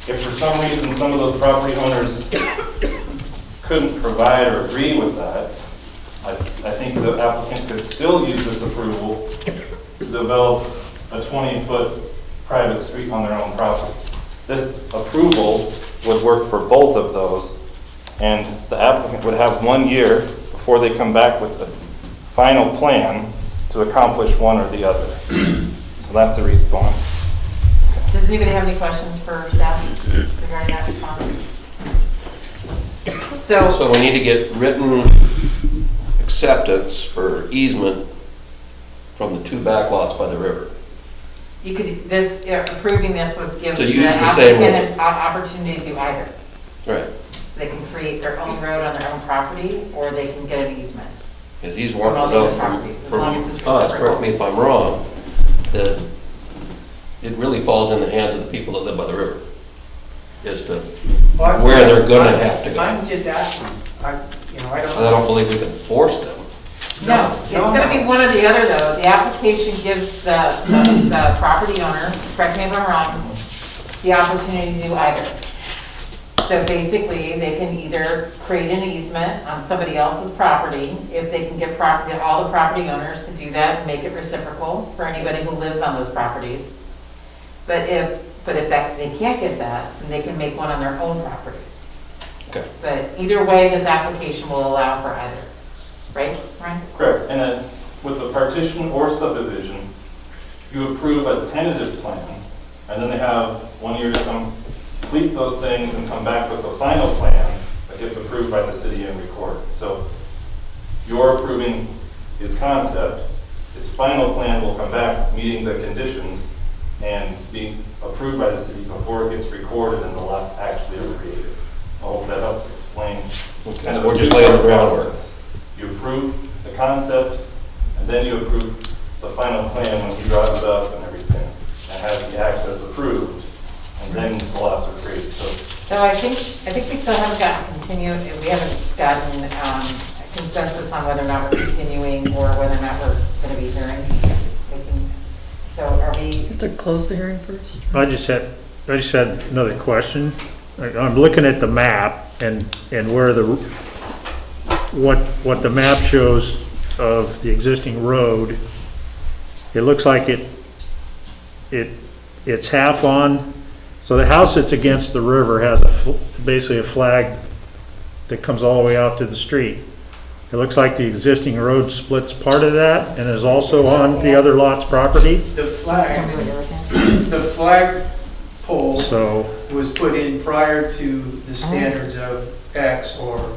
If for some reason some of those property owners couldn't provide or agree with that, I think the applicant could still use this approval to develop a 20-foot private street on their own property. This approval would work for both of those, and the applicant would have 1 year before they come back with a final plan to accomplish one or the other. So that's a response. Does anybody have any questions for staff regarding that response? So we need to get written acceptance for easement from the 2 back lots by the river. You could, approving this would give So the use the same applicant road. an opportunity to do either. Right. So they can create their own road on their own property, or they can get an easement. If he's From all wanting the to other know properties, as from long as it's us, reciprocal. correct me if I'm wrong, that it really falls in the hands of the people that live by the river, as to where they're gonna have to go. I'm just asking, I don't. I don't believe we can force them. No, it's gonna be one or the other though. The application gives the property owner, correct me if I'm wrong, the opportunity to do either. So basically, they can either create an easement on somebody else's property, if they can get all the property owners to do that and make it reciprocal for anybody who lives on those properties. But if they can't get that, then they can make one on their own property. Okay. But either way, this application will allow for either, right, Ryan? Correct, and then with the partition or subdivision, you approve a tentative plan, and then they have 1 year to complete those things and come back with a final plan that gets approved by the city and recorded. So you're approving his concept, his final plan will come back meeting the conditions and be approved by the city before it gets recorded and the lots actually are created. I hope that helps explain. Okay, kind so of we're the just laying the two-part groundwork. process. You approve the concept, and then you approve the final plan when he draws it up and everything, and has the access approved, and then the lots are created. So I think we still haven't gotten we haven't gotten a consensus on whether or not we're continuing or whether or not we're going to be hearing. So are we? Have to close the hearing first? I just had another question. I'm looking at the map and where what the map shows of the existing road. It looks like it's half on, so the house that's against the river has basically a flag that comes all the way out to the street. It looks like the existing road splits part of that and is also on the other lot's property. The flag pole So, was put in prior to the standards of X, or,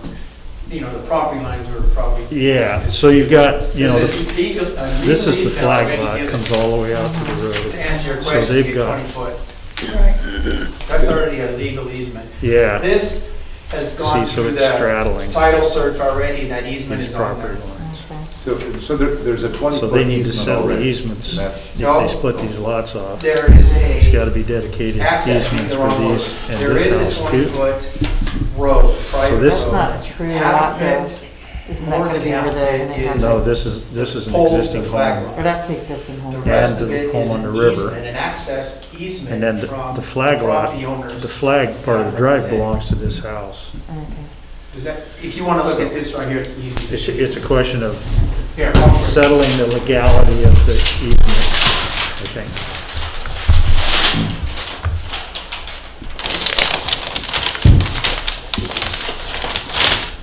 the property lines were probably. yeah, so you've got, This this is the flag lot, comes all the way out to the road. To answer your So question, they've you got- get 20 foot. Right. That's already a legal easement. Yeah, This has gone see, so through it's the straddling title search already, that easement these is on property there. lines. So there's a 20-foot So they need to easement sell the already. easements And if that's- No. they split these lots off. There is There's a gotta be dedicated access easements the for wrong these way. and There this is house a too. 20-foot road, private this- road. Not a true Half lot of though. it, Isn't more that gonna than be half where of they're it gonna have? is- No, this is an Hold the existing flag home. lot. Or that's the existing The home. rest And of the it home is on an the river. easement, an access And easement then from the flag lot, property owners. the flag part of the drive belongs to this house. Okay. Is that, if you want to look at this right here, it's easy. to see. It's a question of Here, I'll show you. settling the legality of the easement, I think.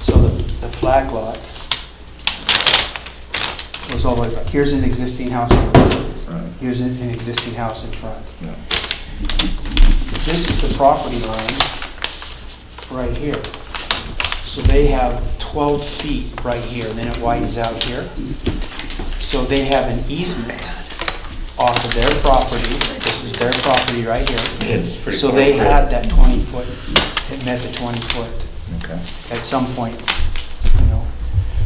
So the flag lot was all the way back. Here's an existing house. Here's an existing house in front. This is the property line right here. So they have 12 feet right here, and then it widens out here. So they have an easement off of their property. This is their property right here. It's pretty. So they had that 20-foot, it met the 20-foot Okay. at some point,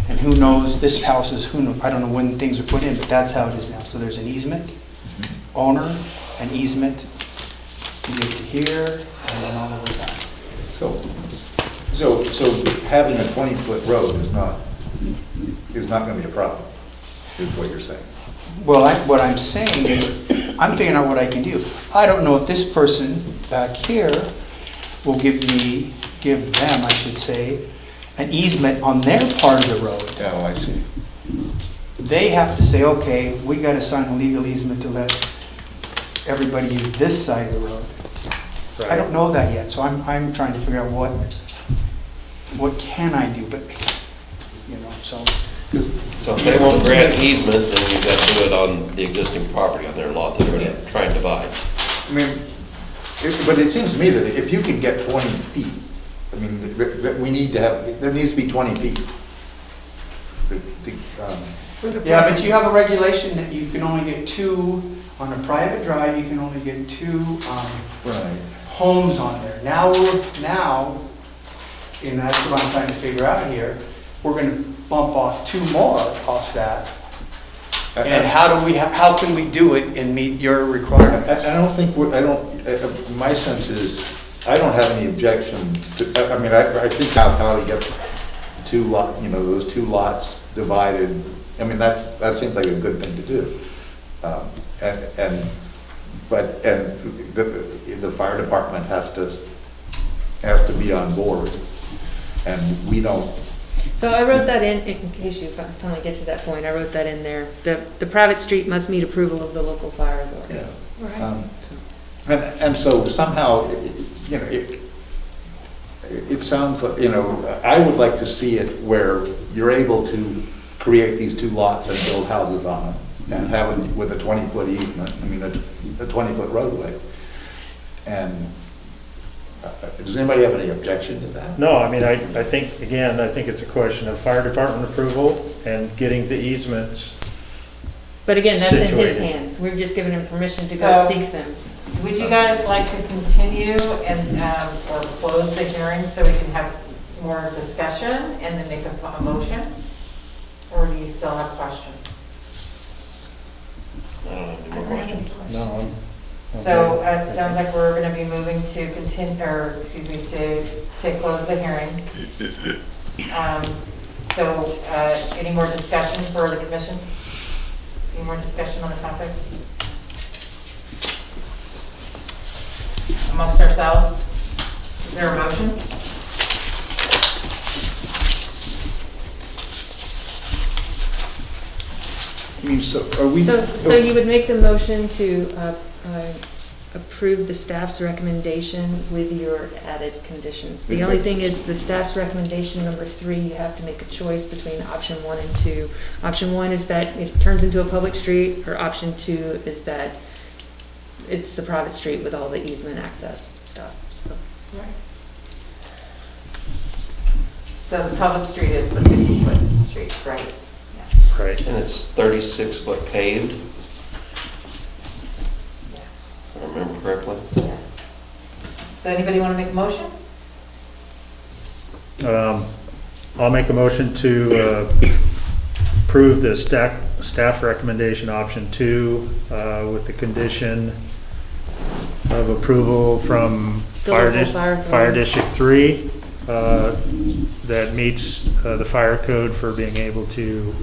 And who knows, this house is, I don't know when things are put in, but that's how it is now. So there's an easement, owner, an easement, you get to here, and then all the way back. So having a 20-foot road is not going to be a problem, is what you're saying. Well, what I'm saying is, I'm figuring out what I can do. I don't know if this person back here will give them, I should say, an easement on their part of the road. Oh, I see. they have to say, okay, we got to sign a legal easement to let everybody use this side of the road. I don't know that yet, so I'm trying to figure out what can I do, but, you know, so. So if they won't grant easement, then you've got to do it on the existing property on their lot that they're trying to divide. I mean, but it seems to me that if you can get 20 feet, I mean, we need to have, there needs to be 20 feet. Yeah, but you have a regulation that you can only get 2, on a private drive, you can only get 2 Right. homes on there. Now, and that's what I'm trying to figure out here, we're going to bump off 2 more off that. And how can we do it and meet your requirements? I don't think, my sense is, I don't have any objection to, I mean, I think how to get those 2 lots divided, I mean, that seems like a good thing to do. But the fire department has to be on board, and we don't. So I wrote that in case you finally get to that point, I wrote that in there. The private street must meet approval of the local fire authority. Yeah. Right. And so somehow, you know, it sounds like, you know, I would like to see it where you're able to create these 2 lots and build houses on them, and have it with a 20-foot easement, I mean, a 20-foot roadway. And does anybody have any objection to that? No, I mean, I think, again, I think it's a question of fire department approval and getting the easements. But again, that's in his situated. hands. We've just given him permission to go So- seek them. Would you guys like to continue and, or close the hearing so we can have more discussion and then make a motion? Or do you still have questions? I don't have any more questions. No, I'm. So it sounds like we're going to be moving to continue, or excuse me, to close the hearing. So any more discussion for the commission? Any more discussion on the topic? Amongst ourselves? Is there a motion? I mean, so are we? So you would make the motion to approve the staff's recommendation with your added conditions. The only thing is the staff's recommendation number 3, you have to make a choice between option 1 and 2. Option 1 is that it turns into a public street, or option 2 is that it's the private street with all the easement access stuff. So the public street is the 50-foot street, right? Right. And it's 36 foot paved, if I remember correctly. Yeah. So anybody want to make a motion? I'll make a motion to approve the staff recommendation option 2 with the condition of approval from Fire District 3 that meets the fire code for being able to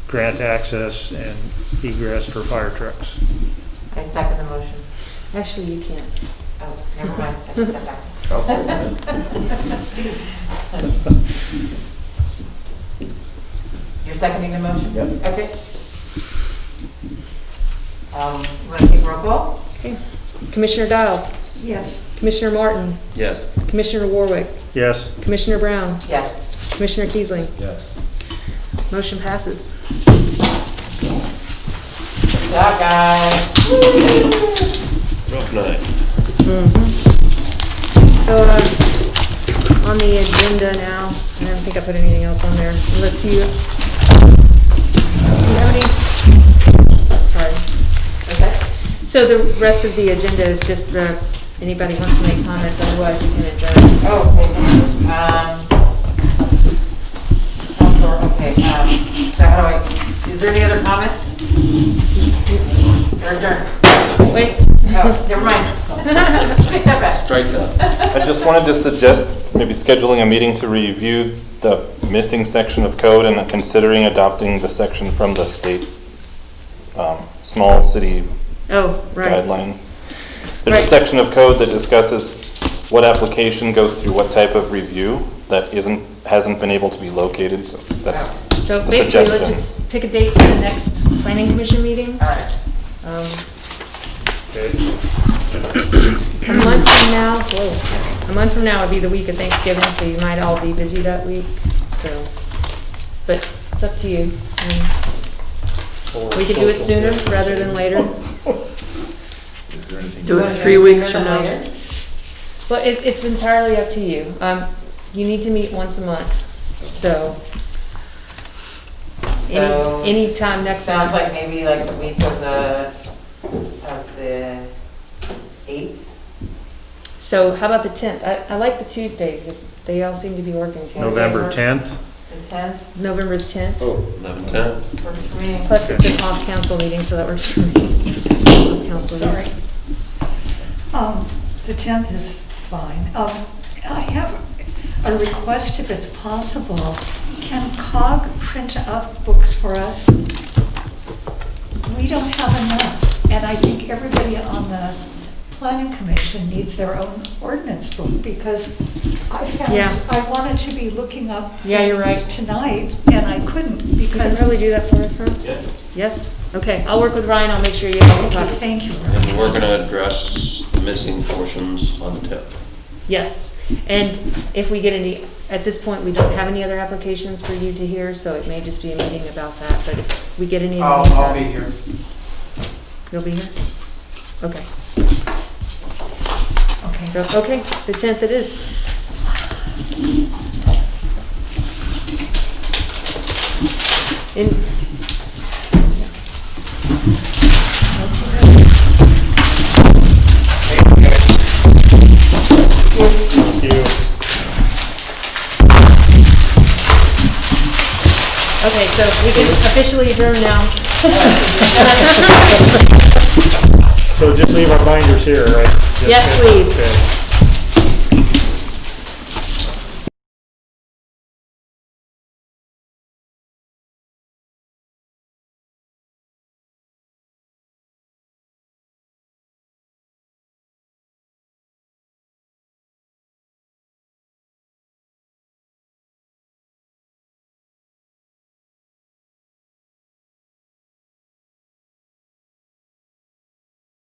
grant access and egress for fire trucks. I second the motion. Actually, you can't. Oh, never mind. I take that back. I'll say that. You're seconding the motion? Yep. Okay. You want to take roll call? Okay. Commissioner Dials, Yes. Commissioner Martin, Yes. Commissioner Warwick, Yes. Commissioner Brown, Yes. Commissioner Keesling. Yes. Motion passes. Good job, guys. Rough night. So, on the agenda now, I don't think I put anything else on there, unless you have any? Sorry. Okay. So the rest of the agenda is just, anybody wants to make comments, otherwise you can adjourn. Oh, okay. Okay, so how do I, is there any other comments? Or adjourn? Wait. Oh, never mind. Take that back. Strike that. I just wanted to suggest maybe scheduling a meeting to review the missing section of code and considering adopting the section from the state small city Oh, right. guideline. There's Right. a section of code that discusses what application goes through what type of review that hasn't been able to be located. So that's So a basically, let's suggestion. just pick a date for the next planning commission meeting. All right. A month from now, a month from now would be the week of Thanksgiving, so you might all be busy that week, so. But it's up to you. I mean, we could do it sooner rather than later. Is there anything? Do You it wanna 3 do weeks sooner from than now. later? Well, it's entirely up to you. You need to meet once a month, so. So- Any time next Sounds month. like maybe like the week of the 8th. So how about the 10th? I like the Tuesdays, if they all seem to be working. November 10th? The 10th, November 10th. Oh, 11:10. works for me. Plus it's an off council meeting, so that works for me. Off council Sorry. meeting. The 10th is fine. I have a request if it's possible. Can COG print up books for us? We don't have enough, and I think everybody on the planning commission needs their own ordinance book, because I Yeah. found, I wanted to be looking up Yeah, you're right. things tonight, and I couldn't You can because. probably do that for us, huh? Yes. Yes? Okay, I'll work with Ryan, I'll make sure you have all the copies. Thank you. And we're going to address the missing portions on the 10th. Yes, and if we get any, at this point, we don't have any other applications for you to hear, so it may just be a meeting about that, but if we get any in the I'll be meantime. here. You'll be here? Okay, Okay. so, okay, the 10th it is. In, Thank you. okay, so we can officially adjourn now. So just leave our binders here, right? Just- Yes, please. Okay.